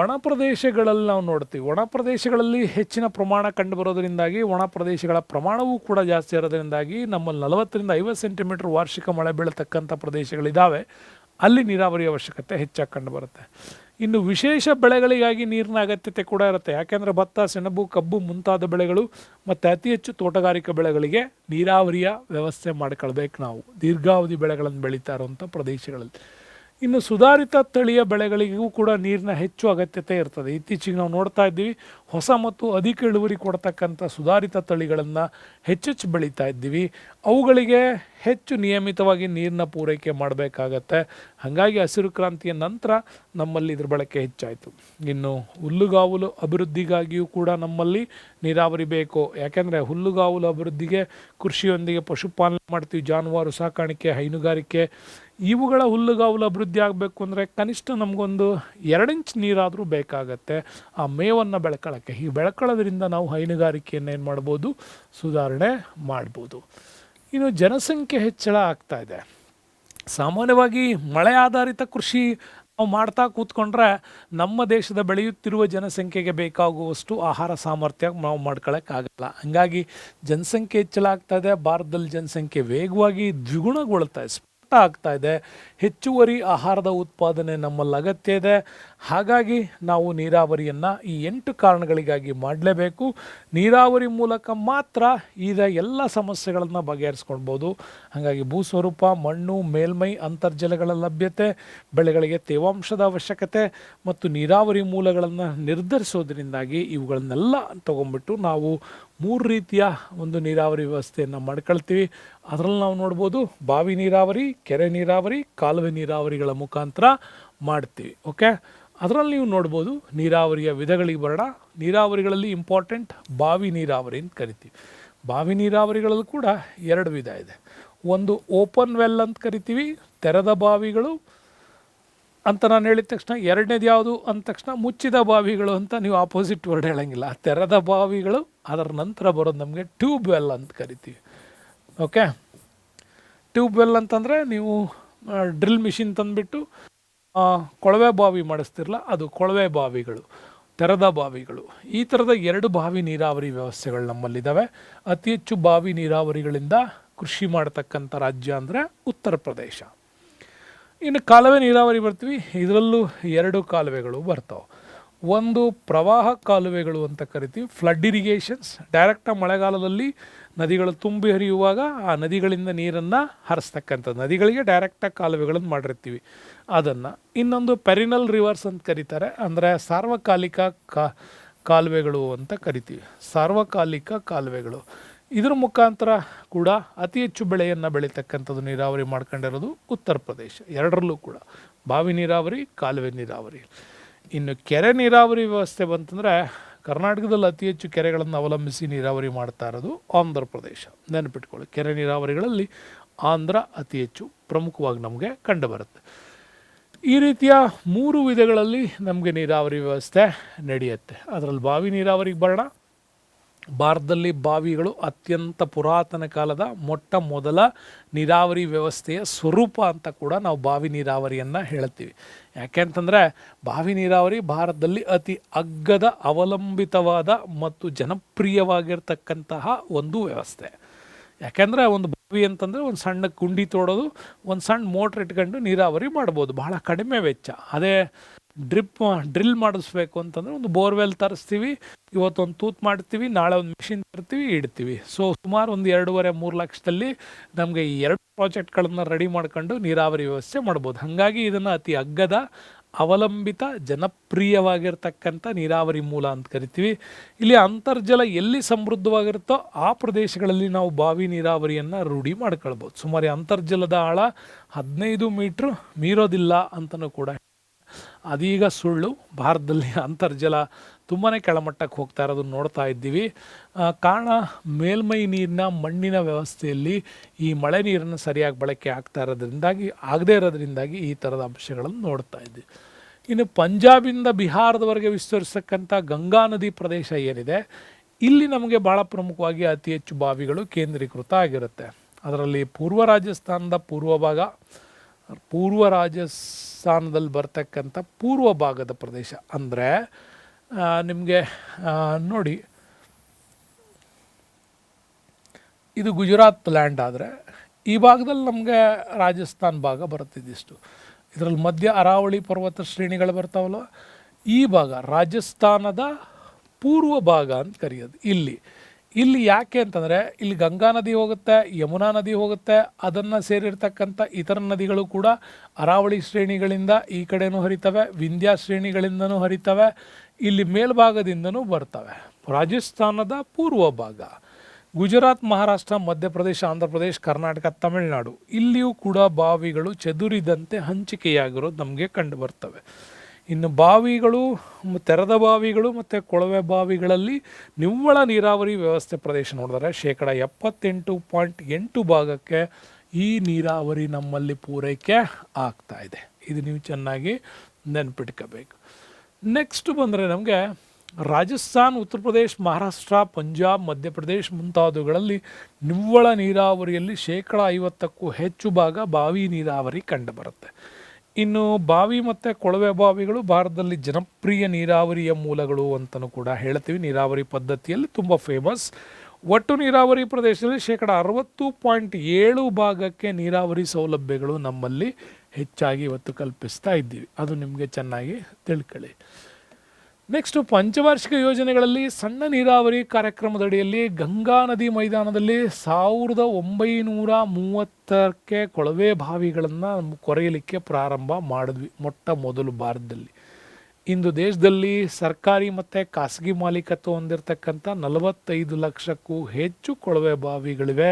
ಒಣ ಪ್ರದೇಶಗಳಲ್ಲಿ ನಾವು ನೋಡ್ತೀವಿ. ಒಣ ಪ್ರದೇಶಗಳಲ್ಲಿ ಹೆಚ್ಚಿನ ಪ್ರಮಾಣ ಕಂಡು ಬರೋದರಿಂದಾಗಿ ಒಣ ಪ್ರದೇಶಗಳ ಪ್ರಮಾಣವೂ ಕೂಡ ಜಾಸ್ತಿ ಇರೋದ್ರಿಂದಾಗಿ ನಮ್ಮಲ್ಲಿ 40ರಿಂದ 50 ಸೆಂಟಿಮೀಟರ್ ವಾರ್ಷಿಕ ಮಳೆ ಬೀಳತಕ್ಕಂಥ ಪ್ರದೇಶಗಳಿದ್ದಾವೆ. ಅಲ್ಲಿ ನೀರಾವರಿ ಅವಶ್ಯಕತೆ ಹೆಚ್ಚಾಗಿ ಕಂಡು ಬರುತ್ತೆ. ಇನ್ನು ವಿಶೇಷ ಬೆಳೆಗಳಿಗಾಗಿ ನೀರಿನ ಅಗತ್ಯತೆ ಕೂಡ ಇರುತ್ತೆ. ಯಾಕೆಂದರೆ ಭತ್ತ, ಸೆಣಬು, ಕಬ್ಬು ಮುಂತಾದ ಬೆಳೆಗಳು ಮತ್ತು ಅತಿ ಹೆಚ್ಚು ತೋಟಗಾರಿಕಾ ಬೆಳೆಗಳಿಗೆ ನೀರಾವರಿಯ ವ್ಯವಸ್ಥೆ ಮಾಡ್ಕೊಳ್ಬೇಕು ನಾವು, ದೀರ್ಘಾವಧಿ ಬೆಳೆಗಳನ್ನು ಬೆಳೀತಾ ಇರುವಂಥ ಪ್ರದೇಶಗಳಲ್ಲಿ. ಇನ್ನು ಸುಧಾರಿತ ತಳಿಯ ಬೆಳೆಗಳಿಗೂ ಕೂಡ ನೀರಿನ ಹೆಚ್ಚು ಅಗತ್ಯತೆ ಇರ್ತದೆ. ಇತ್ತೀಚೆಗೆ ನಾವು ನೋಡ್ತಾ ಇದ್ದೀವಿ, ಹೊಸ ಮತ್ತು ಅಧಿಕ ಇಳುವರಿ ಕೊಡ್ತಕ್ಕಂಥ ಸುಧಾರಿತ ತಳಿಗಳನ್ನು ಹೆಚ್ಚೆಚ್ಚು ಬೆಳೀತಾ ಇದ್ದೀವಿ. ಅವುಗಳಿಗೆ ಹೆಚ್ಚು ನಿಯಮಿತವಾಗಿ ನೀರಿನ ಪೂರೈಕೆ ಮಾಡಬೇಕಾಗತ್ತೆ. ಹಾಗಾಗಿ ಹಸಿರು ಕ್ರಾಂತಿಯ ನಂತರ ನಮ್ಮಲ್ಲಿ ಇದ್ರ ಬಳಕೆ ಹೆಚ್ಚಾಯಿತು. ಇನ್ನು ಹುಲ್ಲುಗಾವಲು ಅಭಿವೃದ್ಧಿಗಾಗಿಯೂ ಕೂಡ ನಮ್ಮಲ್ಲಿ ನೀರಾವರಿ ಬೇಕು. ಯಾಕೆಂದರೆ ಹುಲ್ಲುಗಾವಲು ಅಭಿವೃದ್ಧಿಗೆ ಕೃಷಿಯೊಂದಿಗೆ ಪಶುಪಾಲನೆ ಮಾಡ್ತೀವಿ, ಜಾನುವಾರು ಸಾಕಾಣಿಕೆ, ಹೈನುಗಾರಿಕೆ. ಇವುಗಳ ಹುಲ್ಲುಗಾವಲು ಅಭಿವೃದ್ಧಿ ಆಗಬೇಕು ಅಂದರೆ ಕನಿಷ್ಠ ನಮಗೊಂದು 2 ಇಂಚ್ ನೀರಾದರೂ ಬೇಕಾಗತ್ತೆ ಆ ಮೇವನ್ನು ಬೆಳ್ಕೊಳ್ಳೋಕ್ಕೆ. ಹೀಗೆ ಬೆಳ್ಕೊಳ್ಳೋದ್ರಿಂದ ನಾವು ಹೈನುಗಾರಿಕೆಯನ್ನು ಏನು ಮಾಡ್ಬೋದು, ಸುಧಾರಣೆ ಮಾಡ್ಬೋದು. ಇನ್ನು ಜನಸಂಖ್ಯೆ ಹೆಚ್ಚಳ ಆಗ್ತಾ ಇದೆ. ಸಾಮಾನ್ಯವಾಗಿ ಮಳೆ ಆಧಾರಿತ ಕೃಷಿ ನಾವು ಮಾಡ್ತಾ ಕೂತ್ಕೊಂಡ್ರೆ ನಮ್ಮ ದೇಶದ ಬೆಳೆಯುತ್ತಿರುವ ಜನಸಂಖ್ಯೆಗೆ ಬೇಕಾಗುವಷ್ಟು ಆಹಾರ ಸಾಮರ್ಥ್ಯ ನಾವು ಮಾಡ್ಕೊಳ್ಳೋಕ್ಕಾಗಲ್ಲ. ಹಾಗಾಗಿ ಜನಸಂಖ್ಯೆ ಹೆಚ್ಚಳ ಆಗ್ತಾ ಇದೆ. ಭಾರತದಲ್ಲಿ ಜನಸಂಖ್ಯೆ ವೇಗವಾಗಿ ದ್ವಿಗುಣಗೊಳ್ತಾ ಇದೆ, ಆಗ್ತಾ ಇದೆ. ಹೆಚ್ಚುವರಿ ಆಹಾರದ ಉತ್ಪಾದನೆ ನಮ್ಮಲ್ಲಿ ಅಗತ್ಯ ಇದೆ. ಹಾಗಾಗಿ ನಾವು ನೀರಾವರಿಯನ್ನು ಈ 8 ಕಾರಣಗಳಿಗಾಗಿ ಮಾಡಲೇಬೇಕು. ನೀರಾವರಿ ಮೂಲಕ ಮಾತ್ರ ಈಗ ಎಲ್ಲ ಸಮಸ್ಯೆಗಳನ್ನು ಬಗೆಹರಿಸ್ಕೊಳ್ಬೋದು. ಹಾಗಾಗಿ ಭೂಸ್ವರೂಪ, ಮಣ್ಣು, ಮೇಲ್ಮೈ, ಅಂತರ್ಜಲಗಳ ಲಭ್ಯತೆ, ಬೆಳೆಗಳಿಗೆ ತೇವಾಂಶದ ಅವಶ್ಯಕತೆ ಮತ್ತು ನೀರಾವರಿ ಮೂಲಗಳನ್ನು ನಿರ್ಧರಿಸೋದ್ರಿಂದಾಗಿ ಇವುಗಳನ್ನೆಲ್ಲ ತಗೊಂಡ್ಬಿಟ್ಟು ನಾವು 3 ರೀತಿಯ ಒಂದು ನೀರಾವರಿ ವ್ಯವಸ್ಥೆಯನ್ನು ಮಾಡ್ಕೊಳ್ತೀವಿ. ಅದರಲ್ಲಿ ನಾವು ನೋಡ್ಬೋದು ಬಾವಿ ನೀರಾವರಿ, ಕೆರೆ ನೀರಾವರಿ, ಕಾಲುವೆ ನೀರಾವರಿಗಳ ಮುಖಾಂತರ ಮಾಡ್ತೀವಿ. ಓಕೆ, ಅದರಲ್ಲಿ ನೀವು ನೋಡ್ಬೋದು ನೀರಾವರಿಯ ವಿಧಗಳಿಗೆ ಬರೋಣ. ನೀರಾವರಿಗಳಲ್ಲಿ ಇಂಪಾರ್ಟೆಂಟ್ ಬಾವಿ ನೀರಾವರಿ ಅಂತ ಕರಿತೀವಿ. ಬಾವಿ ನೀರಾವರಿಗಳಲ್ಲೂ ಕೂಡ 2 ವಿಧ ಇದೆ. ಒಂದು ಓಪನ್ ವೆಲ್ ಅಂತ ಕರಿತೀವಿ, ತೆರೆದ ಬಾವಿಗಳು ಅಂತ ನಾನು ಹೇಳಿದ ತಕ್ಷಣ. ಎರಡನೇದು ಯಾವುದು ಅಂದ ತಕ್ಷಣ ಮುಚ್ಚಿದ ಬಾವಿಗಳು ಅಂತ ನೀವು ಆಪೋಸಿಟ್ ವರ್ಡ್ ಹೇಳೋಂಗಿಲ್ಲ. ತೆರೆದ ಬಾವಿಗಳು, ಅದರ ನಂತರ ಬರೋದು ನಮಗೆ ಟ್ಯೂಬ್ ವೆಲ್ ಅಂತ ಕರಿತೀವಿ. ಓಕೆ, ಟ್ಯೂಬ್ ವೆಲ್ ಅಂತಂದರೆ ನೀವು ಡ್ರಿಲ್ ಮಿಷಿನ್ ತಂದುಬಿಟ್ಟು ಕೊಳವೆ ಬಾವಿ ಮಾಡಿಸ್ತಿರಲ್ಲ, ಅದು ಕೊಳವೆ ಬಾವಿಗಳು, ತೆರೆದ ಬಾವಿಗಳು. ಈ ಥರದ 2 ಬಾವಿ ನೀರಾವರಿ ವ್ಯವಸ್ಥೆಗಳು ನಮ್ಮಲ್ಲಿದ್ದಾವೆ. ಅತಿ ಹೆಚ್ಚು ಬಾವಿ ನೀರಾವರಿಗಳಿಂದ ಕೃಷಿ ಮಾಡತಕ್ಕಂಥ ರಾಜ್ಯ ಅಂದರೆ ಉತ್ತರ ಪ್ರದೇಶ. ಇನ್ನು ಕಾಲುವೆ ನೀರಾವರಿ ಬರ್ತೀವಿ, ಇದರಲ್ಲೂ 2 ಕಾಲುವೆಗಳು ಬರ್ತಾವೆ. ಒಂದು ಪ್ರವಾಹ ಕಾಲುವೆಗಳು ಅಂತ ಕರಿತೀವಿ, ಫ್ಲಡ್ ಇರಿಗೇಷನ್ಸ್. ಡೈರೆಕ್ಟಾಗಿ ಮಳೆಗಾಲದಲ್ಲಿ ನದಿಗಳು ತುಂಬಿ ಹರಿಯುವಾಗ ಆ ನದಿಗಳಿಂದ ನೀರನ್ನು ಹರಿಸ್ತಕ್ಕಂಥದ್ದು, ನದಿಗಳಿಗೆ ಡೈರೆಕ್ಟಾಗಿ ಕಾಲುವೆಗಳನ್ನು ಮಾಡಿರ್ತೀವಿ ಅದನ್ನು. ಇನ್ನೊಂದು ಪೆರಿನಲ್ ರಿವರ್ಸ್ ಅಂತ ಕರೀತಾರೆ, ಅಂದರೆ ಸಾರ್ವಕಾಲಿಕ ಕಾಲುವೆಗಳು ಅಂತ ಕರಿತೀವಿ, ಸಾರ್ವಕಾಲಿಕ ಕಾಲುವೆಗಳು. ಇದರ ಮುಖಾಂತರ ಕೂಡ ಅತಿ ಹೆಚ್ಚು ಬೆಳೆಯನ್ನು ಬೆಳೀತಕ್ಕಂಥದ್ದು ನೀರಾವರಿ ಮಾಡ್ಕೊಂಡಿರೋದು ಉತ್ತರ ಪ್ರದೇಶ. ಎರಡರಲ್ಲೂ ಕೂಡ ಬಾವಿ ನೀರಾವರಿ, ಕಾಲುವೆ ನೀರಾವರಿ. ಇನ್ನು ಕೆರೆ ನೀರಾವರಿ ವ್ಯವಸ್ಥೆ ಬಂತಂದರೆ ಕರ್ನಾಟಕದಲ್ಲಿ ಅತಿ ಹೆಚ್ಚು ಕೆರೆಗಳನ್ನು ಅವಲಂಬಿಸಿ ನೀರಾವರಿ ಮಾಡ್ತಾ ಇರೋದು ಆಂಧ್ರ ಪ್ರದೇಶ. ನೆನಪಿಟ್ಕೊಳ್ಳಿ, ಕೆರೆ ನೀರಾವರಿಗಳಲ್ಲಿ ಆಂಧ್ರ ಅತಿ ಹೆಚ್ಚು ಪ್ರಮುಖವಾಗಿ ನಮಗೆ ಕಂಡುಬರುತ್ತೆ. ಈ ರೀತಿಯ 3 ವಿಧಗಳಲ್ಲಿ ನಮಗೆ ನೀರಾವರಿ ವ್ಯವಸ್ಥೆ ನಡೆಯುತ್ತೆ. ಅದರಲ್ಲಿ ಬಾವಿ ನೀರಾವರಿಗೆ ಬರೋಣ. ಭಾರತದಲ್ಲಿ ಬಾವಿಗಳು ಅತ್ಯಂತ ಪುರಾತನ ಕಾಲದ ಮೊಟ್ಟ ಮೊದಲ ನೀರಾವರಿ ವ್ಯವಸ್ಥೆಯ ಸ್ವರೂಪ ಅಂತ ಕೂಡ ನಾವು ಬಾವಿ ನೀರಾವರಿಯನ್ನು ಹೇಳ್ತೀವಿ. ಯಾಕೆಂತಂದರೆ ಬಾವಿ ನೀರಾವರಿ ಭಾರತದಲ್ಲಿ ಅತಿ ಅಗ್ಗದ, ಅವಲಂಬಿತವಾದ ಮತ್ತು ಜನಪ್ರಿಯವಾಗಿರ್ತಕ್ಕಂತಹ ಒಂದು ವ್ಯವಸ್ಥೆ. ಯಾಕೆಂದರೆ ಒಂದು ಬಾವಿ ಅಂತಂದರೆ ಒಂದು ಸಣ್ಣ ಕುಂಡಿ ತೋಡೋದು, ಒಂದು ಸಣ್ಣ ಮೋಟ್ರ್ ಇಟ್ಕೊಂಡು ನೀರಾವರಿ ಮಾಡ್ಬೋದು, ಬಹಳ ಕಡಿಮೆ ವೆಚ್ಚ. ಅದೇ ಡ್ರಿಲ್ ಮಾಡಿಸ್ಬೇಕು ಅಂತಂದರೆ ಒಂದು ಬೋರ್ವೆಲ್ ತರಿಸ್ತೀವಿ, ಇವತ್ತೊಂದು ತೂತು ಮಾಡ್ತೀವಿ, ನಾಳೆ ಒಂದು ಮಿಷಿನ್ ತರ್ತೀವಿ, ಇಡ್ತೀವಿ. ಸೊ ಸುಮಾರು ಒಂದು 2.5-3 ಲಕ್ಷದಲ್ಲಿ ನಮಗೆ ಈ 2 ಪ್ರಾಜೆಕ್ಟ್ಗಳನ್ನು ರೆಡಿ ಮಾಡ್ಕೊಂಡು ನೀರಾವರಿ ವ್ಯವಸ್ಥೆ ಮಾಡ್ಬೋದು. ಹಾಗಾಗಿ ಇದನ್ನು ಅತಿ ಅಗ್ಗದ, ಅವಲಂಬಿತ, ಜನಪ್ರಿಯವಾಗಿರ್ತಕ್ಕಂಥ ನೀರಾವರಿ ಮೂಲ ಅಂತ ಕರಿತೀವಿ. ಇಲ್ಲಿ ಅಂತರ್ಜಲ ಎಲ್ಲಿ ಸಮೃದ್ಧವಾಗಿರುತ್ತೋ ಆ ಪ್ರದೇಶಗಳಲ್ಲಿ ನಾವು ಬಾವಿ ನೀರಾವರಿಯನ್ನು ರೂಢಿ ಮಾಡ್ಕೊಳ್ಬೋದು. ಸುಮಾರು ಅಂತರ್ಜಲದ ಆಳ 15 ಮೀಟ್ರ್ ಮೀರೋದಿಲ್ಲ ಅಂತಲೂ ಕೂಡ. ಅದೀಗ ಸುಳ್ಳು. ಭಾರತದಲ್ಲಿ ಅಂತರ್ಜಲ ತುಂಬಾ ಕೆಳಮಟ್ಟಕ್ಕೆ ಹೋಗ್ತಾ ಇರೋದನ್ನು ನೋಡ್ತಾ ಇದ್ದೀವಿ. ಕಾರಣ ಮೇಲ್ಮೈ ನೀರಿನ ಮಣ್ಣಿನ ವ್ಯವಸ್ಥೆಯಲ್ಲಿ ಈ ಮಳೆ ನೀರನ್ನು ಸರಿಯಾಗಿ ಬಳಕೆ ಆಗದೇ ಇರೋದ್ರಿಂದಾಗಿ ಈ ಥರದ ಅಂಶಗಳನ್ನು ನೋಡ್ತಾ ಇದ್ದೀವಿ. ಇನ್ನು ಪಂಜಾಬಿಂದ ಬಿಹಾರದವರೆಗೆ ವಿಸ್ತರಿಸತಕ್ಕಂಥ ಗಂಗಾ ನದಿ ಪ್ರದೇಶ ಏನಿದೆ, ಇಲ್ಲಿ ನಮಗೆ ಭಾಳ ಪ್ರಮುಖವಾಗಿ ಅತಿ ಹೆಚ್ಚು ಬಾವಿಗಳು ಕೇಂದ್ರೀಕೃತ ಆಗಿರುತ್ತೆ. ಅದರಲ್ಲಿ ಪೂರ್ವ ರಾಜಸ್ಥಾನದಲ್ಲಿ ಬರ್ತಕ್ಕಂಥ ಪೂರ್ವ ಭಾಗದ ಪ್ರದೇಶ ಅಂದರೆ ನಿಮಗೆ ನೋಡಿ, ಇದು ಗುಜರಾತ್ ಲ್ಯಾಂಡ್ ಆದರೆ ಈ ಭಾಗದಲ್ಲಿ ನಮಗೆ ರಾಜಸ್ಥಾನ್ ಭಾಗ ಬರುತ್ತಿದ್ದಿಷ್ಟು. ಇದರಲ್ಲಿ ಮಧ್ಯ ಅರಾವಳಿ ಪರ್ವತ ಶ್ರೇಣಿಗಳು ಬರ್ತಾವಲ್ಲ, ಈ ಭಾಗ ರಾಜಸ್ಥಾನದ ಪೂರ್ವ ಭಾಗ ಅಂತ ಕರೆಯೋದು. ಇಲ್ಲಿ ಯಾಕೆ ಅಂತಂದರೆ ಇಲ್ಲಿ ಗಂಗಾ ನದಿ ಹೋಗುತ್ತೆ, ಯಮುನಾ ನದಿ ಹೋಗುತ್ತೆ, ಅದನ್ನು ಸೇರಿರ್ತಕ್ಕಂಥ ಇತರ ನದಿಗಳು ಕೂಡ ಅರಾವಳಿ ಶ್ರೇಣಿಗಳಿಂದ ಈ ಕಡೆನೂ ಹರಿತವೆ, ವಿಂಧ್ಯ ಶ್ರೇಣಿಗಳಿಂದನೂ ಹರಿತವೆ, ಇಲ್ಲಿ ಮೇಲ್ಭಾಗದಿಂದನೂ ಬರ್ತವೆ. ರಾಜಸ್ಥಾನದ ಪೂರ್ವ ಭಾಗ, ಗುಜರಾತ್, ಮಹಾರಾಷ್ಟ್ರ, ಮಧ್ಯಪ್ರದೇಶ, ಆಂಧ್ರ ಪ್ರದೇಶ, ಕರ್ನಾಟಕ, ತಮಿಳುನಾಡು, ಇಲ್ಲಿಯೂ ಕೂಡ ಬಾವಿಗಳು ಚದುರಿದಂತೆ ಹಂಚಿಕೆಯಾಗಿರೋದು ನಮಗೆ ಕಂಡು ಬರ್ತವೆ. ಇನ್ನು ಬಾವಿಗಳು, ತೆರೆದ ಬಾವಿಗಳು ಮತ್ತು ಕೊಳವೆ ಬಾವಿಗಳಲ್ಲಿ ನಿವ್ವಳ ನೀರಾವರಿ ವ್ಯವಸ್ಥೆ ಪ್ರದೇಶ ನೋಡಿದರೆ 78.8 ಭಾಗಕ್ಕೆ ಈ ನೀರಾವರಿ ನಮ್ಮಲ್ಲಿ ಪೂರೈಕೆ ಆಗ್ತಾ ಇದೆ. ಇದು ನೀವು ಚೆನ್ನಾಗಿ ನೆನ್ಪಿಟ್ಕೋಬೇಕು. ನೆಕ್ಸ್ಟ್ ಬಂದರೆ ನಮಗೆ ರಾಜಸ್ಥಾನ್, ಉತ್ತರ ಪ್ರದೇಶ, ಮಹಾರಾಷ್ಟ್ರ, ಪಂಜಾಬ್, ಮಧ್ಯಪ್ರದೇಶ ಮುಂತಾದವುಗಳಲ್ಲಿ ನಿವ್ವಳ ನೀರಾವರಿಯಲ್ಲಿ 50%ಕ್ಕೂ ಹೆಚ್ಚು ಭಾಗ ಬಾವಿ ನೀರಾವರಿ ಕಂಡುಬರುತ್ತೆ. ಇನ್ನು ಬಾವಿ ಮತ್ತು ಕೊಳವೆ ಬಾವಿಗಳು ಭಾರತದಲ್ಲಿ ಜನಪ್ರಿಯ ನೀರಾವರಿಯ ಮೂಲಗಳು ಅಂತಲೂ ಕೂಡ ಹೇಳ್ತೀವಿ. ನೀರಾವರಿ ಪದ್ಧತಿಯಲ್ಲಿ ತುಂಬ ಫೇಮಸ್. ಒಟ್ಟು ನೀರಾವರಿ ಪ್ರದೇಶದಲ್ಲಿ 60.7 ಭಾಗಕ್ಕೆ ನೀರಾವರಿ ಸೌಲಭ್ಯಗಳು ನಮ್ಮಲ್ಲಿ ಹೆಚ್ಚಾಗಿ ಇವತ್ತು ಕಲ್ಪಿಸ್ತಾ ಇದ್ದೀವಿ. ಅದು ನಿಮಗೆ ಚೆನ್ನಾಗಿ ತಿಳ್ಕೊಳ್ಳಿ. ನೆಕ್ಸ್ಟು ಪಂಚವಾರ್ಷಿಕ ಯೋಜನೆಗಳಲ್ಲಿ ಸಣ್ಣ ನೀರಾವರಿ ಕಾರ್ಯಕ್ರಮದಡಿಯಲ್ಲಿ ಗಂಗಾ ನದಿ ಮೈದಾನದಲ್ಲಿ 1930ಕ್ಕೆ ಕೊಳವೆ ಬಾವಿಗಳನ್ನು ಕೊರೆಯಲಿಕ್ಕೆ ಪ್ರಾರಂಭ ಮಾಡಿದ್ವಿ, ಮೊಟ್ಟ ಮೊದಲು ಭಾರತದಲ್ಲಿ. ಇಂದು ದೇಶದಲ್ಲಿ ಸರ್ಕಾರಿ ಮತ್ತು ಖಾಸಗಿ ಮಾಲೀಕತ್ವ ಹೊಂದಿರತಕ್ಕಂಥ 45 ಲಕ್ಷಕ್ಕೂ ಹೆಚ್ಚು ಕೊಳವೆ ಬಾವಿಗಳಿವೆ.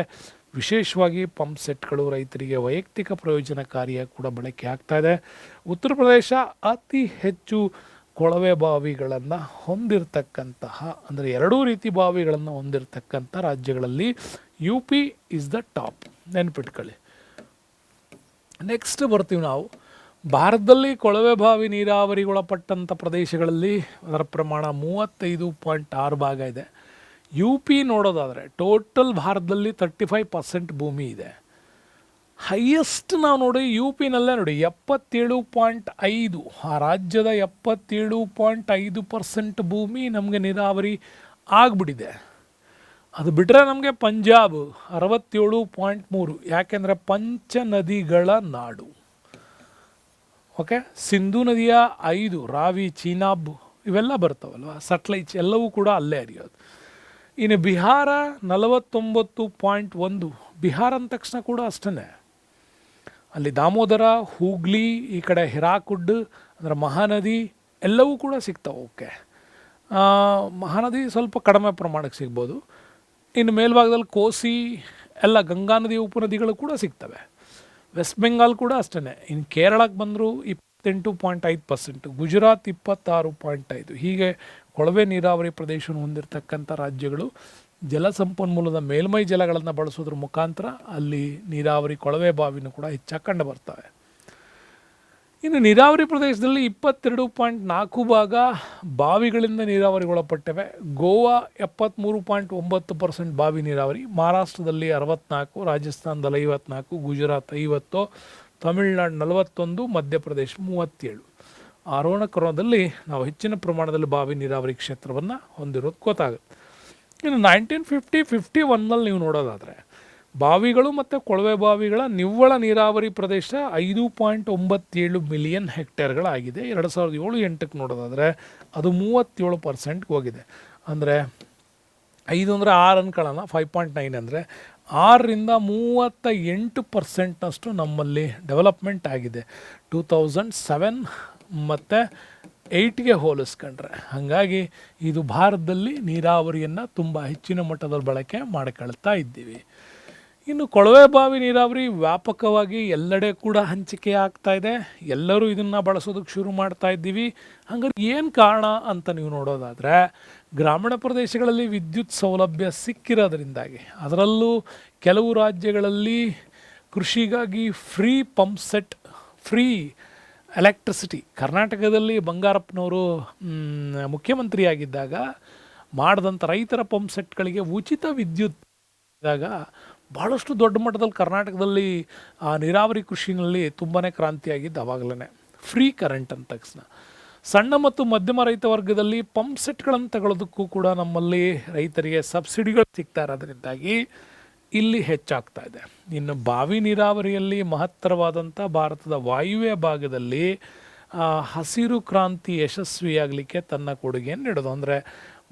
ವಿಶೇಷವಾಗಿ ಪಂಪ್ ಸೆಟ್ಗಳು ರೈತರಿಗೆ ವೈಯಕ್ತಿಕ ಪ್ರಯೋಜನಕಾರಿಯಾಗಿ ಕೂಡ ಬಳಕೆ ಆಗ್ತಾ ಇದೆ. ಉತ್ತರ ಪ್ರದೇಶ ಅತಿ ಹೆಚ್ಚು ಕೊಳವೆ ಬಾವಿಗಳನ್ನು ಹೊಂದಿರತಕ್ಕಂತಹ, ಅಂದರೆ 2 ರೀತಿ ಬಾವಿಗಳನ್ನು ಹೊಂದಿರತಕ್ಕಂಥ ರಾಜ್ಯಗಳಲ್ಲಿ UP ಇಸ್ ದ ಟಾಪ್, ನೆನ್ಪಿಟ್ಕೊಳ್ಳಿ. ನೆಕ್ಸ್ಟ್ ಬರ್ತೀವಿ ನಾವು. ಭಾರತದಲ್ಲಿ ಕೊಳವೆ ಬಾವಿ ನೀರಾವರಿಗೊಳಪಟ್ಟಂಥ ಪ್ರದೇಶಗಳಲ್ಲಿ ಅದರ ಪ್ರಮಾಣ 35.6 ಭಾಗ ಇದೆ. UP ನೋಡೋದಾದರೆ ಟೋಟಲ್ ಭಾರತದಲ್ಲಿ 35% ಭೂಮಿ ಇದೆ. ಹೈಯೆಸ್ಟ್ ನಾವು ನೋಡಿ UPನಲ್ಲೇ ನೋಡಿ 77.5, ಆ ರಾಜ್ಯದ 77.5% ಭೂಮಿ ನಮಗೆ ನೀರಾವರಿ ಆಗಿಬಿಟ್ಟಿದೆ. ಅದು ಬಿಟ್ಟರೆ ನಮಗೆ ಪಂಜಾಬ್ 67.3, ಯಾಕೆಂದರೆ ಪಂಚ ನದಿಗಳ ನಾಡು. ಓಕೆ, ಸಿಂಧೂ ನದಿಯ 5, ರಾವಿ, ಚೀನಾಬ್ ಇವೆಲ್ಲ ಬರ್ತಾವಲ್ವ, ಸಟ್ಲೈಚ್ ಎಲ್ಲವೂ ಕೂಡ ಅಲ್ಲೇ ಹರಿಯೋದು. ಇನ್ನು ಬಿಹಾರ 49.1, ಬಿಹಾರ ಅಂದ ತಕ್ಷಣ ಕೂಡ ಅಷ್ಟೇ, ಅಲ್ಲಿ ದಾಮೋದರ, ಹೂಗ್ಲಿ, ಈ ಕಡೆ ಹಿರಾಕುಡ್ ಅಂದರೆ ಮಹಾನದಿ ಎಲ್ಲವೂ ಕೂಡ ಸಿಗ್ತಾವೆ. ಓಕೆ, ಮಹಾನದಿ ಸ್ವಲ್ಪ ಕಡಿಮೆ ಪ್ರಮಾಣಕ್ಕೆ ಸಿಗ್ಬೋದು. ಇನ್ನು ಮೇಲ್ಭಾಗದಲ್ಲಿ ಕೋಸಿ ಎಲ್ಲ ಗಂಗಾ ನದಿ ಉಪನದಿಗಳು ಕೂಡ ಸಿಗ್ತವೆ. ವೆಸ್ಟ್ ಬೆಂಗಾಲ್ ಕೂಡ ಅಷ್ಟೇ. ಇನ್ನು ಕೇರಳಕ್ಕೆ ಬಂದರೂ 28.5%, ಗುಜರಾತ್ 26.5. ಹೀಗೆ ಕೊಳವೆ ನೀರಾವರಿ ಪ್ರದೇಶವನ್ನು ಹೊಂದಿರತಕ್ಕಂಥ ರಾಜ್ಯಗಳು ಜಲಸಂಪನ್ಮೂಲದ ಮೇಲ್ಮೈ ಜಲಗಳನ್ನು ಬಳಸೋದ್ರ ಮುಖಾಂತರ ಅಲ್ಲಿ ನೀರಾವರಿ ಕೊಳವೆ ಬಾವಿನೂ ಕೂಡ ಹೆಚ್ಚಾಗಿ ಕಂಡು ಬರ್ತವೆ. ಇನ್ನು ನೀರಾವರಿ ಪ್ರದೇಶದಲ್ಲಿ 22.4 ಭಾಗ ಬಾವಿಗಳಿಂದ ನೀರಾವರಿಗೊಳಪಟ್ಟಿವೆ. ಗೋವಾ 73.9% ಬಾವಿ ನೀರಾವರಿ, ಮಹಾರಾಷ್ಟ್ರದಲ್ಲಿ 64, ರಾಜಸ್ಥಾನದಲ್ಲಿ 54, ಗುಜರಾತ್ 50, ತಮಿಳುನಾಡು 41, ಮಧ್ಯಪ್ರದೇಶ 37. ಆರೋಹಣ ಕ್ರಮದಲ್ಲಿ ನಾವು ಹೆಚ್ಚಿನ ಪ್ರಮಾಣದಲ್ಲಿ ಬಾವಿ ನೀರಾವರಿ ಕ್ಷೇತ್ರವನ್ನು ಹೊಂದಿರೋದು ಗೊತ್ತಾಗುತ್ತೆ. ಇನ್ನು 1950-51ನಲ್ಲಿ ನೀವು ನೋಡೋದಾದರೆ ಬಾವಿಗಳು ಮತ್ತು ಕೊಳವೆ ಬಾವಿಗಳ ನಿವ್ವಳ ನೀರಾವರಿ ಪ್ರದೇಶ 5.97 ಮಿಲಿಯನ್ ಹೆಕ್ಟೇರ್ಗಳಾಗಿದೆ. 2007-8ಕ್ಕೆ ನೋಡೋದಾದರೆ ಅದು 37%ಗೆ ಹೋಗಿದೆ. ಅಂದರೆ 5 ಅಂದರೆ 6 ಅನ್ಕೊಳ್ಳೋಣ, 5.9 ಅಂದರೆ 6ರಿಂದ 38%ನಷ್ಟು ನಮ್ಮಲ್ಲಿ ಡೆವಲಪ್ಮೆಂಟ್ ಆಗಿದೆ 2007 ಮತ್ತು 8ಗೆ ಹೋಲಿಸ್ಕೊಂಡ್ರೆ. ಹಾಗಾಗಿ ಇದು ಭಾರತದಲ್ಲಿ ನೀರಾವರಿಯನ್ನು ತುಂಬ ಹೆಚ್ಚಿನ ಮಟ್ಟದಲ್ಲಿ ಬಳಕೆ ಮಾಡಿಕೊಳ್ತಾ ಇದ್ದೀವಿ. ಇನ್ನು ಕೊಳವೆ ಬಾವಿ ನೀರಾವರಿ ವ್ಯಾಪಕವಾಗಿ ಎಲ್ಲೆಡೆ ಕೂಡ ಹಂಚಿಕೆ ಆಗ್ತಾ ಇದೆ. ಎಲ್ಲರೂ ಇದನ್ನು ಬಳಸೋದಕ್ಕೆ ಶುರು ಮಾಡ್ತಾ ಇದ್ದೀವಿ. ಹಾಗಾದ್ರೆ ಏನು ಕಾರಣ ಅಂತ ನೀವು ನೋಡೋದಾದರೆ, ಗ್ರಾಮೀಣ ಪ್ರದೇಶಗಳಲ್ಲಿ ವಿದ್ಯುತ್ ಸೌಲಭ್ಯ ಸಿಕ್ಕಿರೋದ್ರಿಂದಾಗಿ, ಅದರಲ್ಲೂ ಕೆಲವು ರಾಜ್ಯಗಳಲ್ಲಿ ಕೃಷಿಗಾಗಿ free pump set, free electricity. ಕರ್ನಾಟಕದಲ್ಲಿ ಬಂಗಾರಪ್ಪನವರು ಮುಖ್ಯಮಂತ್ರಿಯಾಗಿದ್ದಾಗ ಮಾಡಿದಂಥ ರೈತರ ಪಂಪ್ ಸೆಟ್ಗಳಿಗೆ ಉಚಿತ ವಿದ್ಯುತ್ ಇದ್ದಾಗ ಭಾಳಷ್ಟು ದೊಡ್ಡ ಮಟ್ಟದಲ್ಲಿ ಕರ್ನಾಟಕದಲ್ಲಿ ನೀರಾವರಿ ಕೃಷಿನಲ್ಲಿ ತುಂಬಾ ಕ್ರಾಂತಿಯಾಗಿದ್ದು ಆವಾಗಲೇ. ಫ್ರೀ ಕರೆಂಟ್ ಅಂದ ತಕ್ಷಣ ಸಣ್ಣ ಮತ್ತು ಮಧ್ಯಮ ರೈತ ವರ್ಗದಲ್ಲಿ ಪಂಪ್ ಸೆಟ್ಗಳನ್ನು ತಗೊಳ್ಳೋದಕ್ಕೂ ಕೂಡ ನಮ್ಮಲ್ಲಿ ರೈತರಿಗೆ ಸಬ್ಸಿಡಿಗಳು ಸಿಗ್ತಾ ಇರೋದ್ರಿಂದಾಗಿ ಇಲ್ಲಿ ಹೆಚ್ಚಾಗ್ತಾ ಇದೆ. ಇನ್ನು ಬಾವಿ ನೀರಾವರಿಯಲ್ಲಿ ಮಹತ್ತರವಾದಂಥ ಭಾರತದ ವಾಯುವ್ಯ ಭಾಗದಲ್ಲಿ ಹಸಿರು ಕ್ರಾಂತಿ ಯಶಸ್ವಿಯಾಗಲಿಕ್ಕೆ ತನ್ನ ಕೊಡುಗೆಯನ್ನು ನೀಡೋದು. ಅಂದರೆ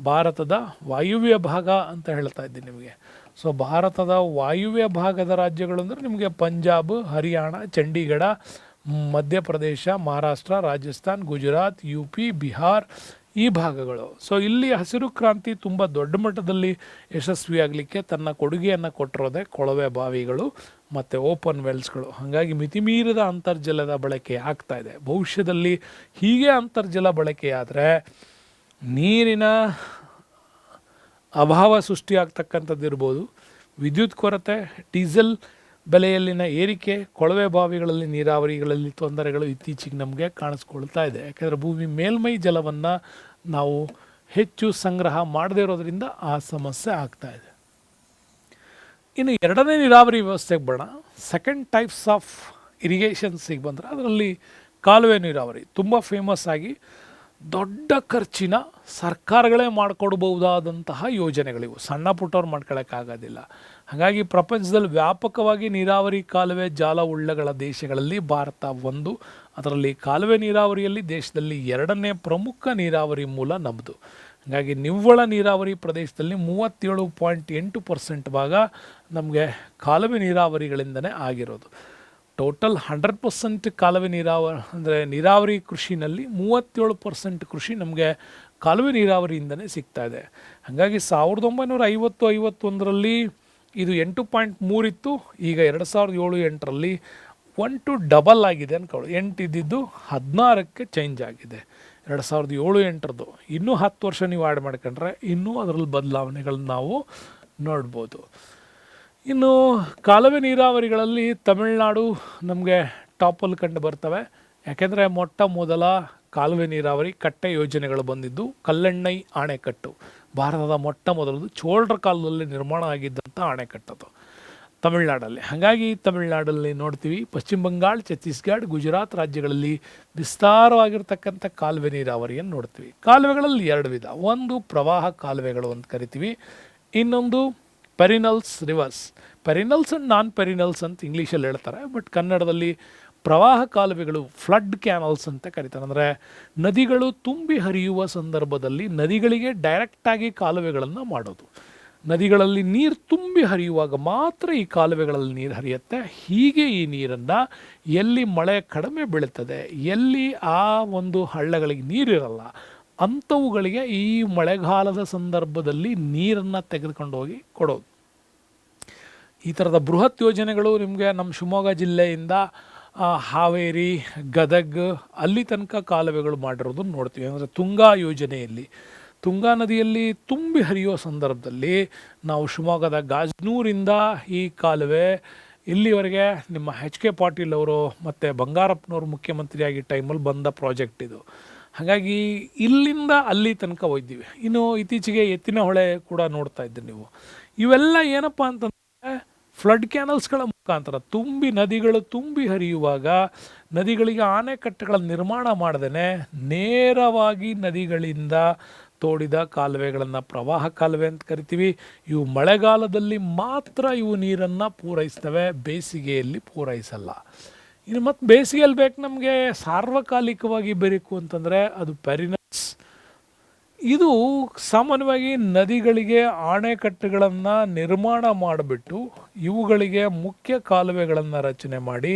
ಭಾರತದ ವಾಯುವ್ಯ ಭಾಗ ಅಂತ ಹೇಳ್ತಾ ಇದ್ದೀನಿ ನಿಮಗೆ. ಸೊ ಭಾರತದ ವಾಯುವ್ಯ ಭಾಗದ ರಾಜ್ಯಗಳು ಅಂದರೆ ನಿಮಗೆ ಪಂಜಾಬ್, ಹರಿಯಾಣ, ಚಂಡೀಗಢ, ಮಧ್ಯಪ್ರದೇಶ, ಮಹಾರಾಷ್ಟ್ರ, ರಾಜಸ್ಥಾನ್, ಗುಜರಾತ್, UP, ಬಿಹಾರ್ ಈ ಭಾಗಗಳು. ಸೊ ಇಲ್ಲಿ ಹಸಿರು ಕ್ರಾಂತಿ ತುಂಬ ದೊಡ್ಡ ಮಟ್ಟದಲ್ಲಿ ಯಶಸ್ವಿಯಾಗಲಿಕ್ಕೆ ತನ್ನ ಕೊಡುಗೆಯನ್ನು ಕೊಟ್ಟಿರೋದೆ ಕೊಳವೆ ಬಾವಿಗಳು ಮತ್ತು ಓಪನ್ ವೆಲ್ಸ್ಗಳು. ಹಾಗಾಗಿ ಮಿತಿಮೀರಿದ ಅಂತರ್ಜಲದ ಬಳಕೆ ಆಗ್ತಾ ಇದೆ. ಭವಿಷ್ಯದಲ್ಲಿ ಹೀಗೆ ಅಂತರ್ಜಲ ಬಳಕೆಯಾದರೆ ನೀರಿನ ಅಭಾವ ಸೃಷ್ಟಿಯಾಗ್ತಕ್ಕಂಥದ್ದು ಇರ್ಬೋದು, ವಿದ್ಯುತ್ ಕೊರತೆ, ಡೀಸೆಲ್ ಬೆಲೆಯಲ್ಲಿನ ಏರಿಕೆ, ಕೊಳವೆ ಬಾವಿಗಳಲ್ಲಿ ನೀರಾವರಿಗಳಲ್ಲಿ ತೊಂದರೆಗಳು ಇತ್ತೀಚೆಗೆ ನಮಗೆ ಕಾಣಿಸ್ಕೊಳ್ತಾ ಇದೆ. ಯಾಕೆಂದರೆ ಭೂಮಿ ಮೇಲ್ಮೈ ಜಲವನ್ನು ನಾವು ಹೆಚ್ಚು ಸಂಗ್ರಹ ಮಾಡದೇ ಇರೋದ್ರಿಂದ ಆ ಸಮಸ್ಯೆ ಆಗ್ತಾ ಇದೆ. ಇನ್ನು ಎರಡನೇ ನೀರಾವರಿ ವ್ಯವಸ್ಥೆಗೆ ಬರೋಣ. ಸೆಕೆಂಡ್ ಟೈಪ್ಸ್ ಆಫ್ ಇರಿಗೇಷನ್ಸಿಗೆ ಬಂದರೆ ಅದರಲ್ಲಿ ಕಾಲುವೆ ನೀರಾವರಿ ತುಂಬ ಫೇಮಸ್ ಆಗಿ ದೊಡ್ಡ ಖರ್ಚಿನ ಸರ್ಕಾರಗಳೇ ಮಾಡಿಕೊಡ್ಬಹುದಾದಂತಹ ಯೋಜನೆಗಳಿವು. ಸಣ್ಣ ಪುಟ್ಟವ್ರು ಮಾಡ್ಕೊಳ್ಳೋಕ್ಕಾಗೋದಿಲ್ಲ. ಹಾಗಾಗಿ ಪ್ರಪಂಚದಲ್ಲಿ ವ್ಯಾಪಕವಾಗಿ ನೀರಾವರಿ ಕಾಲುವೆ ಜಾಲ ಉಳ್ಳಗಳ ದೇಶಗಳಲ್ಲಿ ಭಾರತ ಒಂದು. ಅದರಲ್ಲಿ ಕಾಲುವೆ ನೀರಾವರಿಯಲ್ಲಿ ದೇಶದಲ್ಲಿ 2ನೇ ಪ್ರಮುಖ ನೀರಾವರಿ ಮೂಲ ನಮ್ಮದು. ಹಾಗಾಗಿ ನಿವ್ವಳ ನೀರಾವರಿ ಪ್ರದೇಶದಲ್ಲಿ 37.8% ಭಾಗ ನಮಗೆ ಕಾಲುವೆ ನೀರಾವರಿಗಳಿಂದನೇ ಆಗಿರೋದು. ಟೋಟಲ್ 100% ಕಾಲುವೆ ನೀರಾವರಿ ಅಂದರೆ ನೀರಾವರಿ ಕೃಷಿನಲ್ಲಿ 37% ಕೃಷಿ ನಮಗೆ ಕಾಲುವೆ ನೀರಾವರಿಯಿಂದನೇ ಸಿಗ್ತಾ ಇದೆ. ಹಾಗಾಗಿ 1950-51ರಲ್ಲಿ ಇದು 8.3 ಇತ್ತು. ಈಗ 2007-8ರಲ್ಲಿ 1 ಡಬಲ್ ಆಗಿದೆ ಅನ್ಕೊಳ್ಳಿ. 8 ಇದ್ದಿದ್ದು 16ಕ್ಕೆ ಚೇಂಜ್ ಆಗಿದೆ 2007-8ರದ್ದು. ಇನ್ನೂ 10 ವರ್ಷ ನೀವು ಆ್ಯಡ್ ಮಾಡ್ಕೊಂಡ್ರೆ ಇನ್ನೂ ಅದರಲ್ಲಿ ಬದಲಾವಣೆಗಳನ್ನ ನಾವು ನೋಡ್ಬೋದು. ಇನ್ನು ಕಾಲುವೆ ನೀರಾವರಿಗಳಲ್ಲಿ ತಮಿಳುನಾಡು ನಮಗೆ ಟಾಪಲ್ಲಿ ಕಂಡು ಬರ್ತವೆ. ಯಾಕೆಂದರೆ ಮೊಟ್ಟ ಮೊದಲ ಕಾಲುವೆ ನೀರಾವರಿ ಕಟ್ಟೆ ಯೋಜನೆಗಳು ಬಂದಿದ್ದು ಕಲ್ಲೆಣ್ಣೈ ಅಣೆಕಟ್ಟು, ಭಾರತದ ಮೊಟ್ಟ ಮೊದಲದು ಚೋಳರ ಕಾಲದಲ್ಲಿ ನಿರ್ಮಾಣ ಆಗಿದ್ದಂಥ ಅಣೆಕಟ್ಟದು ತಮಿಳುನಾಡಲ್ಲಿ. ಹಾಗಾಗಿ ತಮಿಳುನಾಡಲ್ಲಿ ನೋಡ್ತೀವಿ, ಪಶ್ಚಿಮ ಬಂಗಾಳ, ಛತ್ತೀಸ್ಗಢ, ಗುಜರಾತ್ ರಾಜ್ಯಗಳಲ್ಲಿ ವಿಸ್ತಾರವಾಗಿರ್ತಕ್ಕಂಥ ಕಾಲುವೆ ನೀರಾವರಿಯನ್ನು ನೋಡ್ತೀವಿ. ಕಾಲುವೆಗಳಲ್ಲಿ 2 ವಿಧ. ಒಂದು ಪ್ರವಾಹ ಕಾಲುವೆಗಳು ಅಂತ ಕರಿತೀವಿ, ಇನ್ನೊಂದು ಪೆರಿನಲ್ಸ್ ರಿವರ್ಸ್. ಪೆರಿನಲ್ಸ್ ಆ್ಯಂಡ್ ನಾನ್ ಪೆರಿನಲ್ಸ್ ಅಂತ ಇಂಗ್ಲೀಷಲ್ಲಿ ಹೇಳ್ತಾರೆ, ಬಟ್ ಕನ್ನಡದಲ್ಲಿ ಪ್ರವಾಹ ಕಾಲುವೆಗಳು, ಫ್ಲಡ್ ಕ್ಯಾನಲ್ಸ್ ಅಂತ ಕರೀತಾರೆ. ಅಂದರೆ ನದಿಗಳು ತುಂಬಿ ಹರಿಯುವ ಸಂದರ್ಭದಲ್ಲಿ ನದಿಗಳಿಗೆ ಡೈರೆಕ್ಟಾಗಿ ಕಾಲುವೆಗಳನ್ನು ಮಾಡೋದು. ನದಿಗಳಲ್ಲಿ ನೀರು ತುಂಬಿ ಹರಿಯುವಾಗ ಮಾತ್ರ ಈ ಕಾಲುವೆಗಳಲ್ಲಿ ನೀರು ಹರಿಯುತ್ತೆ. ಹೀಗೆ ಈ ನೀರನ್ನು ಎಲ್ಲಿ ಮಳೆ ಕಡಿಮೆ ಬೀಳುತ್ತದೆ, ಎಲ್ಲಿ ಆ ಒಂದು ಹಳ್ಳಗಳಿಗೆ ನೀರಿರಲ್ಲ, ಅಂಥವುಗಳಿಗೆ ಈ ಮಳೆಗಾಲದ ಸಂದರ್ಭದಲ್ಲಿ ನೀರನ್ನು ತೆಗೆದುಕೊಂಡು ಹೋಗಿ ಕೊಡೋದು. ಈ ಥರದ ಬೃಹತ್ ಯೋಜನೆಗಳು ನಿಮಗೆ ನಮ್ಮ ಶಿವಮೊಗ್ಗ ಜಿಲ್ಲೆಯಿಂದ ಹಾವೇರಿ, ಗದಗ ಅಲ್ಲಿ ತನಕ ಕಾಲುವೆಗಳು ಮಾಡಿರೋದನ್ನು ನೋಡ್ತೀವಿ. ಅಂದರೆ ತುಂಗಾ ಯೋಜನೆಯಲ್ಲಿ, ತುಂಗಾ ನದಿಯಲ್ಲಿ ತುಂಬಿ ಹರಿಯೋ ಸಂದರ್ಭದಲ್ಲಿ ನಾವು ಶಿವಮೊಗ್ಗದ ಗಾಜನೂರಿಂದ ಈ ಕಾಲುವೆ ಇಲ್ಲಿವರೆಗೆ ನಿಮ್ಮ HK ಪಾಟೀಲ್ ಅವರು ಮತ್ತು ಬಂಗಾರಪ್ಪನವರು ಮುಖ್ಯಮಂತ್ರಿಯಾಗಿ ಟೈಮಲ್ಲಿ ಬಂದ ಪ್ರಾಜೆಕ್ಟ್ ಇದು. ಹಾಗಾಗಿ ಇಲ್ಲಿಂದ ಅಲ್ಲಿ ತನಕ ಹೋಯ್ತೀವಿ. ಇನ್ನು ಇತ್ತೀಚೆಗೆ ಎತ್ತಿನಹೊಳೆ ಕೂಡ ನೋಡ್ತಾ ಇದ್ದೀರಿ ನೀವು. ಇವೆಲ್ಲ ಏನಪ್ಪ ಅಂತಂದರೆ ಫ್ಲಡ್ ಕ್ಯಾನಲ್ಸ್ಗಳ ಮುಖಾಂತರ ನದಿಗಳು ತುಂಬಿ ಹರಿಯುವಾಗ ನದಿಗಳಿಗೆ ಆಣೆಕಟ್ಟುಗಳ ನಿರ್ಮಾಣ ಮಾಡದೇ ನೇರವಾಗಿ ನದಿಗಳಿಂದ ತೋಡಿದ ಕಾಲುವೆಗಳನ್ನು ಪ್ರವಾಹ ಕಾಲುವೆ ಅಂತ ಕರಿತೀವಿ. ಇವು ಮಳೆಗಾಲದಲ್ಲಿ ಮಾತ್ರ ಇವು ನೀರನ್ನು ಪೂರೈಸ್ತವೆ, ಬೇಸಿಗೆಯಲ್ಲಿ ಪೂರೈಸಲ್ಲ. ಇನ್ನು ಮತ್ತು ಬೇಸಿಗೆಯಲ್ಲಿ ಬೇಕು ನಮಗೆ ಸಾರ್ವಕಾಲಿಕವಾಗಿ ಬೇಕು ಅಂತಂದರೆ ಅದು ಪೆರಿನಲ್ಸ್. ಇದು ಸಾಮಾನ್ಯವಾಗಿ ನದಿಗಳಿಗೆ ಆಣೆಕಟ್ಟುಗಳನ್ನು ನಿರ್ಮಾಣ ಮಾಡಿಬಿಟ್ಟು ಇವುಗಳಿಗೆ ಮುಖ್ಯ ಕಾಲುವೆಗಳನ್ನು ರಚನೆ ಮಾಡಿ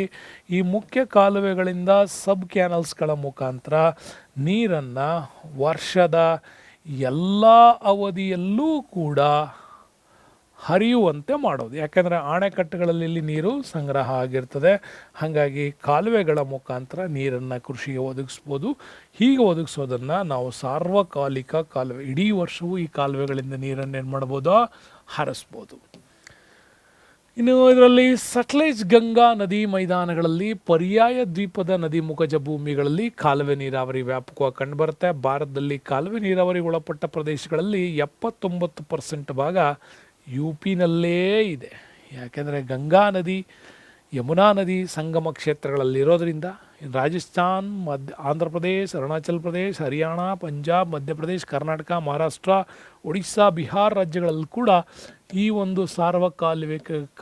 ಈ ಮುಖ್ಯ ಕಾಲುವೆಗಳಿಂದ ಸಬ್ ಕ್ಯಾನಲ್ಸ್ಗಳ ಮುಖಾಂತರ ನೀರನ್ನು ವರ್ಷದ ಎಲ್ಲ ಅವಧಿಯಲ್ಲೂ ಕೂಡ ಹರಿಯುವಂತೆ ಮಾಡೋದು. ಯಾಕೆಂದರೆ ಆಣೆಕಟ್ಟುಗಳಲ್ಲಿ ಇಲ್ಲಿ ನೀರು ಸಂಗ್ರಹ ಆಗಿರ್ತದೆ. ಹಾಗಾಗಿ ಕಾಲುವೆಗಳ ಮುಖಾಂತರ ನೀರನ್ನು ಕೃಷಿಗೆ ಒದಗಿಸ್ಬೋದು. ಹೀಗೆ ಒದಗಿಸೋದನ್ನು ನಾವು ಸಾರ್ವಕಾಲಿಕ ಕಾಲುವೆ, ಇಡೀ ವರ್ಷವೂ ಈ ಕಾಲುವೆಗಳಿಂದ ನೀರನ್ನು ಏನು ಮಾಡ್ಬೋದು, ಹರಿಸ್ಬೋದು. ಇನ್ನು ಇದರಲ್ಲಿ ಸಟ್ಲೇಜ್ ಗಂಗಾ ನದಿ ಮೈದಾನಗಳಲ್ಲಿ, ಪರ್ಯಾಯ ದ್ವೀಪದ ನದಿ ಮುಖಜ ಭೂಮಿಗಳಲ್ಲಿ ಕಾಲುವೆ ನೀರಾವರಿ ವ್ಯಾಪಕವಾಗಿ ಕಂಡುಬರುತ್ತೆ. ಭಾರತದಲ್ಲಿ ಕಾಲುವೆ ನೀರಾವರಿ ಒಳಪಟ್ಟ ಪ್ರದೇಶಗಳಲ್ಲಿ 79% ಭಾಗ UPನಲ್ಲೇ ಇದೆ. ಯಾಕೆಂದರೆ ಗಂಗಾ ನದಿ, ಯಮುನಾ ನದಿ ಸಂಗಮ ಕ್ಷೇತ್ರಗಳಲ್ಲಿರೋದ್ರಿಂದ ರಾಜಸ್ಥಾನ್, ಆಂಧ್ರ ಪ್ರದೇಶ್, ಅರುಣಾಚಲ್ ಪ್ರದೇಶ್, ಹರಿಯಾಣ, ಪಂಜಾಬ್, ಮಧ್ಯಪ್ರದೇಶ್, ಕರ್ನಾಟಕ, ಮಹಾರಾಷ್ಟ್ರ, ಒಡಿಸ್ಸಾ, ಬಿಹಾರ್ ರಾಜ್ಯಗಳಲ್ಲಿ ಕೂಡ ಈ ಒಂದು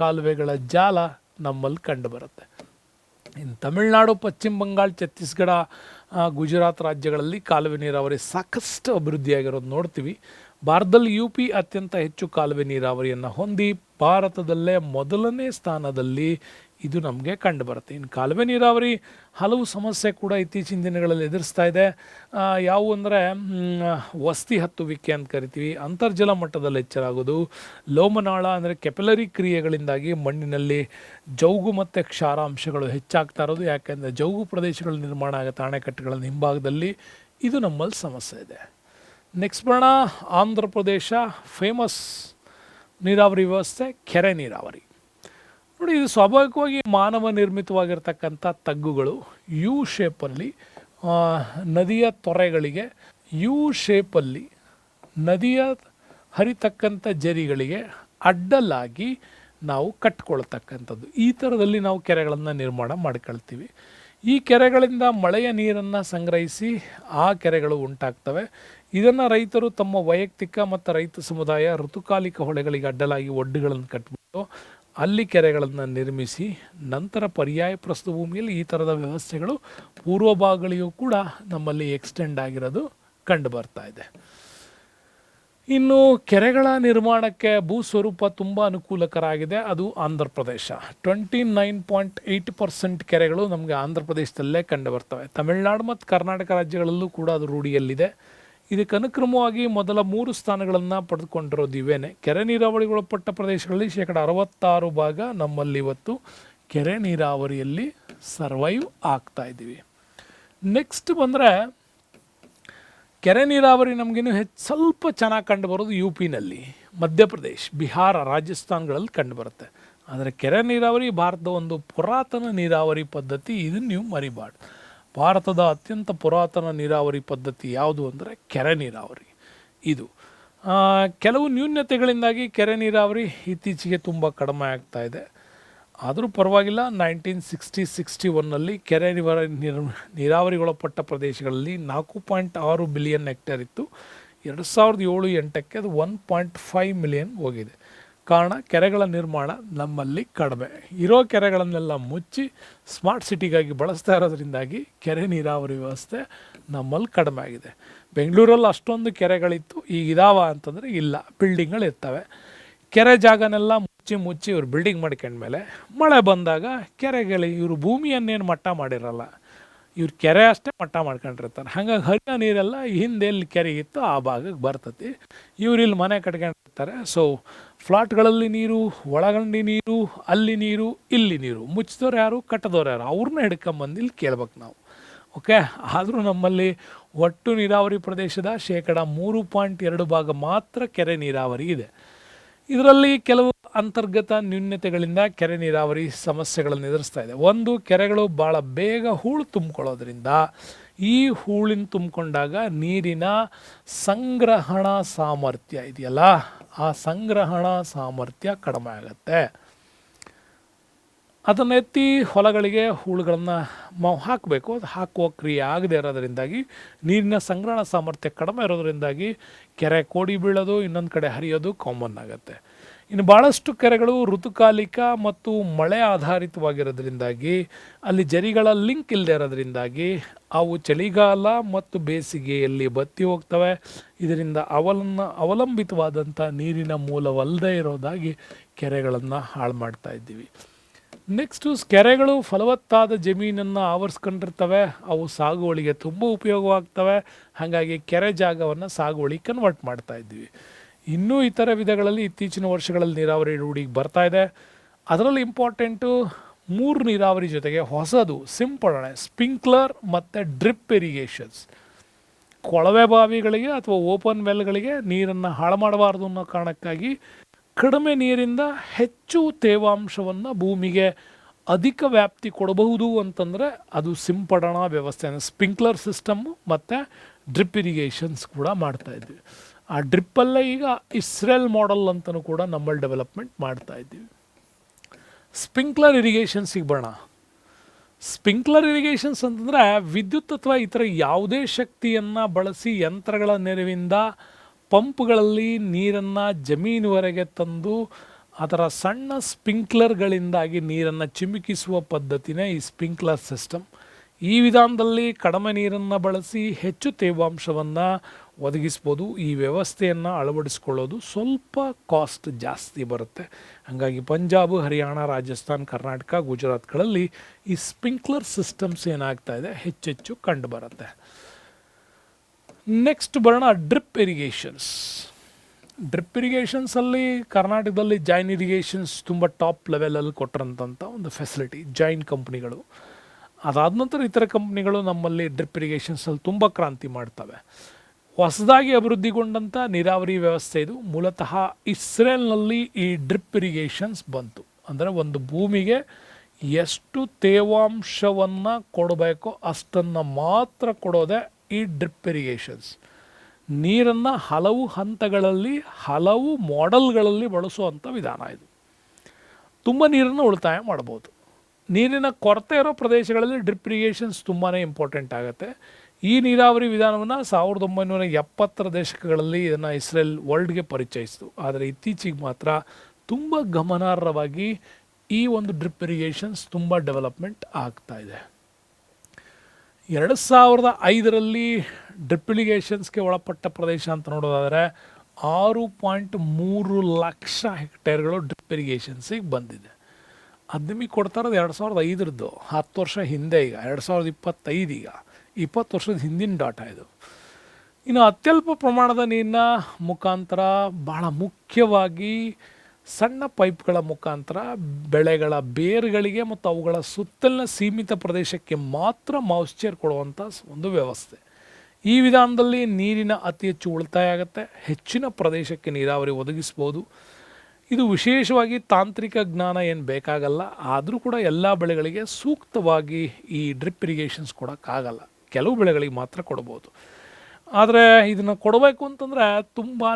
ಕಾಲುವೆಗಳ ಜಾಲ ನಮ್ಮಲ್ಲಿ ಕಂಡುಬರುತ್ತೆ. ಇನ್ನು ತಮಿಳುನಾಡು, ಪಶ್ಚಿಮ ಬಂಗಾಳ, ಛತ್ತೀಸ್ಗಢ, ಗುಜರಾತ್ ರಾಜ್ಯಗಳಲ್ಲಿ ಕಾಲುವೆ ನೀರಾವರಿ ಸಾಕಷ್ಟು ಅಭಿವೃದ್ಧಿಯಾಗಿರೋದು ನೋಡ್ತೀವಿ. ಭಾರತದಲ್ಲಿ UP ಅತ್ಯಂತ ಹೆಚ್ಚು ಕಾಲುವೆ ನೀರಾವರಿಯನ್ನು ಹೊಂದಿ ಭಾರತದಲ್ಲೇ ಮೊದಲನೇ ಸ್ಥಾನದಲ್ಲಿ ಇದು ನಮಗೆ ಕಂಡುಬರುತ್ತೆ. ಇನ್ನು ಕಾಲುವೆ ನೀರಾವರಿ ಹಲವು ಸಮಸ್ಯೆ ಕೂಡ ಇತ್ತೀಚಿನ ದಿನಗಳಲ್ಲಿ ಎದುರಿಸ್ತಾ ಇದೆ. ಯಾವುವು ಅಂದರೆ ವಸ್ತಿ ಹತ್ತುವಿಕೆ ಅಂತ ಕರಿತೀವಿ, ಅಂತರ್ಜಲ ಮಟ್ಟದಲ್ಲಿ ಹೆಚ್ಚಾಗೋದು, ಲೋಮನಾಳ ಅಂದರೆ ಕೆಪಲರಿ ಕ್ರಿಯೆಗಳಿಂದಾಗಿ ಮಣ್ಣಿನಲ್ಲಿ ಜೌಗು ಮತ್ತು ಕ್ಷಾರಾಂಶಗಳು ಹೆಚ್ಚಾಗ್ತಾ ಇರೋದು. ಯಾಕೆಂದರೆ ಜೌಗು ಪ್ರದೇಶಗಳು ನಿರ್ಮಾಣ ಆಗುತ್ತೆ ಅಣೆಕಟ್ಟುಗಳ ಹಿಂಭಾಗದಲ್ಲಿ. ಇದು ನಮ್ಮಲ್ಲಿ ಸಮಸ್ಯೆ ಇದೆ. ನೆಕ್ಸ್ಟ್ ಬರೋಣ, ಆಂಧ್ರ ಪ್ರದೇಶ ಫೇಮಸ್ ನೀರಾವರಿ ವ್ಯವಸ್ಥೆ ಕೆರೆ ನೀರಾವರಿ. ನೋಡಿ, ಇದು ಸ್ವಾಭಾವಿಕವಾಗಿ ಮಾನವ ನಿರ್ಮಿತವಾಗಿರ್ತಕ್ಕಂಥ ತಗ್ಗುಗಳು ಯು ಶೇಪಲ್ಲಿ ನದಿಯ ತೊರೆಗಳಿಗೆ, ಯು ಶೇಪಲ್ಲಿ ನದಿಯ ಹರಿತಕ್ಕಂಥ ಜರಿಗಳಿಗೆ ಅಡ್ಡಲಾಗಿ ನಾವು ಕಟ್ಕೊಳ್ತಕ್ಕಂಥದ್ದು. ಈ ಥರದಲ್ಲಿ ನಾವು ಕೆರೆಗಳನ್ನು ನಿರ್ಮಾಣ ಮಾಡ್ಕೊಳ್ತೀವಿ. ಈ ಕೆರೆಗಳಿಂದ ಮಳೆಯ ನೀರನ್ನು ಸಂಗ್ರಹಿಸಿ ಆ ಕೆರೆಗಳು ಉಂಟಾಗ್ತವೆ. ಇದನ್ನು ರೈತರು ತಮ್ಮ ವೈಯಕ್ತಿಕ ಮತ್ತು ರೈತ ಸಮುದಾಯ ಋತುಕಾಲಿಕ ಹೊಳೆಗಳಿಗೆ ಅಡ್ಡಲಾಗಿ ಒಡ್ಡುಗಳನ್ನು ಕಟ್ಬಿಟ್ಟು ಅಲ್ಲಿ ಕೆರೆಗಳನ್ನು ನಿರ್ಮಿಸಿ ನಂತರ ಪರ್ಯಾಯ ಪ್ರಸ್ಥ ಭೂಮಿಯಲ್ಲಿ ಈ ಥರದ ವ್ಯವಸ್ಥೆಗಳು ಪೂರ್ವ ಭಾಗಗಳಿಗೂ ಕೂಡ ನಮ್ಮಲ್ಲಿ ಎಕ್ಸ್ಟೆಂಡ್ ಆಗಿರೋದು ಕಂಡು ಬರ್ತಾ ಇದೆ. ಇನ್ನು ಕೆರೆಗಳ ನಿರ್ಮಾಣಕ್ಕೆ ಭೂ ಸ್ವರೂಪ ತುಂಬ ಅನುಕೂಲಕರ ಆಗಿದೆ. ಅದು ಆಂಧ್ರ ಪ್ರದೇಶ. 29.8% ಕೆರೆಗಳು ನಮಗೆ ಆಂಧ್ರ ಪ್ರದೇಶದಲ್ಲೇ ಕಂಡು ಬರ್ತವೆ. ತಮಿಳುನಾಡು ಮತ್ತು ಕರ್ನಾಟಕ ರಾಜ್ಯಗಳಲ್ಲೂ ಕೂಡ ಅದು ರೂಢಿಯಲ್ಲಿದೆ. ಇದಕ್ಕೆ ಅನುಕ್ರಮವಾಗಿ ಮೊದಲ 3 ಸ್ಥಾನಗಳನ್ನು ಪಡೆದುಕೊಂಡಿರೋದು ಇವೇನೆ. ಕೆರೆ ನೀರಾವರಿಗೊಳಪಟ್ಟ ಪ್ರದೇಶಗಳಲ್ಲಿ 66% ಭಾಗ ನಮ್ಮಲ್ಲಿ ಇವತ್ತು ಕೆರೆ ನೀರಾವರಿಯಲ್ಲಿ ಸರ್ವೈವ್ ಆಗ್ತಾ ಇದ್ದೀವಿ. ನೆಕ್ಸ್ಟ್ ಬಂದರೆ ಕೆರೆ ನೀರಾವರಿ ನಮಗಿನ್ನೂ ಸ್ವಲ್ಪ ಚೆನ್ನಾಗಿ ಕಂಡು ಬರೋದು UPನಲ್ಲಿ, ಮಧ್ಯಪ್ರದೇಶ್, ಬಿಹಾರ, ರಾಜಸ್ಥಾನಗಳಲ್ಲಿ ಕಂಡುಬರುತ್ತೆ. ಆದರೆ ಕೆರೆ ನೀರಾವರಿ ಭಾರತದ ಒಂದು ಪುರಾತನ ನೀರಾವರಿ ಪದ್ಧತಿ. ಇದನ್ನು ನೀವು ಮರಿಬಾರ್ದು. ಭಾರತದ ಅತ್ಯಂತ ಪುರಾತನ ನೀರಾವರಿ ಪದ್ಧತಿ ಯಾವುದು ಅಂದರೆ ಕೆರೆ ನೀರಾವರಿ. ಇದು ಕೆಲವು ನ್ಯೂನತೆಗಳಿಂದಾಗಿ ಕೆರೆ ನೀರಾವರಿ ಇತ್ತೀಚೆಗೆ ತುಂಬ ಕಡಿಮೆ ಆಗ್ತಾ ಇದೆ. ಆದರೂ ಪರವಾಗಿಲ್ಲ. 1960-61ನಲ್ಲಿ ಕೆರೆ ನೀರಾವರಿಗೊಳಪಟ್ಟ ಪ್ರದೇಶಗಳಲ್ಲಿ 4.6 ಬಿಲಿಯನ್ ಹೆಕ್ಟೇರ್ ಇತ್ತು. 2007-8ಕ್ಕೆ ಅದು 1.5 ಮಿಲಿಯನ್ ಹೋಗಿದೆ. ಕಾರಣ ಕೆರೆಗಳ ನಿರ್ಮಾಣ ನಮ್ಮಲ್ಲಿ ಕಡಿಮೆ. ಇರೋ ಕೆರೆಗಳನ್ನೆಲ್ಲ ಮುಚ್ಚಿ ಸ್ಮಾರ್ಟ್ ಸಿಟಿಗಾಗಿ ಬಳಸ್ತಾ ಇರೋದ್ರಿಂದಾಗಿ ಕೆರೆ ನೀರಾವರಿ ವ್ಯವಸ್ಥೆ ನಮ್ಮಲ್ಲಿ ಕಡಿಮೆ ಆಗಿದೆ. ಬೆಂಗಳೂರಲ್ಲಿ ಅಷ್ಟೊಂದು ಕೆರೆಗಳಿತ್ತು, ಈಗ ಇದಾವ ಅಂತಂದರೆ ಇಲ್ಲ, ಬಿಲ್ಡಿಂಗ್ಗಳಿರ್ತವೆ. ಕೆರೆ ಜಾಗನೆಲ್ಲ ಮುಚ್ಚಿ ಇವ್ರು ಬಿಲ್ಡಿಂಗ್ ಮಾಡ್ಕೊಂಡ್ಮೇಲೆ ಮಳೆ ಬಂದಾಗ ಇವರು ಭೂಮಿಯನ್ನೇನು ಮಟ್ಟ ಮಾಡಿರಲ್ಲ, ಇವ್ರು ಕೆರೆ ಅಷ್ಟೇ ಮಟ್ಟ ಮಾಡ್ಕೊಂಡಿರ್ತಾರೆ. ಹಾಗಾಗಿ ಹರಿಯೋ ನೀರೆಲ್ಲ ಹಿಂದೆ ಎಲ್ಲಿ ಕೆರೆ ಇತ್ತು ಆ ಭಾಗಕ್ಕೆ ಬರ್ತತಿ. ಇವ್ರು ಇಲ್ಲಿ ಮನೆ ಕಟ್ಕೊಂಡಿರ್ತಾರೆ. ಸೊ ಫ್ಲಾಟ್ಗಳಲ್ಲಿ ನೀರು, ಒಳಗಂಡಿ ನೀರು, ಅಲ್ಲಿ ನೀರು, ಇಲ್ಲಿ ನೀರು, ಮುಚ್ಚಿದವ್ರು ಯಾರು, ಕಟ್ಟದವ್ರು ಯಾರು, ಅವ್ರನ್ನ ಹಿಡ್ಕೊಂಬಂದು ಇಲ್ಲಿ ಕೇಳ್ಬೇಕು ನಾವು. ಓಕೆ, ಆದರೂ ನಮ್ಮಲ್ಲಿ ಒಟ್ಟು ನೀರಾವರಿ ಪ್ರದೇಶದ 3.2% ಮಾತ್ರ ಕೆರೆ ನೀರಾವರಿ ಇದೆ. ಇದರಲ್ಲಿ ಕೆಲವು ಅಂತರ್ಗತ ನ್ಯೂನ್ಯತೆಗಳಿಂದ ಕೆರೆ ನೀರಾವರಿ ಸಮಸ್ಯೆಗಳನ್ನು ಎದುರಿಸ್ತಾ ಇದೆ. ಒಂದು, ಕೆರೆಗಳು ಭಾಳ ಬೇಗ ಹೂಳು ತುಂಬಿಕೊಳ್ಳೋದ್ರಿಂದ ಈ ಹೂಳಿನ ತುಂಬಿಕೊಂಡಾಗ ನೀರಿನ ಸಂಗ್ರಹಣಾ ಸಾಮರ್ಥ್ಯ ಇದೆಯಲ್ಲ, ಆ ಸಂಗ್ರಹಣಾ ಸಾಮರ್ಥ್ಯ ಕಡಿಮೆ ಆಗುತ್ತೆ. ಅದನ್ನೆತ್ತಿ ಹೊಲಗಳಿಗೆ ಹೂಳುಗಳನ್ನು ಹಾಕಬೇಕು, ಅದು ಹಾಕುವ ಕ್ರಿಯೆ ಆಗದೆ ಇರೋದರಿಂದಾಗಿ ನೀರಿನ ಸಂಗ್ರಹಣ ಸಾಮರ್ಥ್ಯ ಕಡಿಮೆ ಇರೋದರಿಂದಾಗಿ ಕೆರೆ ಕೋಡಿ ಬೀಳೋದು, ಇನ್ನೊಂದು ಕಡೆ ಹರಿಯೋದು ಕಾಮನ್ ಆಗುತ್ತೆ. ಇನ್ನು ಭಾಳಷ್ಟು ಕೆರೆಗಳು ಋತುಕಾಲಿಕ ಮತ್ತು ಮಳೆ ಆಧಾರಿತವಾಗಿರೋದ್ರಿಂದಾಗಿ ಅಲ್ಲಿ ಜರಿಗಳ ಲಿಂಕ್ ಇಲ್ಲದೆ ಇರೋದ್ರಿಂದಾಗಿ ಅವು ಚಳಿಗಾಲ ಮತ್ತು ಬೇಸಿಗೆಯಲ್ಲಿ ಬತ್ತಿ ಹೋಗ್ತವೆ. ಇದರಿಂದ ಅವಲಂಬಿತವಾದಂಥ ನೀರಿನ ಮೂಲವಲ್ಲದೆ ಇರೋದಾಗಿ ಕೆರೆಗಳನ್ನು ಹಾಳು ಮಾಡ್ತಾ ಇದ್ದೀವಿ. ನೆಕ್ಸ್ಟು, ಕೆರೆಗಳು ಫಲವತ್ತಾದ ಜಮೀನನ್ನು ಆವರಿಸ್ಕೊಂಡಿರ್ತವೆ, ಅವು ಸಾಗುವಳಿಗೆ ತುಂಬ ಉಪಯೋಗವಾಗ್ತವೆ. ಹಾಗಾಗಿ ಕೆರೆ ಜಾಗವನ್ನು ಸಾಗುವಳಿ ಕನ್ವರ್ಟ್ ಮಾಡ್ತಾ ಇದ್ದೀವಿ. ಇನ್ನೂ ಇತರ ವಿಧಗಳಲ್ಲಿ ಇತ್ತೀಚಿನ ವರ್ಷಗಳಲ್ಲಿ ನೀರಾವರಿ ರೂಢಿಗೆ ಬರ್ತಾ ಇದೆ. ಅದರಲ್ಲಿ ಇಂಪಾರ್ಟೆಂಟು 3 ನೀರಾವರಿ ಜೊತೆಗೆ ಹೊಸದು ಸಿಂಪಡಣೆ, ಸ್ಪ್ರಿಂಕ್ಲರ್ ಮತ್ತು ಡ್ರಿಪ್ ಇರಿಗೇಷನ್ಸ್. ಕೊಳವೆ ಬಾವಿಗಳಿಗೆ ಅಥವಾ ಓಪನ್ ವೆಲ್ಗಳಿಗೆ ನೀರನ್ನು ಹಾಳು ಮಾಡಬಾರ್ದು ಅನ್ನೋ ಕಾರಣಕ್ಕಾಗಿ ಕಡಿಮೆ ನೀರಿಂದ ಹೆಚ್ಚು ತೇವಾಂಶವನ್ನು ಭೂಮಿಗೆ ಅಧಿಕ ವ್ಯಾಪ್ತಿ ಕೊಡಬಹುದು ಅಂತಂದರೆ ಅದು ಸಿಂಪಡಣಾ ವ್ಯವಸ್ಥೆ, ಸ್ಪ್ರಿಂಕ್ಲರ್ ಸಿಸ್ಟಮ್ಮು ಮತ್ತು ಡ್ರಿಪ್ ಇರಿಗೇಷನ್ಸ್ ಕೂಡ ಮಾಡ್ತಾಯಿದ್ವಿ. ಆ ಡ್ರಿಪ್ಪಲ್ಲೇ ಈಗ ಇಸ್ರೇಲ್ ಮಾಡೆಲ್ ಅಂತಲೂ ಕೂಡ ನಮ್ಮಲ್ಲಿ ಡೆವಲಪ್ಮೆಂಟ್ ಮಾಡ್ತಾ ಇದ್ದೀವಿ. ಸ್ಪ್ರಿಂಕ್ಲರ್ ಇರಿಗೇಷನ್ಸಿಗೆ ಬರೋಣ. ಸ್ಪ್ರಿಂಕ್ಲರ್ ಇರಿಗೇಷನ್ಸ್ ಅಂತಂದರೆ ವಿದ್ಯುತ್ ಅಥವಾ ಇತರ ಯಾವುದೇ ಶಕ್ತಿಯನ್ನು ಬಳಸಿ ಯಂತ್ರಗಳ ನೆರವಿಂದ ಪಂಪ್ಗಳಲ್ಲಿ ನೀರನ್ನು ಜಮೀನುವರೆಗೆ ತಂದು ಅದರ ಸಣ್ಣ ಸ್ಪ್ರಿಂಕ್ಲರ್ಗಳಿಂದಾಗಿ ನೀರನ್ನು ಚಿಮುಕಿಸುವ ಪದ್ಧತಿನೇ ಈ ಸ್ಪ್ರಿಂಕ್ಲರ್ ಸಿಸ್ಟಮ್. ಈ ವಿಧಾನದಲ್ಲಿ ಕಡಿಮೆ ನೀರನ್ನು ಬಳಸಿ ಹೆಚ್ಚು ತೇವಾಂಶವನ್ನು ಒದಗಿಸ್ಬೋದು. ಈ ವ್ಯವಸ್ಥೆಯನ್ನು ಅಳವಡಿಸ್ಕೊಳ್ಳೋದು ಸ್ವಲ್ಪ ಕಾಸ್ಟ್ ಜಾಸ್ತಿ ಬರುತ್ತೆ. ಹಾಗಾಗಿ ಪಂಜಾಬ್, ಹರಿಯಾಣ, ರಾಜಸ್ಥಾನ್, ಕರ್ನಾಟಕ, ಗುಜರಾತ್ಗಳಲ್ಲಿ ಈ ಸ್ಪ್ರಿಂಕ್ಲರ್ ಸಿಸ್ಟಮ್ಸ್ ಏನಾಗ್ತಾ ಇದೆ ಹೆಚ್ಚೆಚ್ಚು ಕಂಡು ಬರುತ್ತೆ. ನೆಕ್ಸ್ಟ್ ಬರೋಣ ಡ್ರಿಪ್ ಇರಿಗೇಷನ್ಸ್. ಡ್ರಿಪ್ ಇರಿಗೇಷನ್ಸಲ್ಲಿ ಕರ್ನಾಟಕದಲ್ಲಿ ಜೈನ್ ಇರಿಗೇಷನ್ಸ್ ತುಂಬ ಟಾಪ್ ಲೆವೆಲಲ್ಲಿ ಕೊಟ್ಟಿರೋಂಥ ಒಂದು ಫೆಸಿಲಿಟಿ, ಜೈನ್ ಕಂಪ್ನಿಗಳು. ಅದಾದ ನಂತರ ಇತರ ಕಂಪ್ನಿಗಳು ನಮ್ಮಲ್ಲಿ ಡ್ರಿಪ್ ಇರಿಗೇಷನ್ಸಲ್ಲಿ ತುಂಬ ಕ್ರಾಂತಿ ಮಾಡ್ತವೆ. ಹೊಸದಾಗಿ ಅಭಿವೃದ್ಧಿಗೊಂಡಂಥ ನೀರಾವರಿ ವ್ಯವಸ್ಥೆ ಇದು. ಮೂಲತಃ ಇಸ್ರೇಲ್ನಲ್ಲಿ ಈ ಡ್ರಿಪ್ ಇರಿಗೇಷನ್ಸ್ ಬಂತು. ಅಂದರೆ ಒಂದು ಭೂಮಿಗೆ ಎಷ್ಟು ತೇವಾಂಶವನ್ನು ಕೊಡಬೇಕೋ ಅಷ್ಟನ್ನು ಮಾತ್ರ ಕೊಡೋದೇ ಈ ಡ್ರಿಪ್ ಇರಿಗೇಷನ್ಸ್. ನೀರನ್ನು ಹಲವು ಹಂತಗಳಲ್ಲಿ, ಹಲವು ಮಾಡೆಲ್ಗಳಲ್ಲಿ ಬಳಸುವಂಥ ವಿಧಾನ ಇದು. ತುಂಬ ನೀರನ್ನು ಉಳಿತಾಯ ಮಾಡ್ಬೋದು. ನೀರಿನ ಕೊರತೆ ಇರೋ ಪ್ರದೇಶಗಳಲ್ಲಿ ಡ್ರಿಪ್ ಇರಿಗೇಷನ್ಸ್ ತುಂಬಾ ಇಂಪಾರ್ಟೆಂಟ್ ಆಗುತ್ತೆ. ಈ ನೀರಾವರಿ ವಿಧಾನವನ್ನು 1970ರ ದಶಕಗಳಲ್ಲಿ ಇದನ್ನು ಇಸ್ರೇಲ್ ವರ್ಲ್ಡ್ಗೆ ಪರಿಚಯಿಸಿತು. ಆದರೆ ಇತ್ತೀಚೆಗೆ ಮಾತ್ರ ತುಂಬ ಗಮನಾರ್ಹವಾಗಿ ಈ ಒಂದು ಡ್ರಿಪ್ ಇರಿಗೇಷನ್ಸ್ ತುಂಬ ಡೆವಲಪ್ಮೆಂಟ್ ಆಗ್ತಾ ಇದೆ. 2005ರಲ್ಲಿ ಡ್ರಿಪ್ ಇರಿಗೇಷನ್ಸ್ಗೆ ಒಳಪಟ್ಟ ಪ್ರದೇಶ ಅಂತ ನೋಡೋದಾದರೆ 6.3 ಲಕ್ಷ ಹೆಕ್ಟೇರ್ಗಳು ಡ್ರಿಪ್ ಇರಿಗೇಷನ್ಸಿಗೆ ಬಂದಿದೆ. ಅದು ನಿಮಗೆ ಕೊಡ್ತಾ ಇರೋದು 2005ರದ್ದು, 10 ವರ್ಷ ಹಿಂದೆ. ಈಗ 2025, ಈಗ 20 ವರ್ಷದ ಹಿಂದಿನ ಡಾಟಾ ಇದು. ಇನ್ನು ಅತ್ಯಲ್ಪ ಪ್ರಮಾಣದ ನೀರಿನ ಮುಖಾಂತರ, ಬಹಳ ಮುಖ್ಯವಾಗಿ ಸಣ್ಣ ಪೈಪ್ಗಳ ಮುಖಾಂತರ ಬೆಳೆಗಳ ಬೇರುಗಳಿಗೆ ಮತ್ತು ಅವುಗಳ ಸುತ್ತಲಿನ ಸೀಮಿತ ಪ್ರದೇಶಕ್ಕೆ ಮಾತ್ರ ಮಾಯಿಶ್ಚರ್ ಕೊಡುವಂಥ ಒಂದು ವ್ಯವಸ್ಥೆ. ಈ ವಿಧಾನದಲ್ಲಿ ನೀರಿನ ಅತಿ ಹೆಚ್ಚು ಉಳಿತಾಯ ಆಗುತ್ತೆ, ಹೆಚ್ಚಿನ ಪ್ರದೇಶಕ್ಕೆ ನೀರಾವರಿ ಒದಗಿಸ್ಬೋದು. ಇದು ವಿಶೇಷವಾಗಿ ತಾಂತ್ರಿಕ ಜ್ಞಾನ ಏನು ಬೇಕಾಗಲ್ಲ. ಆದರೂ ಕೂಡ ಎಲ್ಲ ಬೆಳೆಗಳಿಗೆ ಸೂಕ್ತವಾಗಿ ಈ ಡ್ರಿಪ್ ಇರಿಗೇಷನ್ಸ್ ಕೊಡೋಕ್ಕಾಗಲ್ಲ, ಕೆಲವು ಬೆಳೆಗಳಿಗೆ ಮಾತ್ರ ಕೊಡ್ಬೋದು. ಆದರೆ ಇದನ್ನು ಕೊಡಬೇಕು ಅಂತಂದರೆ ತುಂಬಾ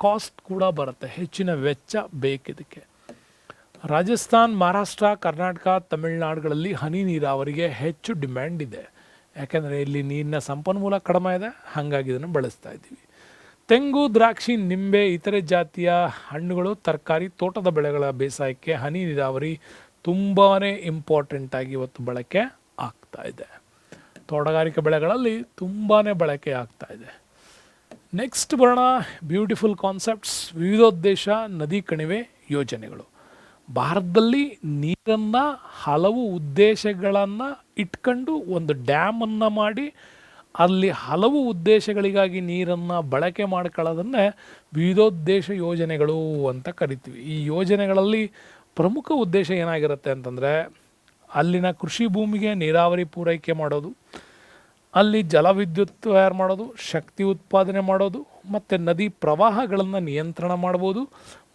ಕಾಸ್ಟ್ ಕೂಡ ಬರುತ್ತೆ, ಹೆಚ್ಚಿನ ವೆಚ್ಚ ಬೇಕಿದಕ್ಕೆ. ರಾಜಸ್ಥಾನ್, ಮಹಾರಾಷ್ಟ್ರ, ಕರ್ನಾಟಕ, ತಮಿಳುನಾಡುಗಳಲ್ಲಿ ಹನಿ ನೀರಾವರಿಗೆ ಹೆಚ್ಚು ಡಿಮ್ಯಾಂಡ್ ಇದೆ. ಯಾಕೆಂದರೆ ಇಲ್ಲಿ ನೀರಿನ ಸಂಪನ್ಮೂಲ ಕಡಿಮೆ ಇದೆ, ಹಾಗಾಗಿ ಇದನ್ನು ಬಳಸ್ತಾ ಇದ್ದೀವಿ. ತೆಂಗು, ದ್ರಾಕ್ಷಿ, ನಿಂಬೆ, ಇತರೆ ಜಾತಿಯ ಹಣ್ಣುಗಳು, ತರಕಾರಿ, ತೋಟದ ಬೆಳೆಗಳ ಬೇಸಾಯಕ್ಕೆ ಹನಿ ನೀರಾವರಿ ತುಂಬಾ ಇಂಪಾರ್ಟೆಂಟ್ ಆಗಿ ಇವತ್ತು ಬಳಕೆ ಆಗ್ತಾ ಇದೆ. ತೋಟಗಾರಿಕೆ ಬೆಳೆಗಳಲ್ಲಿ ತುಂಬಾ ಬಳಕೆ ಆಗ್ತಾ ಇದೆ. ನೆಕ್ಸ್ಟ್ ಬರೋಣ, ಬ್ಯೂಟಿಫುಲ್ ಕಾನ್ಸೆಪ್ಟ್ಸ್, ವಿವಿಧೋದ್ದೇಶ ನದಿ ಕಣಿವೆ ಯೋಜನೆಗಳು. ಭಾರತದಲ್ಲಿ ನೀರನ್ನು ಹಲವು ಉದ್ದೇಶಗಳನ್ನು ಇಟ್ಕೊಂಡು ಒಂದು ಡ್ಯಾಮನ್ನು ಮಾಡಿ ಅಲ್ಲಿ ಹಲವು ಉದ್ದೇಶಗಳಿಗಾಗಿ ನೀರನ್ನು ಬಳಕೆ ಮಾಡ್ಕೊಳ್ಳೋದನ್ನೇ ವಿವಿಧೋದ್ದೇಶ ಯೋಜನೆಗಳು ಅಂತ ಕರಿತೀವಿ. ಈ ಯೋಜನೆಗಳಲ್ಲಿ ಪ್ರಮುಖ ಉದ್ದೇಶ ಏನಾಗಿರುತ್ತೆ ಅಂತಂದರೆ, ಅಲ್ಲಿನ ಕೃಷಿ ಭೂಮಿಗೆ ನೀರಾವರಿ ಪೂರೈಕೆ ಮಾಡೋದು, ಅಲ್ಲಿ ಜಲವಿದ್ಯುತ್ ತಯಾರು ಮಾಡೋದು, ಶಕ್ತಿ ಉತ್ಪಾದನೆ ಮಾಡೋದು, ಮತ್ತು ನದಿ ಪ್ರವಾಹಗಳನ್ನು ನಿಯಂತ್ರಣ ಮಾಡ್ಬೋದು,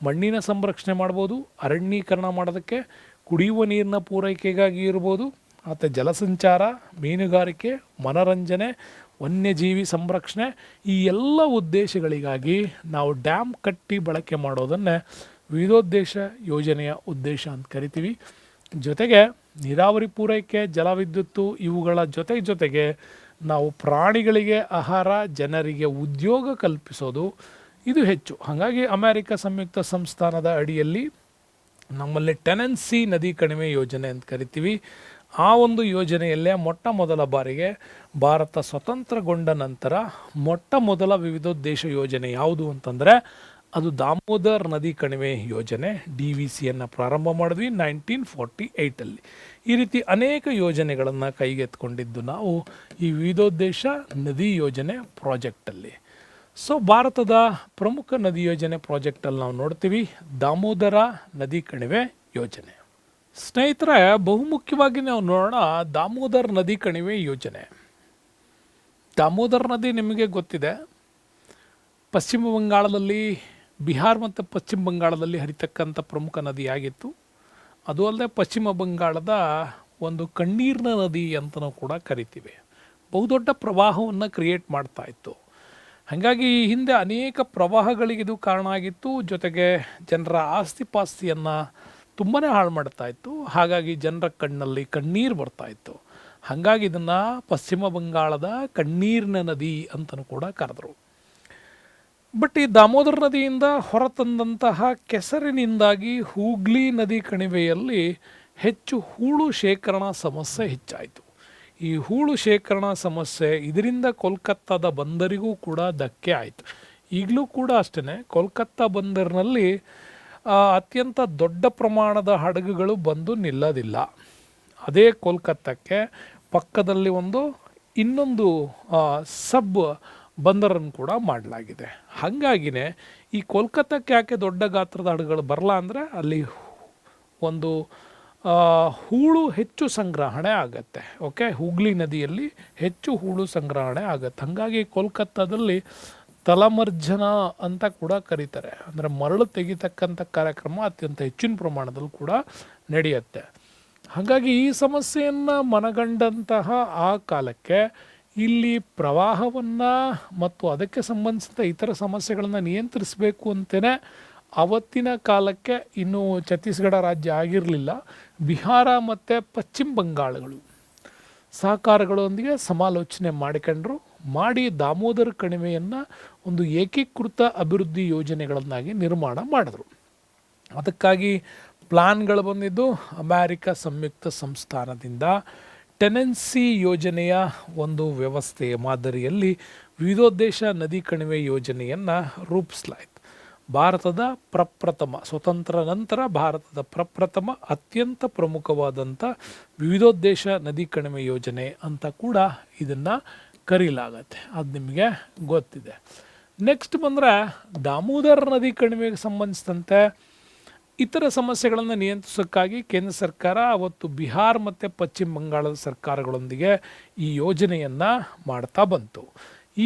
ಮಣ್ಣಿನ ಸಂರಕ್ಷಣೆ ಮಾಡ್ಬೋದು, ಅರಣ್ಯೀಕರಣ ಮಾಡೋದಕ್ಕೆ, ಕುಡಿಯುವ ನೀರಿನ ಪೂರೈಕೆಗಾಗಿ ಇರ್ಬೋದು, ಮತ್ತು ಜಲಸಂಚಾರ, ಮೀನುಗಾರಿಕೆ, ಮನರಂಜನೆ, ವನ್ಯಜೀವಿ ಸಂರಕ್ಷಣೆ, ಈ ಎಲ್ಲ ಉದ್ದೇಶಗಳಿಗಾಗಿ ನಾವು ಡ್ಯಾಮ್ ಕಟ್ಟಿ ಬಳಕೆ ಮಾಡೋದನ್ನೇ ವಿವಿಧೋದ್ದೇಶ ಯೋಜನೆಯ ಉದ್ದೇಶ ಅಂತ ಕರಿತೀವಿ. ಜೊತೆಗೆ ನೀರಾವರಿ ಪೂರೈಕೆ, ಜಲವಿದ್ಯುತ್ತು ಇವುಗಳ ಜೊತೆಗೆ ನಾವು ಪ್ರಾಣಿಗಳಿಗೆ ಆಹಾರ, ಜನರಿಗೆ ಉದ್ಯೋಗ ಕಲ್ಪಿಸೋದು ಇದು ಹೆಚ್ಚು. ಹಾಗಾಗಿ ಅಮೆರಿಕ ಸಂಯುಕ್ತ ಸಂಸ್ಥಾನದ ಅಡಿಯಲ್ಲಿ ನಮ್ಮಲ್ಲಿ ಟೆನೆನ್ಸಿ ನದಿ ಕಣಿವೆ ಯೋಜನೆ ಅಂತ ಕರಿತೀವಿ. ಆ ಒಂದು ಯೋಜನೆಯಲ್ಲೇ ಮೊಟ್ಟ ಮೊದಲ ಬಾರಿಗೆ ಭಾರತ ಸ್ವತಂತ್ರಗೊಂಡ ನಂತರ ಮೊಟ್ಟ ಮೊದಲ ವಿವಿಧೋದ್ದೇಶ ಯೋಜನೆ ಯಾವುದು ಅಂತಂದರೆ ಅದು ದಾಮೋದರ್ ನದಿ ಕಣಿವೆ ಯೋಜನೆ, DVCಯನ್ನು ಪ್ರಾರಂಭ ಮಾಡಿದ್ವಿ 1948ಅಲ್ಲಿ. ಈ ರೀತಿ ಅನೇಕ ಯೋಜನೆಗಳನ್ನು ಕೈಗೆತ್ಕೊಂಡಿದ್ದು ನಾವು ಈ ವಿವಿಧೋದ್ದೇಶ ನದಿ ಯೋಜನೆ ಪ್ರಾಜೆಕ್ಟಲ್ಲಿ. ಸೊ ಭಾರತದ ಪ್ರಮುಖ ನದಿ ಯೋಜನೆ ಪ್ರಾಜೆಕ್ಟಲ್ಲಿ ನಾವು ನೋಡ್ತೀವಿ ದಾಮೋದರ ನದಿ ಕಣಿವೆ ಯೋಜನೆ. ಸ್ನೇಹಿತರೆ, ಬಹುಮುಖ್ಯವಾಗಿ ನಾವು ನೋಡೋಣ ದಾಮೋದರ್ ನದಿ ಕಣಿವೆ ಯೋಜನೆ. ದಾಮೋದರ್ ನದಿ ನಿಮಗೆ ಗೊತ್ತಿದೆ, ಪಶ್ಚಿಮ ಬಂಗಾಳದಲ್ಲಿ, ಬಿಹಾರ್ ಮತ್ತು ಪಶ್ಚಿಮ ಬಂಗಾಳದಲ್ಲಿ ಹರಿತಕ್ಕಂಥ ಪ್ರಮುಖ ನದಿಯಾಗಿತ್ತು. ಅದು ಅಲ್ಲದೆ ಪಶ್ಚಿಮ ಬಂಗಾಳದ ಒಂದು ಕಣ್ಣೀರಿನ ನದಿ ಅಂತಲೂ ಕೂಡ ಕರಿತೀವಿ. ಬಹುದೊಡ್ಡ ಪ್ರವಾಹವನ್ನು ಕ್ರಿಯೇಟ್ ಮಾಡ್ತಾ ಇತ್ತು. ಹಾಗಾಗಿ ಈ ಹಿಂದೆ ಅನೇಕ ಪ್ರವಾಹಗಳಿಗೆ ಇದು ಕಾರಣ ಆಗಿತ್ತು. ಜೊತೆಗೆ ಜನರ ಆಸ್ತಿ ಪಾಸ್ತಿಯನ್ನು ತುಂಬಾ ಹಾಳು ಮಾಡ್ತಾ ಇತ್ತು. ಹಾಗಾಗಿ ಜನರ ಕಣ್ಣಲ್ಲಿ ಕಣ್ಣೀರು ಬರ್ತಾ ಇತ್ತು. ಹಾಗಾಗಿ ಇದನ್ನು ಪಶ್ಚಿಮ ಬಂಗಾಳದ ಕಣ್ಣೀರಿನ ನದಿ ಅಂತಲೂ ಕೂಡ ಕರೆದರು. ಬಟ್ ಈ ದಾಮೋದರ ನದಿಯಿಂದ ಹೊರತಂದಂತಹ ಕೆಸರಿನಿಂದಾಗಿ ಹೂಗ್ಲಿ ನದಿ ಕಣಿವೆಯಲ್ಲಿ ಹೆಚ್ಚು ಹೂಳು ಶೇಖರಣಾ ಸಮಸ್ಯೆ ಹೆಚ್ಚಾಯಿತು. ಈ ಹೂಳು ಶೇಖರಣಾ ಸಮಸ್ಯೆ ಇದರಿಂದ ಕೋಲ್ಕತ್ತಾದ ಬಂದರಿಗೂ ಕೂಡ ಧಕ್ಕೆ ಆಯಿತು. ಈಗಲೂ ಕೂಡ ಅಷ್ಟೇ, ಕೋಲ್ಕತ್ತಾ ಬಂದರಿನಲ್ಲಿ ಅತ್ಯಂತ ದೊಡ್ಡ ಪ್ರಮಾಣದ ಹಡಗುಗಳು ಬಂದು ನಿಲ್ಲೋದಿಲ್ಲ. ಅದೇ ಕೋಲ್ಕತ್ತಾಕ್ಕೆ ಪಕ್ಕದಲ್ಲಿ ಇನ್ನೊಂದು ಸಬ್ ಬಂದರನ್ನು ಕೂಡ ಮಾಡಲಾಗಿದೆ. ಹಾಗಾಗಿನೇ ಈ ಕೋಲ್ಕತ್ತಾಕ್ಕೆ ಯಾಕೆ ದೊಡ್ಡ ಗಾತ್ರದ ಹಡಗುಗಳು ಬರಲ್ಲ ಅಂದರೆ ಅಲ್ಲಿ ಒಂದು ಹೂಳು ಹೆಚ್ಚು ಸಂಗ್ರಹಣೆ ಆಗತ್ತೆ. ಓಕೆ, ಹೂಗ್ಲಿ ನದಿಯಲ್ಲಿ ಹೆಚ್ಚು ಹೂಳು ಸಂಗ್ರಹಣೆ ಆಗತ್ತೆ. ಹಾಗಾಗಿ ಕೋಲ್ಕತ್ತಾದಲ್ಲಿ ತಲಮರ್ಜನ ಅಂತ ಕೂಡ ಕರೀತಾರೆ. ಅಂದರೆ ಮರಳು ತೆಗಿತಕ್ಕಂಥ ಕಾರ್ಯಕ್ರಮ ಅತ್ಯಂತ ಹೆಚ್ಚಿನ ಪ್ರಮಾಣದಲ್ಲಿ ಕೂಡ ನಡೆಯುತ್ತೆ. ಹಾಗಾಗಿ ಈ ಸಮಸ್ಯೆಯನ್ನು ಮನಗಂಡಂತಹ ಆ ಕಾಲಕ್ಕೆ ಇಲ್ಲಿ ಪ್ರವಾಹವನ್ನು ಮತ್ತು ಅದಕ್ಕೆ ಸಂಬಂಧಿಸಿದ ಇತರ ಸಮಸ್ಯೆಗಳನ್ನು ನಿಯಂತ್ರಿಸಬೇಕು ಅಂತಲೇ ಅವತ್ತಿನ ಕಾಲಕ್ಕೆ ಇನ್ನೂ ಛತ್ತೀಸ್ಗಢ ರಾಜ್ಯ ಆಗಿರಲಿಲ್ಲ, ಬಿಹಾರ ಮತ್ತು ಪಶ್ಚಿಮ ಬಂಗಾಳಗಳು ಸಹಕಾರಗಳೊಂದಿಗೆ ಸಮಾಲೋಚನೆ ಮಾಡಿ ದಾಮೋದರ ಕಣಿವೆಯನ್ನು ಒಂದು ಏಕೀಕೃತ ಅಭಿವೃದ್ಧಿ ಯೋಜನೆಗಳನ್ನಾಗಿ ನಿರ್ಮಾಣ ಮಾಡಿದ್ರು. ಅದಕ್ಕಾಗಿ ಪ್ಲಾನ್ಗಳು ಬಂದಿದ್ದು ಅಮೆರಿಕ ಸಂಯುಕ್ತ ಸಂಸ್ಥಾನದಿಂದ. ಟೆನೆನ್ಸಿ ಯೋಜನೆಯ ಒಂದು ವ್ಯವಸ್ಥೆಯ ಮಾದರಿಯಲ್ಲಿ ವಿವಿಧೋದ್ದೇಶ ನದಿ ಕಣಿವೆ ಯೋಜನೆಯನ್ನು ರೂಪಿಸಲಾಯಿತು. ಭಾರತದ ಪ್ರಪ್ರಥಮ, ಸ್ವತಂತ್ರ ನಂತರ ಭಾರತದ ಪ್ರಪ್ರಥಮ ಅತ್ಯಂತ ಪ್ರಮುಖವಾದಂಥ ವಿವಿಧೋದ್ದೇಶ ನದಿ ಕಣಿವೆ ಯೋಜನೆ ಅಂತ ಕೂಡ ಇದನ್ನು ಕರೀಲಾಗತ್ತೆ. ಅದು ನಿಮಗೆ ಗೊತ್ತಿದೆ. ನೆಕ್ಸ್ಟ್ ಬಂದರೆ ದಾಮೋದರ ನದಿ ಕಣಿವೆಗೆ ಸಂಬಂಧಿಸಿದಂತೆ ಇತರ ಸಮಸ್ಯೆಗಳನ್ನು ನಿಯಂತ್ರಿಸೋಕ್ಕಾಗಿ ಕೇಂದ್ರ ಸರ್ಕಾರ ಅವತ್ತು ಬಿಹಾರ್ ಮತ್ತು ಪಶ್ಚಿಮ ಬಂಗಾಳದ ಸರ್ಕಾರಗಳೊಂದಿಗೆ ಈ ಯೋಜನೆಯನ್ನು ಮಾಡ್ತಾ ಬಂತು.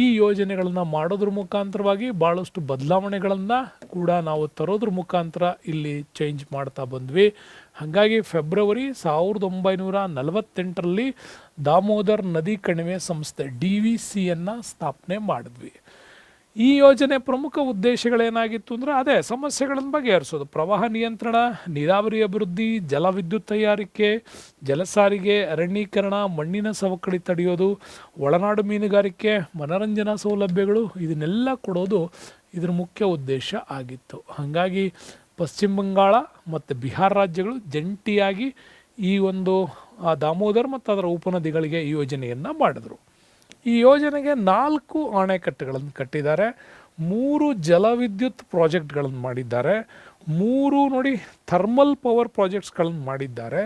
ಈ ಯೋಜನೆಗಳನ್ನು ಮಾಡೋದ್ರ ಮುಖಾಂತರವಾಗಿ ಭಾಳಷ್ಟು ಬದಲಾವಣೆಗಳನ್ನು ಕೂಡ ನಾವು ತರೋದ್ರ ಮುಖಾಂತರ ಇಲ್ಲಿ ಚೇಂಜ್ ಮಾಡ್ತಾ ಬಂದ್ವಿ. ಹಾಗಾಗಿ ಫೆಬ್ರವರಿ 1948ರಲ್ಲಿ ದಾಮೋದರ್ ನದಿ ಕಣಿವೆ ಸಂಸ್ಥೆ DVCಯನ್ನು ಸ್ಥಾಪನೆ ಮಾಡಿದ್ವಿ. ಈ ಯೋಜನೆ ಪ್ರಮುಖ ಉದ್ದೇಶಗಳೇನಾಗಿತ್ತು ಅಂದರೆ ಅದೇ ಸಮಸ್ಯೆಗಳನ್ನು ಬಗೆಹರಿಸೋದು, ಪ್ರವಾಹ ನಿಯಂತ್ರಣ, ನೀರಾವರಿ ಅಭಿವೃದ್ಧಿ, ಜಲವಿದ್ಯುತ್ ತಯಾರಿಕೆ, ಜಲಸಾರಿಗೆ, ಅರಣ್ಯೀಕರಣ, ಮಣ್ಣಿನ ಸವಕಳಿ ತಡೆಯೋದು, ಒಳನಾಡು ಮೀನುಗಾರಿಕೆ, ಮನರಂಜನಾ ಸೌಲಭ್ಯಗಳು, ಇದನ್ನೆಲ್ಲ ಕೊಡೋದು ಇದರ ಮುಖ್ಯ ಉದ್ದೇಶ ಆಗಿತ್ತು. ಹಾಗಾಗಿ ಪಶ್ಚಿಮ ಬಂಗಾಳ ಮತ್ತು ಬಿಹಾರ ರಾಜ್ಯಗಳು ಜಂಟಿಯಾಗಿ ಈ ಒಂದು ದಾಮೋದರ್ ಮತ್ತು ಅದರ ಉಪನದಿಗಳಿಗೆ ಈ ಯೋಜನೆಯನ್ನು ಮಾಡಿದ್ರು. ಈ ಯೋಜನೆಗೆ 4 ಅಣೆಕಟ್ಟುಗಳನ್ನು ಕಟ್ಟಿದ್ದಾರೆ, 3 ಜಲವಿದ್ಯುತ್ ಪ್ರಾಜೆಕ್ಟ್ಗಳನ್ನು ಮಾಡಿದ್ದಾರೆ, 3 ನೋಡಿ ಥರ್ಮಲ್ ಪವರ್ ಪ್ರಾಜೆಕ್ಟ್ಸ್ಗಳನ್ನು ಮಾಡಿದ್ದಾರೆ,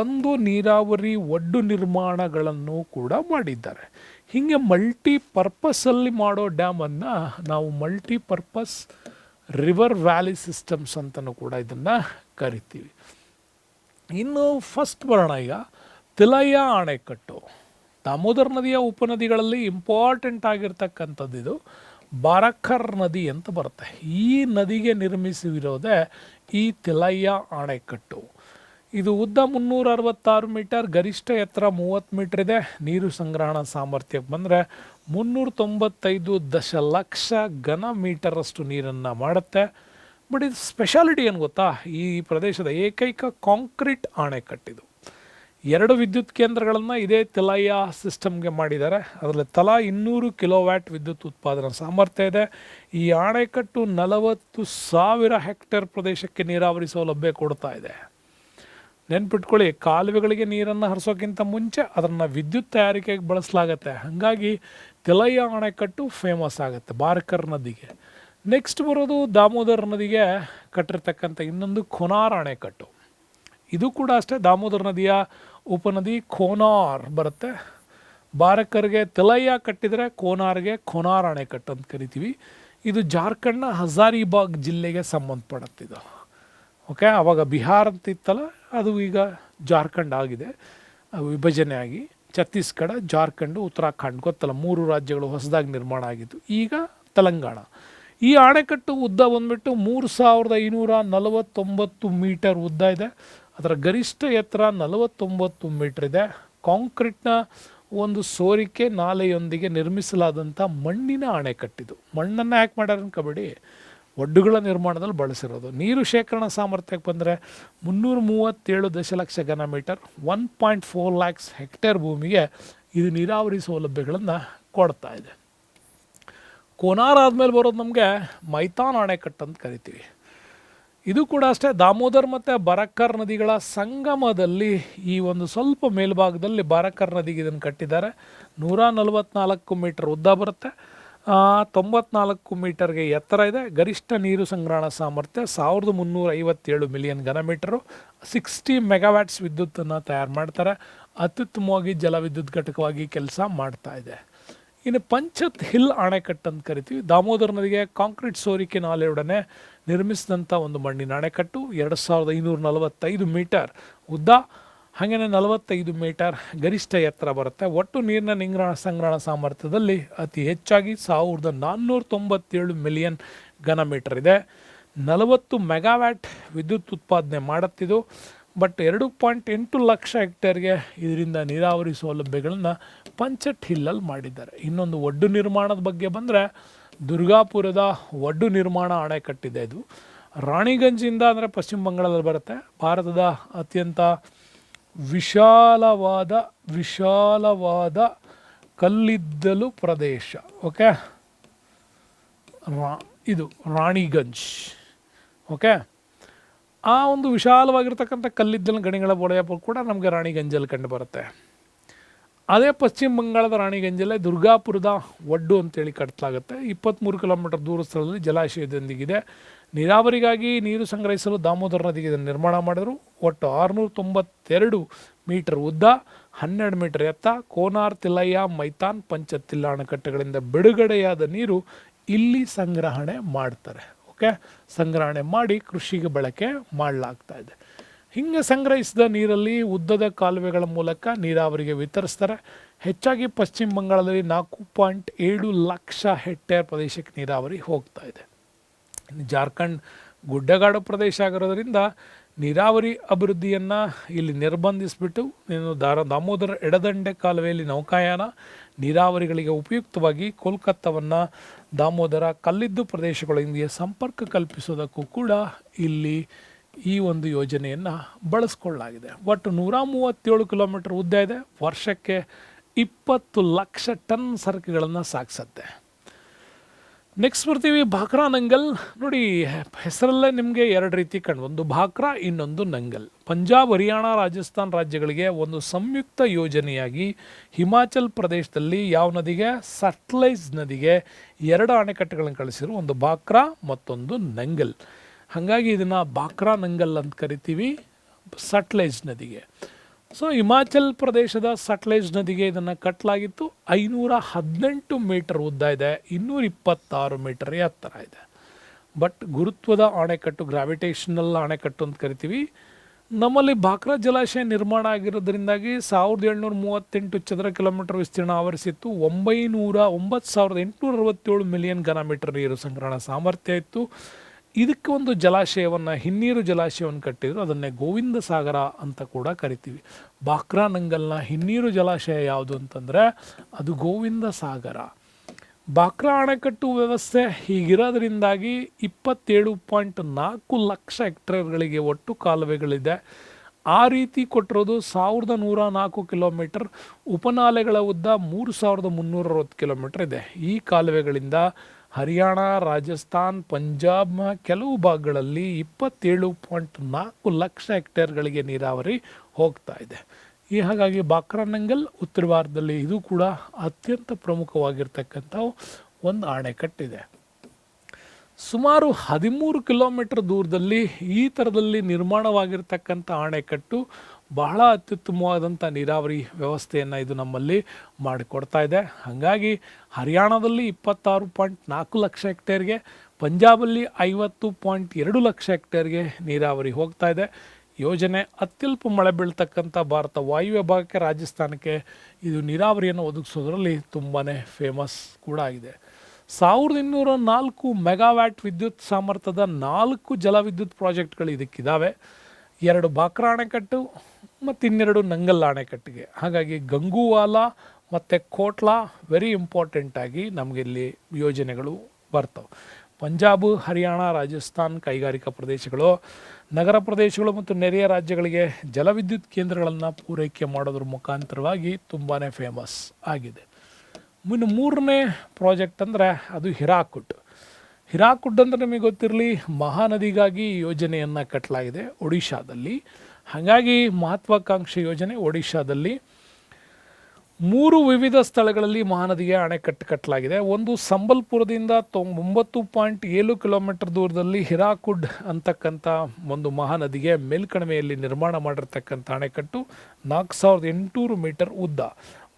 1 ನೀರಾವರಿ ಒಡ್ಡು ನಿರ್ಮಾಣಗಳನ್ನು ಕೂಡ ಮಾಡಿದ್ದಾರೆ. ಹೀಗೆ ಮಲ್ಟಿಪರ್ಪಸ್ಸಲ್ಲಿ ಮಾಡೋ ಡ್ಯಾಮನ್ನು ನಾವು ಮಲ್ಟಿಪರ್ಪಸ್ ರಿವರ್ ವ್ಯಾಲಿ ಸಿಸ್ಟಮ್ಸ್ ಅಂತಲೂ ಕೂಡ ಇದನ್ನು ಕರಿತೀವಿ. ಇನ್ನು ಫಸ್ಟ್ ಬರೋಣ, ಈಗ ತಿಲಯ್ಯ ಅಣೆಕಟ್ಟು ದಾಮೋದರ್ ನದಿಯ ಉಪನದಿಗಳಲ್ಲಿ ಇಂಪಾರ್ಟೆಂಟ್ ಆಗಿರ್ತಕ್ಕಂಥದ್ದು. ಇದು ಬಾರಕರ್ ನದಿ ಅಂತ ಬರುತ್ತೆ. ಈ ನದಿಗೆ ನಿರ್ಮಿಸಿರೋದೇ ಈ ತಿಲಯ್ಯ ಅಣೆಕಟ್ಟು. ಇದು ಉದ್ದ 366 ಮೀಟರ್, ಗರಿಷ್ಠ ಎತ್ತರ 30 ಮೀಟರ್ ಇದೆ. ನೀರು ಸಂಗ್ರಹಣಾ ಸಾಮರ್ಥ್ಯಕ್ಕೆ ಬಂದರೆ 395 ದಶಲಕ್ಷ ಘನ ಮೀಟರ್ ಅಷ್ಟು ನೀರನ್ನು ಮಾಡುತ್ತೆ. ಬಟ್ ಇದು ಸ್ಪೆಷಾಲಿಟಿ ಏನು ಗೊತ್ತಾ, ಈ ಪ್ರದೇಶದ ಏಕೈಕ ಕಾಂಕ್ರೀಟ್ ಅಣೆಕಟ್ಟಿದು. 2 ವಿದ್ಯುತ್ ಕೇಂದ್ರಗಳನ್ನು ಇದೇ ತಿಲಯ್ಯ ಸಿಸ್ಟಮ್ಗೆ ಮಾಡಿದ್ದಾರೆ. ಅದರಲ್ಲಿ ತಲಾ 200 ಕಿಲೋವ್ಯಾಟ್ ವಿದ್ಯುತ್ ಉತ್ಪಾದನಾ ಸಾಮರ್ಥ್ಯ ಇದೆ. ಈ ಅಣೆಕಟ್ಟು 40,000 ಹೆಕ್ಟೇರ್ ಪ್ರದೇಶಕ್ಕೆ ನೀರಾವರಿ ಸೌಲಭ್ಯ ಕೊಡ್ತಾ ಇದೆ. ನೆನ್ಪಿಟ್ಕೊಳ್ಳಿ, ಕಾಲುವೆಗಳಿಗೆ ನೀರನ್ನು ಹರಿಸೋಕ್ಕಿಂತ ಮುಂಚೆ ಅದನ್ನು ವಿದ್ಯುತ್ ತಯಾರಿಕೆಗೆ ಬಳಸಲಾಗತ್ತೆ. ಹಾಗಾಗಿ ತಿಲಯ್ಯ ಅಣೆಕಟ್ಟು ಫೇಮಸ್ ಆಗುತ್ತೆ ಬಾರಕರ್ ನದಿಗೆ. ನೆಕ್ಸ್ಟ್ ಬರೋದು ದಾಮೋದರ್ ನದಿಗೆ ಕಟ್ಟಿರ್ತಕ್ಕಂಥ ಇನ್ನೊಂದು ಕೋನಾರ್ ಅಣೆಕಟ್ಟು. ಇದು ಕೂಡ ಅಷ್ಟೇ ದಾಮೋದರ್ ನದಿಯ ಉಪನದಿ ಕೋನಾರ್ ಬರುತ್ತೆ. ಬಾರಕರ್ಗೆ ತಿಲಯ್ಯ ಕಟ್ಟಿದರೆ ಕೋನಾರ್ಗೆ ಕೋನಾರ್ ಅಣೆಕಟ್ಟು ಅಂತ ಕರಿತೀವಿ. ಇದು ಜಾರ್ಖಂಡ್ನ ಹಜಾರಿಬಾಗ್ ಜಿಲ್ಲೆಗೆ ಸಂಬಂಧಪಡುತ್ತಿದ್ದು. ಓಕೆ, ಆವಾಗ ಬಿಹಾರ ಅಂತ ಇತ್ತಲ್ಲ, ಅದು ಈಗ ಜಾರ್ಖಂಡ್ ಆಗಿದೆ, ವಿಭಜನೆ ಆಗಿ ಛತ್ತೀಸ್ಗಢ, ಜಾರ್ಖಂಡ್, ಉತ್ತರಾಖಂಡ್, ಗೊತ್ತಲ್ಲ 3 ರಾಜ್ಯಗಳು ಹೊಸದಾಗಿ ನಿರ್ಮಾಣ ಆಗಿತ್ತು. ಈಗ ತೆಲಂಗಾಣ. ಈ ಅಣೆಕಟ್ಟು ಉದ್ದ ಬಂದ್ಬಿಟ್ಟು 3549 ಮೀಟರ್ ಉದ್ದ ಇದೆ. ಅದರ ಗರಿಷ್ಠ ಎತ್ತರ 49 ಮೀಟರ್ ಇದೆ. ಕಾಂಕ್ರೀಟ್ನ ಒಂದು ಸೋರಿಕೆ ನಾಲೆಯೊಂದಿಗೆ ನಿರ್ಮಿಸಲಾದಂಥ ಮಣ್ಣಿನ ಅಣೆಕಟ್ಟಿದು. ಮಣ್ಣನ್ನು ಯಾಕೆ ಮಾಡ್ಯಾರ ಅನ್ಕೋಬೇಡಿ, ಒಡ್ಡುಗಳ ನಿರ್ಮಾಣದಲ್ಲಿ ಬಳಸಿರೋದು. ನೀರು ಶೇಖರಣಾ ಸಾಮರ್ಥ್ಯಕ್ಕೆ ಬಂದರೆ 337 ದಶಲಕ್ಷ ಘನ ಮೀಟರ್, 1.4 ಲ್ಯಾಕ್ಸ್ ಹೆಕ್ಟೇರ್ ಭೂಮಿಗೆ ಇದು ನೀರಾವರಿ ಸೌಲಭ್ಯಗಳನ್ನು ಕೊಡ್ತಾ ಇದೆ. ಕೋನಾರ್ ಆದಮೇಲೆ ಬರೋದು ನಮಗೆ ಮೈತಾನ್ ಅಣೆಕಟ್ಟು ಅಂತ ಕರಿತೀವಿ. ಇದು ಕೂಡ ಅಷ್ಟೇ ದಾಮೋದರ್ ಮತ್ತು ಬಾರಕರ್ ನದಿಗಳ ಸಂಗಮದಲ್ಲಿ ಈ ಒಂದು ಸ್ವಲ್ಪ ಮೇಲ್ಭಾಗದಲ್ಲಿ ಬಾರಕರ್ ನದಿಗೆ ಇದನ್ನು ಕಟ್ಟಿದ್ದಾರೆ. 144 ಮೀಟರ್ ಉದ್ದ ಬರುತ್ತೆ, 94 ಮೀಟರ್ಗೆ ಎತ್ತರ ಇದೆ. ಗರಿಷ್ಠ ನೀರು ಸಂಗ್ರಹಣಾ ಸಾಮರ್ಥ್ಯ 1357 ಮಿಲಿಯನ್ ಘನ ಮೀಟರು, 60 ಮೆಗಾವ್ಯಾಟ್ಸ್ ವಿದ್ಯುತ್ತನ್ನು ತಯಾರು ಮಾಡ್ತಾರೆ. ಅತ್ಯುತ್ತಮವಾಗಿ ಜಲವಿದ್ಯುತ್ ಘಟಕವಾಗಿ ಕೆಲಸ ಮಾಡ್ತಾ ಇದೆ. ಇನ್ನು ಪಂಚತ್ ಹಿಲ್ ಅಣೆಕಟ್ಟು ಅಂತ ಕರಿತೀವಿ. ದಾಮೋದರ್ ನದಿಗೆ ಕಾಂಕ್ರೀಟ್ ಸೋರಿಕೆ ನಾಲೆಯೊಡನೆ ನಿರ್ಮಿಸಿದಂಥ ಒಂದು ಮಣ್ಣಿನ ಅಣೆಕಟ್ಟು. 2545 ಮೀಟರ್ ಉದ್ದ, ಹಾಗೆಯೇ 45 ಮೀಟರ್ ಗರಿಷ್ಠ ಎತ್ತರ ಬರುತ್ತೆ. ಒಟ್ಟು ನೀರಿನ ಸಂಗ್ರಹಣಾ ಸಾಮರ್ಥ್ಯದಲ್ಲಿ ಅತಿ ಹೆಚ್ಚಾಗಿ 1497 ಮಿಲಿಯನ್ ಘನ ಮೀಟರ್ ಇದೆ. 40 ಮೆಗಾವ್ಯಾಟ್ ವಿದ್ಯುತ್ ಉತ್ಪಾದನೆ ಮಾಡುತ್ತಿದ್ದು. ಬಟ್ 2.8 ಲಕ್ಷ ಹೆಕ್ಟೇರ್ಗೆ ಇದರಿಂದ ನೀರಾವರಿ ಸೌಲಭ್ಯಗಳನ್ನು ಪಂಚಟ್ ಹಿಲ್ಲಲ್ಲಿ ಮಾಡಿದ್ದಾರೆ. ಇನ್ನೊಂದು ಒಡ್ಡು ನಿರ್ಮಾಣದ ಬಗ್ಗೆ ಬಂದರೆ ದುರ್ಗಾಪುರದ ಒಡ್ಡು ನಿರ್ಮಾಣ ಅಣೆಕಟ್ಟಿದೆ. ಇದು ರಾಣಿಗಂಜಿಂದ ಅಂದರೆ ಪಶ್ಚಿಮ ಬಂಗಾಳದಲ್ಲಿ ಬರುತ್ತೆ. ಭಾರತದ ಅತ್ಯಂತ ವಿಶಾಲವಾದ ಕಲ್ಲಿದ್ದಲು ಪ್ರದೇಶ. ಓಕೆ, ಇದು ರಾಣಿಗಂಜ್. ಓಕೆ, ಆ ಒಂದು ವಿಶಾಲವಾಗಿರ್ತಕ್ಕಂಥ ಕಲ್ಲಿದ್ದಲು ಗಣಿಗಳ ವಲಯ ಕೂಡ ನಮಗೆ ರಾಣಿಗಂಜಲ್ಲಿ ಕಂಡು ಬರುತ್ತೆ. ಅದೇ ಪಶ್ಚಿಮ ಬಂಗಾಳದ ರಾಣಿಗಂಜಲ್ಲೇ ದುರ್ಗಾಪುರದ ಒಡ್ಡು ಅಂತೇಳಿ ಕಟ್ಟಲಾಗುತ್ತೆ. 23 ಕಿಲೋಮೀಟರ್ ದೂರ ಸ್ಥಳದಲ್ಲಿ ಜಲಾಶಯದೊಂದಿಗಿದೆ. ನೀರಾವರಿಗಾಗಿ ನೀರು ಸಂಗ್ರಹಿಸಲು ದಾಮೋದರ್ ನದಿಗೆ ಇದನ್ನು ನಿರ್ಮಾಣ ಮಾಡಿದರು. ಒಟ್ಟು 692 ಮೀಟರ್ ಉದ್ದ, 12 ಮೀಟರ್ ಎತ್ತ. ಕೋನಾರ್, ತಿಲಯ್ಯ, ಮೈತಾನ್, ಪಂಚತ್ ಹಿಲ್ ಅಣೆಕಟ್ಟುಗಳಿಂದ ಬಿಡುಗಡೆಯಾದ ನೀರು ಇಲ್ಲಿ ಸಂಗ್ರಹಣೆ ಮಾಡ್ತಾರೆ. ಓಕೆ, ಸಂಗ್ರಹಣೆ ಮಾಡಿ ಕೃಷಿಗೆ ಬಳಕೆ ಮಾಡಲಾಗ್ತಾ ಇದೆ. ಹಿಂಗೆ ಸಂಗ್ರಹಿಸಿದ ನೀರಲ್ಲಿ ಉದ್ದದ ಕಾಲುವೆಗಳ ಮೂಲಕ ನೀರಾವರಿಗೆ ವಿತರಿಸ್ತಾರೆ. ಹೆಚ್ಚಾಗಿ ಪಶ್ಚಿಮ ಬಂಗಾಳದಲ್ಲಿ 4.7 ಲಕ್ಷ ಹೆಕ್ಟೇರ್ ಪ್ರದೇಶಕ್ಕೆ ನೀರಾವರಿ ಹೋಗ್ತಾ ಇದೆ. ಜಾರ್ಖಂಡ್ ಗುಡ್ಡಗಾಡು ಪ್ರದೇಶ ಆಗಿರೋದ್ರಿಂದ ನೀರಾವರಿ ಅಭಿವೃದ್ಧಿಯನ್ನು ಇಲ್ಲಿ ನಿರ್ಬಂಧಿಸಿಬಿಟ್ಟು ನೀನು ದಾಮೋದರ ಎಡದಂಡೆ ಕಾಲುವೆಯಲ್ಲಿ ನೌಕಾಯಾನ ನೀರಾವರಿಗಳಿಗೆ ಉಪಯುಕ್ತವಾಗಿ ಕೋಲ್ಕತ್ತಾವನ್ನು ದಾಮೋದರ ಕಲ್ಲಿದ್ದು ಪ್ರದೇಶಗಳೊಂದಿಗೆ ಸಂಪರ್ಕ ಕಲ್ಪಿಸೋದಕ್ಕೂ ಕೂಡ ಇಲ್ಲಿ ಈ ಒಂದು ಯೋಜನೆಯನ್ನು ಬಳಸ್ಕೊಳ್ಳಲಾಗಿದೆ. ಒಟ್ಟು 137 ಕಿಲೋಮೀಟರ್ ಉದ್ದ ಇದೆ. ವರ್ಷಕ್ಕೆ 20 ಲಕ್ಷ ಟನ್ ಸರಕುಗಳನ್ನು ಸಾಗಿಸುತ್ತೆ. ನೆಕ್ಸ್ಟ್ ಬರ್ತೀವಿ ಭಾಕ್ರಾ ನಂಗಲ್. ನೋಡಿ, ಹೆಸರಲ್ಲೇ ನಿಮಗೆ ಎರಡು ರೀತಿ ಒಂದು ಭಾಕ್ರಾ, ಇನ್ನೊಂದು ನಂಗಲ್. ಪಂಜಾಬ್, ಹರಿಯಾಣ, ರಾಜಸ್ಥಾನ್ ರಾಜ್ಯಗಳಿಗೆ ಒಂದು ಸಂಯುಕ್ತ ಯೋಜನೆಯಾಗಿ ಹಿಮಾಚಲ್ ಪ್ರದೇಶದಲ್ಲಿ ಯಾವ ನದಿಗೆ, ಸಟ್ಲೇಜ್ ನದಿಗೆ 2 ಅಣೆಕಟ್ಟುಗಳನ್ನು ಕಳಿಸಿದ್ರು. ಒಂದು ಭಾಕ್ರಾ ಮತ್ತೊಂದು ನಂಗಲ್. ಹಾಗಾಗಿ ಇದನ್ನು ಭಾಕ್ರಾ ನಂಗಲ್ ಅಂತ ಕರಿತೀವಿ, ಸಟ್ಲೇಜ್ ನದಿಗೆ. ಸೊ ಹಿಮಾಚಲ್ ಪ್ರದೇಶದ ಸಟ್ಲೇಜ್ ನದಿಗೆ ಇದನ್ನು ಕಟ್ಟಲಾಗಿತ್ತು. 518 ಮೀಟರ್ ಉದ್ದ ಇದೆ, 226 ಮೀಟರ್ ಎತ್ತರ ಇದೆ. ಬಟ್ ಗುರುತ್ವದ ಅಣೆಕಟ್ಟು, ಗ್ರಾವಿಟೇಷನಲ್ ಅಣೆಕಟ್ಟು ಅಂತ ಕರಿತೀವಿ. ನಮ್ಮಲ್ಲಿ ಭಾಕ್ರಾ ಜಲಾಶಯ ನಿರ್ಮಾಣ ಆಗಿರೋದ್ರಿಂದಾಗಿ 1738 ಚದರ ಕಿಲೋಮೀಟರ್ ವಿಸ್ತೀರ್ಣ ಆವರಿಸಿತ್ತು. 9,867 ಮಿಲಿಯನ್ ಘನ ಮೀಟರ್ ನೀರು ಸಂಗ್ರಹಣ ಸಾಮರ್ಥ್ಯ ಇತ್ತು. ಇದಕ್ಕೆ ಒಂದು ಜಲಾಶಯವನ್ನು, ಹಿನ್ನೀರು ಜಲಾಶಯವನ್ನು ಕಟ್ಟಿದ್ರು. ಅದನ್ನೇ ಗೋವಿಂದ ಸಾಗರ ಅಂತ ಕೂಡ ಕರಿತೀವಿ. ಭಾಕ್ರಾ ನಂಗಲ್ನ ಹಿನ್ನೀರು ಜಲಾಶಯ ಯಾವುದು ಅಂತಂದರೆ ಅದು ಗೋವಿಂದ ಸಾಗರ. ಭಾಕ್ರಾ ಅಣೆಕಟ್ಟು ವ್ಯವಸ್ಥೆ ಹೀಗಿರೋದ್ರಿಂದಾಗಿ 27.4 ಲಕ್ಷ ಹೆಕ್ಟೇರ್ಗಳಿಗೆ ಒಟ್ಟು ಕಾಲುವೆಗಳಿದೆ. ಆ ರೀತಿ ಕೊಟ್ಟಿರೋದು 1104 ಕಿಲೋಮೀಟರ್. ಉಪನಾಲೆಗಳ ಉದ್ದ 3360 ಕಿಲೋಮೀಟರ್ ಇದೆ. ಈ ಕಾಲುವೆಗಳಿಂದ ಹರಿಯಾಣ, ರಾಜಸ್ಥಾನ್, ಪಂಜಾಬ್ನ ಕೆಲವು ಭಾಗಗಳಲ್ಲಿ 27.4 ಲಕ್ಷ ಹೆಕ್ಟೇರ್ಗಳಿಗೆ ನೀರಾವರಿ ಹೋಗ್ತಾ ಇದೆ. ಹಾಗಾಗಿ ಭಾಕ್ರಾ ನಂಗಲ್ ಉತ್ತರ ಭಾರತದಲ್ಲಿ ಇದು ಕೂಡ ಅತ್ಯಂತ ಪ್ರಮುಖವಾಗಿರ್ತಕ್ಕಂಥ ಒಂದು ಅಣೆಕಟ್ಟಿದೆ. ಸುಮಾರು 13 ಕಿಲೋಮೀಟರ್ ದೂರದಲ್ಲಿ ಈ ಥರದಲ್ಲಿ ನಿರ್ಮಾಣವಾಗಿರ್ತಕ್ಕಂಥ ಅಣೆಕಟ್ಟು ಬಹಳ ಅತ್ಯುತ್ತಮವಾದಂಥ ನೀರಾವರಿ ವ್ಯವಸ್ಥೆಯನ್ನು ಇದು ನಮ್ಮಲ್ಲಿ ಮಾಡಿಕೊಡ್ತಾ ಇದೆ. ಹಾಗಾಗಿ ಹರಿಯಾಣದಲ್ಲಿ 26.4 ಲಕ್ಷ ಹೆಕ್ಟೇರ್ಗೆ, ಪಂಜಾಬಲ್ಲಿ 50.2 ಲಕ್ಷ ಹೆಕ್ಟೇರ್ಗೆ ನೀರಾವರಿ ಹೋಗ್ತಾ ಇದೆ. ಯೋಜನೆ ಅತ್ಯಲ್ಪ ಮಳೆ ಬೀಳ್ತಕ್ಕಂಥ ಭಾರತ ವಾಯುವ್ಯ ಭಾಗಕ್ಕೆ, ರಾಜಸ್ಥಾನಕ್ಕೆ ಇದು ನೀರಾವರಿಯನ್ನು ಒದಗಿಸೋದ್ರಲ್ಲಿ ತುಂಬಾ ಫೇಮಸ್ ಕೂಡ ಆಗಿದೆ. 1204 ಮೆಗಾವ್ಯಾಟ್ ವಿದ್ಯುತ್ ಸಾಮರ್ಥ್ಯದ 4 ಜಲವಿದ್ಯುತ್ ಪ್ರಾಜೆಕ್ಟ್ಗಳು ಇದಕ್ಕಿದ್ದಾವೆ. 2 ಭಾಕ್ರಾ ಅಣೆಕಟ್ಟು ಮತ್ತು 2 ನಂಗಲ್ ಅಣೆಕಟ್ಟಿಗೆ. ಹಾಗಾಗಿ ಗಂಗೂವಾಲ ಮತ್ತು ಕೋಟ್ಲಾ ವೆರಿ ಇಂಪಾರ್ಟೆಂಟಾಗಿ ನಮಗೆ ಇಲ್ಲಿ ಯೋಜನೆಗಳು ಬರ್ತವೆ. ಪಂಜಾಬ್, ಹರಿಯಾಣ, ರಾಜಸ್ಥಾನ್ ಕೈಗಾರಿಕಾ ಪ್ರದೇಶಗಳು, ನಗರ ಪ್ರದೇಶಗಳು ಮತ್ತು ನೆರೆಯ ರಾಜ್ಯಗಳಿಗೆ ಜಲವಿದ್ಯುತ್ ಕೇಂದ್ರಗಳನ್ನು ಪೂರೈಕೆ ಮಾಡೋದ್ರ ಮುಖಾಂತರವಾಗಿ ತುಂಬಾ ಫೇಮಸ್ ಆಗಿದೆ. ಇನ್ನು 3ನೇ ಪ್ರಾಜೆಕ್ಟ್ ಅಂದರೆ ಅದು ಹಿರಾಕುಡ್. ಹಿರಾಕುಡ್ ಅಂದರೆ ನಿಮಗೆ ಗೊತ್ತಿರಲಿ, ಮಹಾನದಿಗಾಗಿ ಯೋಜನೆಯನ್ನು ಕಟ್ಟಲಾಗಿದೆ ಒಡಿಶಾದಲ್ಲಿ. ಹಾಗಾಗಿ ಮಹತ್ವಾಕಾಂಕ್ಷಿ ಯೋಜನೆ. ಒಡಿಶಾದಲ್ಲಿ 3 ವಿವಿಧ ಸ್ಥಳಗಳಲ್ಲಿ ಮಹಾನದಿಗೆ ಅಣೆಕಟ್ಟು ಕಟ್ಟಲಾಗಿದೆ. ಒಂದು ಸಂಬಲ್ಪುರದಿಂದ 9.7 ಕಿಲೋಮೀಟರ್ ದೂರದಲ್ಲಿ ಹಿರಾಕುಡ್ ಅಂತಕ್ಕಂಥ ಒಂದು ಮಹಾನದಿಗೆ ಮೇಲ್ಕಣಿವೆಯಲ್ಲಿ ನಿರ್ಮಾಣ ಮಾಡಿರ್ತಕ್ಕಂಥ ಅಣೆಕಟ್ಟು 4800 ಮೀಟರ್ ಉದ್ದ.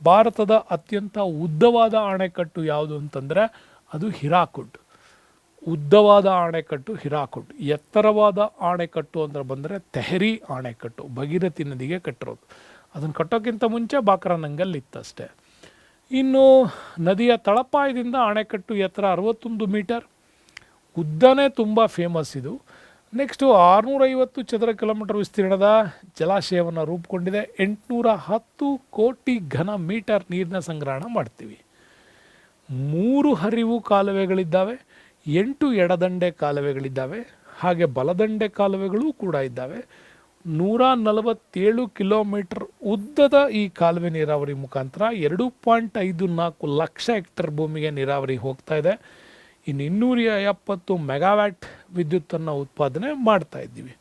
ಭಾರತದ ಅತ್ಯಂತ ಉದ್ದವಾದ ಅಣೆಕಟ್ಟು ಯಾವುದು ಅಂತಂದರೆ ಅದು ಹಿರಾಕುಡ್. ಉದ್ದವಾದ ಅಣೆಕಟ್ಟು ಹಿರಾಕುಡ್. ಎತ್ತರವಾದ ಅಣೆಕಟ್ಟು ಅಂದ್ರೆ ಬಂದರೆ ತೆಹರಿ ಅಣೆಕಟ್ಟು, ಭಗೀರಥಿ ನದಿಗೆ ಕಟ್ಟಿರೋದು. ಅದನ್ನು ಕಟ್ಟೋಕ್ಕಿಂತ ಮುಂಚೆ ಭಾಕ್ರಾ ನಂಗಲ್ ಇತ್ತಷ್ಟೇ. ಇನ್ನು ನದಿಯ ತಳಪಾಯದಿಂದ ಅಣೆಕಟ್ಟು ಎತ್ತರ 61 ಮೀಟರ್, ಉದ್ದನೇ ತುಂಬ ಫೇಮಸ್ ಇದು. ನೆಕ್ಸ್ಟು 650 ಚದರ ಕಿಲೋಮೀಟರ್ ವಿಸ್ತೀರ್ಣದ ಜಲಾಶಯವನ್ನು ರೂಪುಗೊಂಡಿದೆ. 810 ಕೋಟಿ ಘನ ಮೀಟರ್ ನೀರಿನ ಸಂಗ್ರಹಣ ಮಾಡ್ತೀವಿ. 3 ಹರಿವು ಕಾಲುವೆಗಳಿದ್ದಾವೆ, 8 ಎಡದಂಡೆ ಕಾಲುವೆಗಳಿದ್ದಾವೆ, ಹಾಗೆ ಬಲದಂಡೆ ಕಾಲುವೆಗಳೂ ಕೂಡ ಇದ್ದಾವೆ. 147 ಕಿಲೋಮೀಟರ್ ಉದ್ದದ ಈ ಕಾಲುವೆ ನೀರಾವರಿ ಮುಖಾಂತರ 2.54 ಲಕ್ಷ ಹೆಕ್ಟೇರ್ ಭೂಮಿಗೆ ನೀರಾವರಿ ಹೋಗ್ತಾ ಇದೆ. ಇನ್ನು 270 ಮೆಗಾವ್ಯಾಟ್ ವಿದ್ಯುತ್ತನ್ನು ಉತ್ಪಾದನೆ ಮಾಡ್ತಾ ಇದ್ದೀವಿ.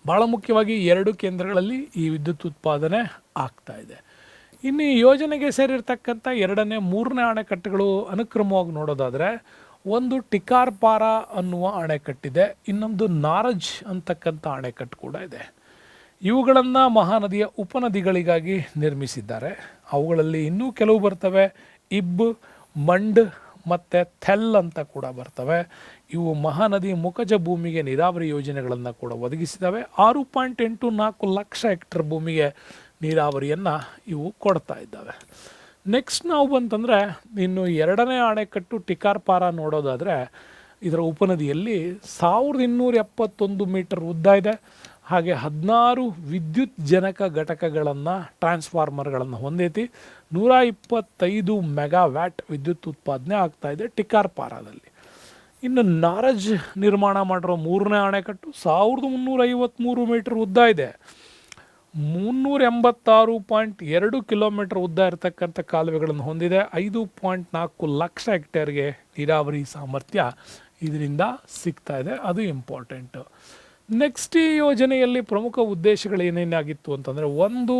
ಭಾಳ ಮುಖ್ಯವಾಗಿ 2 ಕೇಂದ್ರಗಳಲ್ಲಿ ಈ ವಿದ್ಯುತ್ ಉತ್ಪಾದನೆ ಆಗ್ತಾ ಇದೆ. ಇನ್ನು ಈ ಯೋಜನೆಗೆ ಸೇರಿರ್ತಕ್ಕಂಥ 2ನೇ 3ನೇ ಅಣೆಕಟ್ಟುಗಳು ಅನುಕ್ರಮವಾಗಿ ನೋಡೋದಾದರೆ, ಒಂದು ಟಿಕಾರ್ಪಾರ ಅನ್ನುವ ಅಣೆಕಟ್ಟಿದೆ, ಇನ್ನೊಂದು ನಾರಜ್ ಅಂತಕ್ಕಂಥ ಅಣೆಕಟ್ಟು ಕೂಡ ಇದೆ. ಇವುಗಳನ್ನು ಮಹಾನದಿಯ ಉಪನದಿಗಳಿಗಾಗಿ ನಿರ್ಮಿಸಿದ್ದಾರೆ. ಅವುಗಳಲ್ಲಿ ಇನ್ನೂ ಕೆಲವು ಬರ್ತವೆ, ಇಬ್, ಮಂಡ್ ಮತ್ತು ಥೆಲ್ ಅಂತ ಕೂಡ ಬರ್ತವೆ. ಇವು ಮಹಾನದಿ ಮುಖಜ ಭೂಮಿಗೆ ನೀರಾವರಿ ಯೋಜನೆಗಳನ್ನು ಕೂಡ ಒದಗಿಸಿದ್ದಾವೆ. 6.84 ಲಕ್ಷ ಹೆಕ್ಟರ್ ಭೂಮಿಗೆ ನೀರಾವರಿಯನ್ನು ಇವು ಕೊಡ್ತಾ ಇದ್ದಾವೆ. ನೆಕ್ಸ್ಟ್ ನಾವು ಬಂತಂದರೆ ಇನ್ನು 2ನೇ ಅಣೆಕಟ್ಟು ಟಿಕಾರ್ಪಾರ ನೋಡೋದಾದರೆ, ಇದರ ಉಪನದಿಯಲ್ಲಿ 1271 ಮೀಟರ್ ಉದ್ದ ಇದೆ. ಹಾಗೆ 16 ವಿದ್ಯುತ್ ಜನಕ ಘಟಕಗಳನ್ನು ಟ್ರಾನ್ಸ್ಫಾರ್ಮರ್ಗಳನ್ನು ಹೊಂದೈತಿ. 125 ಮೆಗಾವ್ಯಾಟ್ ವಿದ್ಯುತ್ ಉತ್ಪಾದನೆ ಆಗ್ತಾ ಇದೆ ಟಿಕಾರ್ಪಾರಾದಲ್ಲಿ. ಇನ್ನು ನಾರಜ್ ನಿರ್ಮಾಣ ಮಾಡಿರೋ 3ನೇ ಅಣೆಕಟ್ಟು 1353 ಮೀಟರ್ ಉದ್ದ ಇದೆ. 386.2 ಕಿಲೋಮೀಟರ್ ಉದ್ದ ಇರತಕ್ಕಂಥ ಕಾಲುವೆಗಳನ್ನು ಹೊಂದಿದೆ. 5.4 ಲಕ್ಷ ಹೆಕ್ಟೇರ್ಗೆ ನೀರಾವರಿ ಸಾಮರ್ಥ್ಯ ಇದರಿಂದ ಸಿಗ್ತಾ ಇದೆ, ಅದು ಇಂಪಾರ್ಟೆಂಟು. ನೆಕ್ಸ್ಟ್ ಈ ಯೋಜನೆಯಲ್ಲಿ ಪ್ರಮುಖ ಉದ್ದೇಶಗಳು ಏನೇನಾಗಿತ್ತು ಅಂತಂದರೆ, ಒಂದು,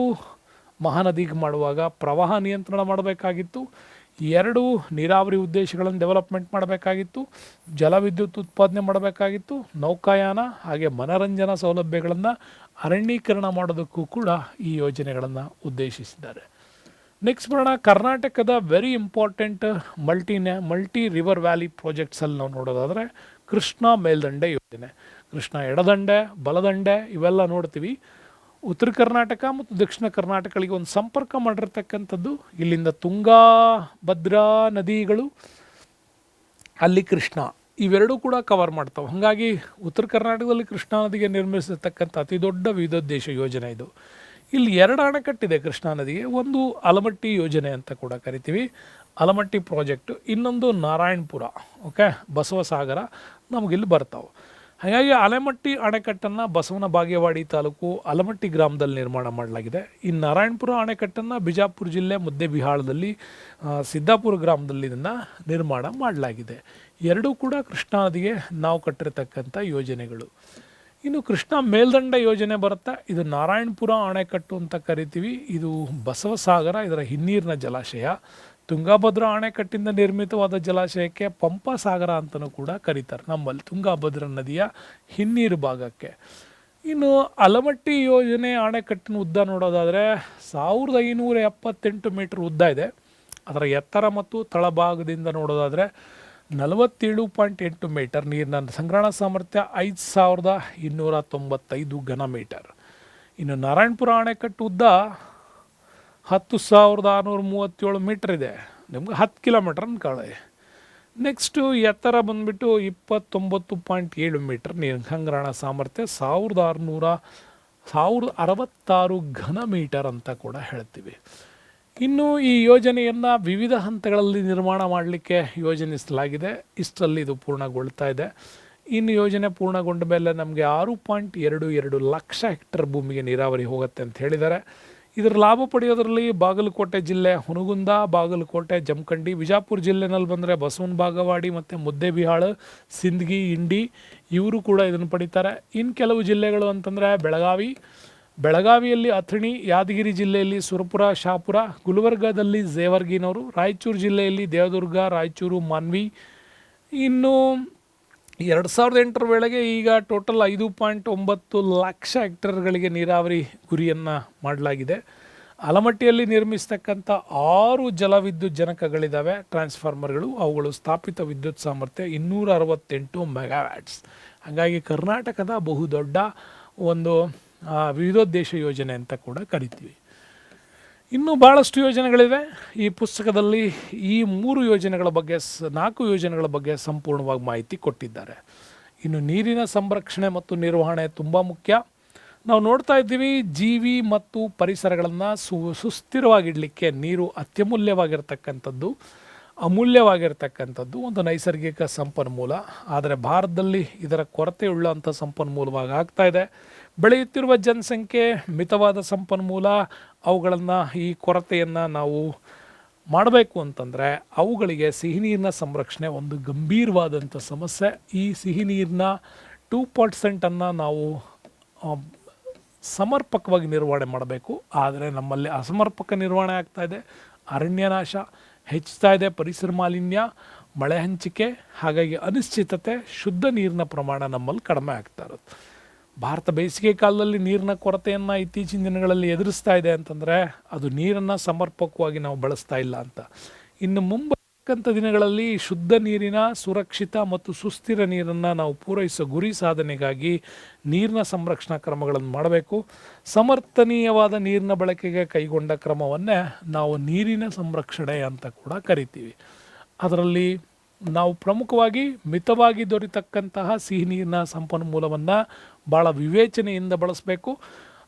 ಮಹಾನದಿಗೆ ಮಾಡುವಾಗ ಪ್ರವಾಹ ನಿಯಂತ್ರಣ ಮಾಡಬೇಕಾಗಿತ್ತು. 2, ನೀರಾವರಿ ಉದ್ದೇಶಗಳನ್ನು ಡೆವಲಪ್ಮೆಂಟ್ ಮಾಡಬೇಕಾಗಿತ್ತು. ಜಲವಿದ್ಯುತ್ ಉತ್ಪಾದನೆ ಮಾಡಬೇಕಾಗಿತ್ತು. ನೌಕಾಯಾನ ಹಾಗೆ ಮನರಂಜನಾ ಸೌಲಭ್ಯಗಳನ್ನು ಅರಣ್ಯೀಕರಣ ಮಾಡೋದಕ್ಕೂ ಕೂಡ ಈ ಯೋಜನೆಗಳನ್ನು ಉದ್ದೇಶಿಸಿದ್ದಾರೆ. ನೆಕ್ಸ್ಟ್ ಬರೋಣ, ಕರ್ನಾಟಕದ very important multi river valley ಪ್ರಾಜೆಕ್ಟ್ಸಲ್ಲಿ ನಾವು ನೋಡೋದಾದರೆ ಕೃಷ್ಣ ಮೇಲ್ದಂಡೆ ಯೋಜನೆ. ಕೃಷ್ಣ ಎಡದಂಡೆ ಬಲದಂಡೆ ಇವೆಲ್ಲ ನೋಡ್ತೀವಿ. ಉತ್ತರ ಕರ್ನಾಟಕ ಮತ್ತು ದಕ್ಷಿಣ ಕರ್ನಾಟಕಗಳಿಗೆ ಒಂದು ಸಂಪರ್ಕ ಮಾಡಿರ್ತಕ್ಕಂಥದ್ದು. ಇಲ್ಲಿಂದ ತುಂಗಾ ಭದ್ರಾ ನದಿಗಳು, ಅಲ್ಲಿ ಕೃಷ್ಣ, ಇವೆರಡೂ ಕೂಡ ಕವರ್ ಮಾಡ್ತಾವೆ. ಹಾಗಾಗಿ ಉತ್ತರ ಕರ್ನಾಟಕದಲ್ಲಿ ಕೃಷ್ಣಾ ನದಿಗೆ ನಿರ್ಮಿಸಿರ್ತಕ್ಕಂಥ ಅತಿ ದೊಡ್ಡ ವಿವಿಧೋದ್ದೇಶ ಯೋಜನೆ ಇದು. ಇಲ್ಲಿ 2 ಅಣೆಕಟ್ಟಿದೆ ಕೃಷ್ಣಾ ನದಿಗೆ. ಒಂದು ಆಲಮಟ್ಟಿ ಯೋಜನೆ ಅಂತ ಕೂಡ ಕರಿತೀವಿ, ಆಲಮಟ್ಟಿ ಪ್ರಾಜೆಕ್ಟು. ಇನ್ನೊಂದು ನಾರಾಯಣಪುರ, ಓಕೆ, ಬಸವಸಾಗರ ನಮಗಿಲ್ಲಿ ಬರ್ತಾವೆ. ಹಾಗಾಗಿ ಆಲಮಟ್ಟಿ ಅಣೆಕಟ್ಟನ್ನು ಬಸವನ ಬಾಗೇವಾಡಿ ತಾಲೂಕು ಆಲಮಟ್ಟಿ ಗ್ರಾಮದಲ್ಲಿ ನಿರ್ಮಾಣ ಮಾಡಲಾಗಿದೆ. ಈ ನಾರಾಯಣಪುರ ಅಣೆಕಟ್ಟನ್ನು ಬಿಜಾಪುರ ಜಿಲ್ಲೆ ಮುದ್ದೇಬಿಹಾಳದಲ್ಲಿ ಸಿದ್ದಾಪುರ ಗ್ರಾಮದಲ್ಲಿ ಇದನ್ನು ನಿರ್ಮಾಣ ಮಾಡಲಾಗಿದೆ. ಎರಡೂ ಕೂಡ ಕೃಷ್ಣಾ ನದಿಗೆ ನಾವು ಕಟ್ಟಿರ್ತಕ್ಕಂಥ ಯೋಜನೆಗಳು. ಇನ್ನು ಕೃಷ್ಣಾ ಮೇಲ್ದಂಡ ಯೋಜನೆ ಬರುತ್ತೆ. ಇದು ನಾರಾಯಣಪುರ ಅಣೆಕಟ್ಟು ಅಂತ ಕರಿತೀವಿ. ಇದು ಬಸವಸಾಗರ, ಇದರ ಹಿನ್ನೀರಿನ ಜಲಾಶಯ. ತುಂಗಾಭದ್ರಾ ಅಣೆಕಟ್ಟಿಂದ ನಿರ್ಮಿತವಾದ ಜಲಾಶಯಕ್ಕೆ ಪಂಪಸಾಗರ ಅಂತಲೂ ಕೂಡ ಕರೀತಾರೆ ನಮ್ಮಲ್ಲಿ, ತುಂಗಾಭದ್ರಾ ನದಿಯ ಹಿನ್ನೀರು ಭಾಗಕ್ಕೆ. ಇನ್ನು ಆಲಮಟ್ಟಿ ಯೋಜನೆ ಅಣೆಕಟ್ಟಿನ ಉದ್ದ ನೋಡೋದಾದರೆ 1578 ಮೀಟರ್ ಉದ್ದ ಇದೆ. ಅದರ ಎತ್ತರ ಮತ್ತು ತಳಭಾಗದಿಂದ ನೋಡೋದಾದರೆ 47.8 ಮೀಟರ್. ನೀರಿನ ಸಂಗ್ರಹಣಾ ಸಾಮರ್ಥ್ಯ 5295 ಘನ ಮೀಟರ್. ಇನ್ನು ನಾರಾಯಣಪುರ ಅಣೆಕಟ್ಟು ಉದ್ದ 10,637 ಮೀಟರ್ ಇದೆ. ನಿಮ್ಗೆ 10 ಕಿಲೋಮೀಟರ್ ಅನ್ಕೊಳ್ಳಿ. ನೆಕ್ಸ್ಟು ಎತ್ತರ ಬಂದುಬಿಟ್ಟು 29.7 ಮೀಟರ್. ನೀರಿನ ಸಂಗ್ರಹಣಾ ಸಾಮರ್ಥ್ಯ 1066 ಘನ ಮೀಟರ್ ಅಂತ ಕೂಡ ಹೇಳ್ತೀವಿ. ಇನ್ನು ಈ ಯೋಜನೆಯನ್ನು ವಿವಿಧ ಹಂತಗಳಲ್ಲಿ ನಿರ್ಮಾಣ ಮಾಡಲಿಕ್ಕೆ ಯೋಜನಿಸಲಾಗಿದೆ. ಇಷ್ಟರಲ್ಲಿ ಇದು ಪೂರ್ಣಗೊಳ್ತಾ ಇದೆ. ಇನ್ನು ಯೋಜನೆ ಪೂರ್ಣಗೊಂಡ ಮೇಲೆ ನಮಗೆ 6.22 ಲಕ್ಷ ಹೆಕ್ಟರ್ ಭೂಮಿಗೆ ನೀರಾವರಿ ಹೋಗುತ್ತೆ ಅಂತ ಹೇಳಿದ್ದಾರೆ. ಇದರ ಲಾಭ ಪಡೆಯೋದರಲ್ಲಿ ಬಾಗಲಕೋಟೆ ಜಿಲ್ಲೆ ಹುನಗುಂದ, ಬಾಗಲಕೋಟೆ, ಜಮಖಂಡಿ, ವಿಜಾಪುರ ಜಿಲ್ಲೆನಲ್ಲಿ ಬಂದರೆ ಬಸವನ ಬಾಗೇವಾಡಿ ಮತ್ತು ಮುದ್ದೇಬಿಹಾಳ, ಸಿಂದಗಿ, ಇಂಡಿ ಇವರು ಕೂಡ ಇದನ್ನು ಪಡಿತಾರೆ. ಇನ್ನು ಕೆಲವು ಜಿಲ್ಲೆಗಳು ಅಂತಂದರೆ ಬೆಳಗಾವಿಯಲ್ಲಿ ಅಥಣಿ, ಯಾದಗಿರಿ ಜಿಲ್ಲೆಯಲ್ಲಿ ಸುರಪುರ, ಶಾಪುರ, ಗುಲ್ಬರ್ಗಾದಲ್ಲಿ ಜೇವರ್ಗಿನವರು, ರಾಯಚೂರು ಜಿಲ್ಲೆಯಲ್ಲಿ ದೇವದುರ್ಗ, ರಾಯಚೂರು, ಮಾನ್ವಿ. ಇನ್ನು 2008 ವೇಳೆಗೆ ಈಗ ಟೋಟಲ್ 5.9 ಲಕ್ಷ ಹೆಕ್ಟರ್ಗಳಿಗೆ ನೀರಾವರಿ ಗುರಿಯನ್ನು ಮಾಡಲಾಗಿದೆ. ಆಲಮಟ್ಟಿಯಲ್ಲಿ ನಿರ್ಮಿಸ್ತಕ್ಕಂಥ 6 ಜಲವಿದ್ಯುತ್ ಜನಕಗಳಿದ್ದಾವೆ, ಟ್ರಾನ್ಸ್ಫಾರ್ಮರ್ಗಳು. ಅವುಗಳು ಸ್ಥಾಪಿತ ವಿದ್ಯುತ್ ಸಾಮರ್ಥ್ಯ 268 ಮೆಗಾವ್ಯಾಟ್ಸ್. ಹಾಗಾಗಿ ಕರ್ನಾಟಕದ ಬಹುದೊಡ್ಡ ಒಂದು ವಿವಿಧೋದ್ದೇಶ ಯೋಜನೆ ಅಂತ ಕೂಡ ಕರಿತೀವಿ. ಇನ್ನೂ ಭಾಳಷ್ಟು ಯೋಜನೆಗಳಿವೆ ಈ ಪುಸ್ತಕದಲ್ಲಿ. ಈ 4 ಯೋಜನೆಗಳ ಬಗ್ಗೆ ಸಂಪೂರ್ಣವಾಗಿ ಮಾಹಿತಿ ಕೊಟ್ಟಿದ್ದಾರೆ. ಇನ್ನು ನೀರಿನ ಸಂರಕ್ಷಣೆ ಮತ್ತು ನಿರ್ವಹಣೆ ತುಂಬ ಮುಖ್ಯ. ನಾವು ನೋಡ್ತಾ ಇದ್ದೀವಿ, ಜೀವಿ ಮತ್ತು ಪರಿಸರಗಳನ್ನು ಸುಸ್ಥಿರವಾಗಿಡಲಿಕ್ಕೆ ನೀರು ಅಮೂಲ್ಯವಾಗಿರ್ತಕ್ಕಂಥದ್ದು ಒಂದು ನೈಸರ್ಗಿಕ ಸಂಪನ್ಮೂಲ. ಆದರೆ ಭಾರತದಲ್ಲಿ ಇದರ ಕೊರತೆಯುಳ್ಳಂಥ ಸಂಪನ್ಮೂಲವಾಗಿ ಆಗ್ತಾ ಇದೆ. ಬೆಳೆಯುತ್ತಿರುವ ಜನಸಂಖ್ಯೆ, ಮಿತವಾದ ಸಂಪನ್ಮೂಲ, ಈ ಕೊರತೆಯನ್ನು ನಾವು ಮಾಡಬೇಕು ಅಂತಂದರೆ ಅವುಗಳಿಗೆ ಸಿಹಿ ನೀರಿನ ಸಂರಕ್ಷಣೆ ಒಂದು ಗಂಭೀರವಾದಂಥ ಸಮಸ್ಯೆ. ಈ ಸಿಹಿ ನೀರಿನ 2% ನಾವು ಸಮರ್ಪಕವಾಗಿ ನಿರ್ವಹಣೆ ಮಾಡಬೇಕು. ಆದರೆ ನಮ್ಮಲ್ಲಿ ಅಸಮರ್ಪಕ ನಿರ್ವಹಣೆ ಆಗ್ತಾ ಇದೆ. ಅರಣ್ಯನಾಶ ಹೆಚ್ಚುತ್ತಾ ಇದೆ, ಪರಿಸರ ಮಾಲಿನ್ಯ, ಮಳೆ ಹಂಚಿಕೆ, ಹಾಗಾಗಿ ಅನಿಶ್ಚಿತತೆ, ಶುದ್ಧ ನೀರಿನ ಪ್ರಮಾಣ ನಮ್ಮಲ್ಲಿ ಕಡಿಮೆ ಆಗ್ತಾ ಇರುತ್ತೆ. ಭಾರತ ಬೇಸಿಗೆ ಕಾಲದಲ್ಲಿ ನೀರಿನ ಕೊರತೆಯನ್ನು ಇತ್ತೀಚಿನ ದಿನಗಳಲ್ಲಿ ಎದುರಿಸ್ತಾ ಇದೆ ಅಂತಂದರೆ ಅದು ನೀರನ್ನು ಸಮರ್ಪಕವಾಗಿ ನಾವು ಬಳಸ್ತಾ ಇಲ್ಲ ಅಂತ. ಇನ್ನು ಮುಂಬರ್ತಕ್ಕಂಥ ದಿನಗಳಲ್ಲಿ ಶುದ್ಧ ನೀರಿನ, ಸುರಕ್ಷಿತ ಮತ್ತು ಸುಸ್ಥಿರ ನೀರನ್ನು ನಾವು ಪೂರೈಸೋ ಗುರಿ ಸಾಧನೆಗಾಗಿ ನೀರಿನ ಸಂರಕ್ಷಣಾ ಕ್ರಮಗಳನ್ನು ಮಾಡಬೇಕು. ಸಮರ್ಥನೀಯವಾದ ನೀರಿನ ಬಳಕೆಗೆ ಕೈಗೊಂಡ ಕ್ರಮವನ್ನೇ ನಾವು ನೀರಿನ ಸಂರಕ್ಷಣೆ ಅಂತ ಕೂಡ ಕರಿತೀವಿ. ಅದರಲ್ಲಿ ನಾವು ಪ್ರಮುಖವಾಗಿ ಮಿತವಾಗಿ ದೊರೆತಕ್ಕಂತಹ ಸಿಹಿ ನೀರಿನ ಸಂಪನ್ಮೂಲವನ್ನು ಭಾಳ ವಿವೇಚನೆಯಿಂದ ಬಳಸಬೇಕು.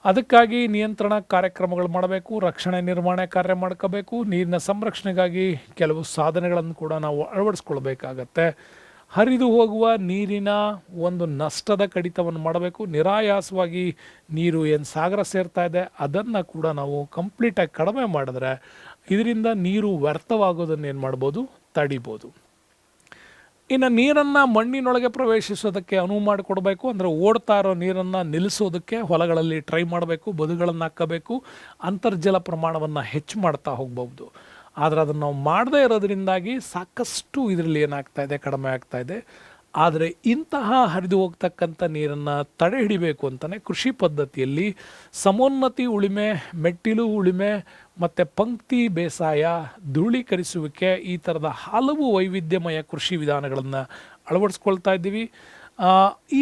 ಅದಕ್ಕಾಗಿ ನಿಯಂತ್ರಣ ಕಾರ್ಯಕ್ರಮಗಳು ಮಾಡಬೇಕು, ರಕ್ಷಣೆ ನಿರ್ವಹಣೆ ಕಾರ್ಯ ಮಾಡ್ಕೋಬೇಕು. ನೀರಿನ ಸಂರಕ್ಷಣೆಗಾಗಿ ಕೆಲವು ಸಾಧನೆಗಳನ್ನು ಕೂಡ ನಾವು ಅಳವಡಿಸ್ಕೊಳ್ಬೇಕಾಗತ್ತೆ. ಹರಿದು ಹೋಗುವ ನೀರಿನ ಒಂದು ನಷ್ಟದ ಕಡಿತವನ್ನು ಮಾಡಬೇಕು. ನಿರಾಯಾಸವಾಗಿ ನೀರು ಏನು ಸಾಗರ ಸೇರ್ತಾ ಇದೆ ಅದನ್ನು ಕೂಡ ನಾವು ಕಂಪ್ಲೀಟಾಗಿ ಕಡಿಮೆ ಮಾಡಿದ್ರೆ ಇದರಿಂದ ನೀರು ವ್ಯರ್ಥವಾಗೋದನ್ನು ಏನು ಮಾಡ್ಬೋದು, ತಡಿಬೋದು. ಇನ್ನು ನೀರನ್ನು ಮಣ್ಣಿನೊಳಗೆ ಪ್ರವೇಶಿಸೋದಕ್ಕೆ ಅನುವು ಮಾಡಿಕೊಡ್ಬೇಕು. ಅಂದರೆ ಓಡ್ತಾ ಇರೋ ನೀರನ್ನು ನಿಲ್ಲಿಸೋದಕ್ಕೆ ಹೊಲಗಳಲ್ಲಿ ಟ್ರೈ ಮಾಡಬೇಕು, ಬದುಗಳನ್ನು ಹಾಕಬೇಕು, ಅಂತರ್ಜಲ ಪ್ರಮಾಣವನ್ನು ಹೆಚ್ಚು ಮಾಡ್ತಾ ಹೋಗ್ಬೋದು. ಆದರೆ ಅದನ್ನು ನಾವು ಮಾಡದೇ ಇರೋದ್ರಿಂದಾಗಿ ಸಾಕಷ್ಟು ಇದರಲ್ಲಿ ಏನಾಗ್ತಾ ಇದೆ, ಕಡಿಮೆ ಆಗ್ತಾ ಇದೆ. ಆದರೆ ಇಂತಹ ಹರಿದು ಹೋಗ್ತಕ್ಕಂಥ ನೀರನ್ನು ತಡೆ ಹಿಡಿಬೇಕು ಅಂತಲೇ ಕೃಷಿ ಪದ್ಧತಿಯಲ್ಲಿ ಸಮೋನ್ನತಿ ಉಳಿಮೆ, ಮೆಟ್ಟಿಲು ಉಳಿಮೆ ಮತ್ತು ಪಂಕ್ತಿ ಬೇಸಾಯ, ಧೂಳೀಕರಿಸುವಿಕೆ, ಈ ಥರದ ಹಲವು ವೈವಿಧ್ಯಮಯ ಕೃಷಿ ವಿಧಾನಗಳನ್ನು ಅಳವಡಿಸ್ಕೊಳ್ತಾ ಇದ್ದೀವಿ.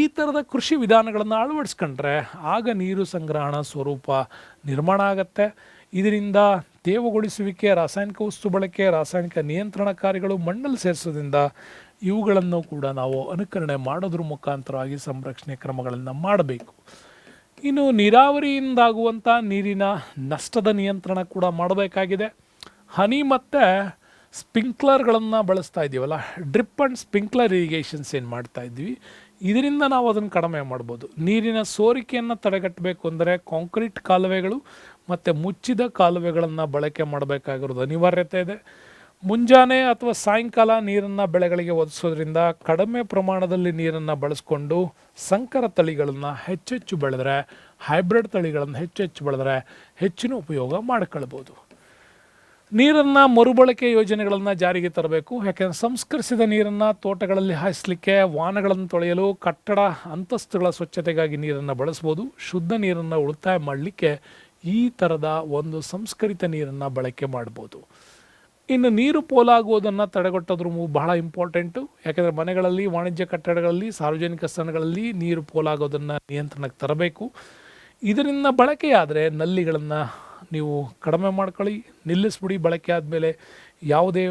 ಈ ಥರದ ಕೃಷಿ ವಿಧಾನಗಳನ್ನು ಅಳವಡಿಸ್ಕೊಂಡ್ರೆ ಆಗ ನೀರು ಸಂಗ್ರಹಣಾ ಸ್ವರೂಪ ನಿರ್ಮಾಣ ಆಗತ್ತೆ. ಇದರಿಂದ ತೇವಗೊಳಿಸುವಿಕೆ, ರಾಸಾಯನಿಕ ವಸ್ತು ಬಳಕೆ, ರಾಸಾಯನಿಕ ನಿಯಂತ್ರಣ ಕಾರ್ಯಗಳು, ಮಣ್ಣಲ್ಲಿ ಸೇರಿಸೋದ್ರಿಂದ ಇವುಗಳನ್ನು ಕೂಡ ನಾವು ಅನುಕರಣೆ ಮಾಡೋದ್ರ ಮುಖಾಂತರವಾಗಿ ಸಂರಕ್ಷಣೆ ಕ್ರಮಗಳನ್ನು ಮಾಡಬೇಕು. ಇನ್ನು ನೀರಾವರಿಯಿಂದಾಗುವಂಥ ನೀರಿನ ನಷ್ಟದ ನಿಯಂತ್ರಣ ಕೂಡ ಮಾಡಬೇಕಾಗಿದೆ. ಹನಿ ಮತ್ತು ಸ್ಪ್ರಿಂಕ್ಲರ್ಗಳನ್ನು ಬಳಸ್ತಾ ಇದ್ದೀವಲ್ಲ, ಡ್ರಿಪ್ ಆ್ಯಂಡ್ ಸ್ಪ್ರಿಂಕ್ಲರ್ ಇರಿಗೇಷನ್ಸ್ ಏನು ಮಾಡ್ತಾ ಇದ್ವಿ, ಇದರಿಂದ ನಾವು ಅದನ್ನು ಕಡಿಮೆ ಮಾಡ್ಬೋದು. ನೀರಿನ ಸೋರಿಕೆಯನ್ನು ತಡೆಗಟ್ಟಬೇಕು ಅಂದರೆ ಕಾಂಕ್ರೀಟ್ ಕಾಲುವೆಗಳು ಮತ್ತು ಮುಚ್ಚಿದ ಕಾಲುವೆಗಳನ್ನು ಬಳಕೆ ಮಾಡಬೇಕಾಗಿರೋದು ಅನಿವಾರ್ಯತೆ ಇದೆ. ಮುಂಜಾನೆ ಅಥವಾ ಸಾಯಂಕಾಲ ನೀರನ್ನು ಬೆಳೆಗಳಿಗೆ ಒದಗಿಸೋದ್ರಿಂದ ಕಡಿಮೆ ಪ್ರಮಾಣದಲ್ಲಿ ನೀರನ್ನು ಬಳಸ್ಕೊಂಡು ಸಂಕರ ತಳಿಗಳನ್ನು ಹೆಚ್ಚೆಚ್ಚು ಬೆಳೆದ್ರೆ, ಹೈಬ್ರಿಡ್ ತಳಿಗಳನ್ನು ಹೆಚ್ಚೆಚ್ಚು ಬೆಳೆದ್ರೆ ಹೆಚ್ಚಿನ ಉಪಯೋಗ ಮಾಡ್ಕೊಳ್ಬೋದು. ನೀರನ್ನು ಮರುಬಳಕೆ ಯೋಜನೆಗಳನ್ನು ಜಾರಿಗೆ ತರಬೇಕು. ಯಾಕೆಂದರೆ ಸಂಸ್ಕರಿಸಿದ ನೀರನ್ನು ತೋಟಗಳಲ್ಲಿ ಹಾಯಿಸಲಿಕ್ಕೆ, ವಾಹನಗಳನ್ನು ತೊಳೆಯಲು, ಕಟ್ಟಡ ಅಂತಸ್ತುಗಳ ಸ್ವಚ್ಛತೆಗಾಗಿ ನೀರನ್ನು ಬಳಸ್ಬೋದು. ಶುದ್ಧ ನೀರನ್ನು ಉಳಿತಾಯ ಮಾಡಲಿಕ್ಕೆ ಈ ಥರದ ಒಂದು ಸಂಸ್ಕರಿತ ನೀರನ್ನು ಬಳಕೆ ಮಾಡ್ಬೋದು. ಇನ್ನು ನೀರು ಪೋಲಾಗುವುದನ್ನು ತಡೆಗಟ್ಟೋದ್ರ ಬಹಳ ಇಂಪಾರ್ಟೆಂಟು. ಯಾಕೆಂದರೆ ಮನೆಗಳಲ್ಲಿ, ವಾಣಿಜ್ಯ ಕಟ್ಟಡಗಳಲ್ಲಿ, ಸಾರ್ವಜನಿಕ ಸ್ಥಳಗಳಲ್ಲಿ ನೀರು ಪೋಲಾಗೋದನ್ನು ನಿಯಂತ್ರಣಕ್ಕೆ ತರಬೇಕು. ಇದರಿಂದ ಬಳಕೆಯಾದರೆ ನಲ್ಲಿಗಳನ್ನು ನೀವು ಕಡಿಮೆ ಮಾಡ್ಕೊಳ್ಳಿ, ನಿಲ್ಲಿಸ್ಬಿಡಿ. ಬಳಕೆ ಆದಮೇಲೆ ಯಾವುದೇ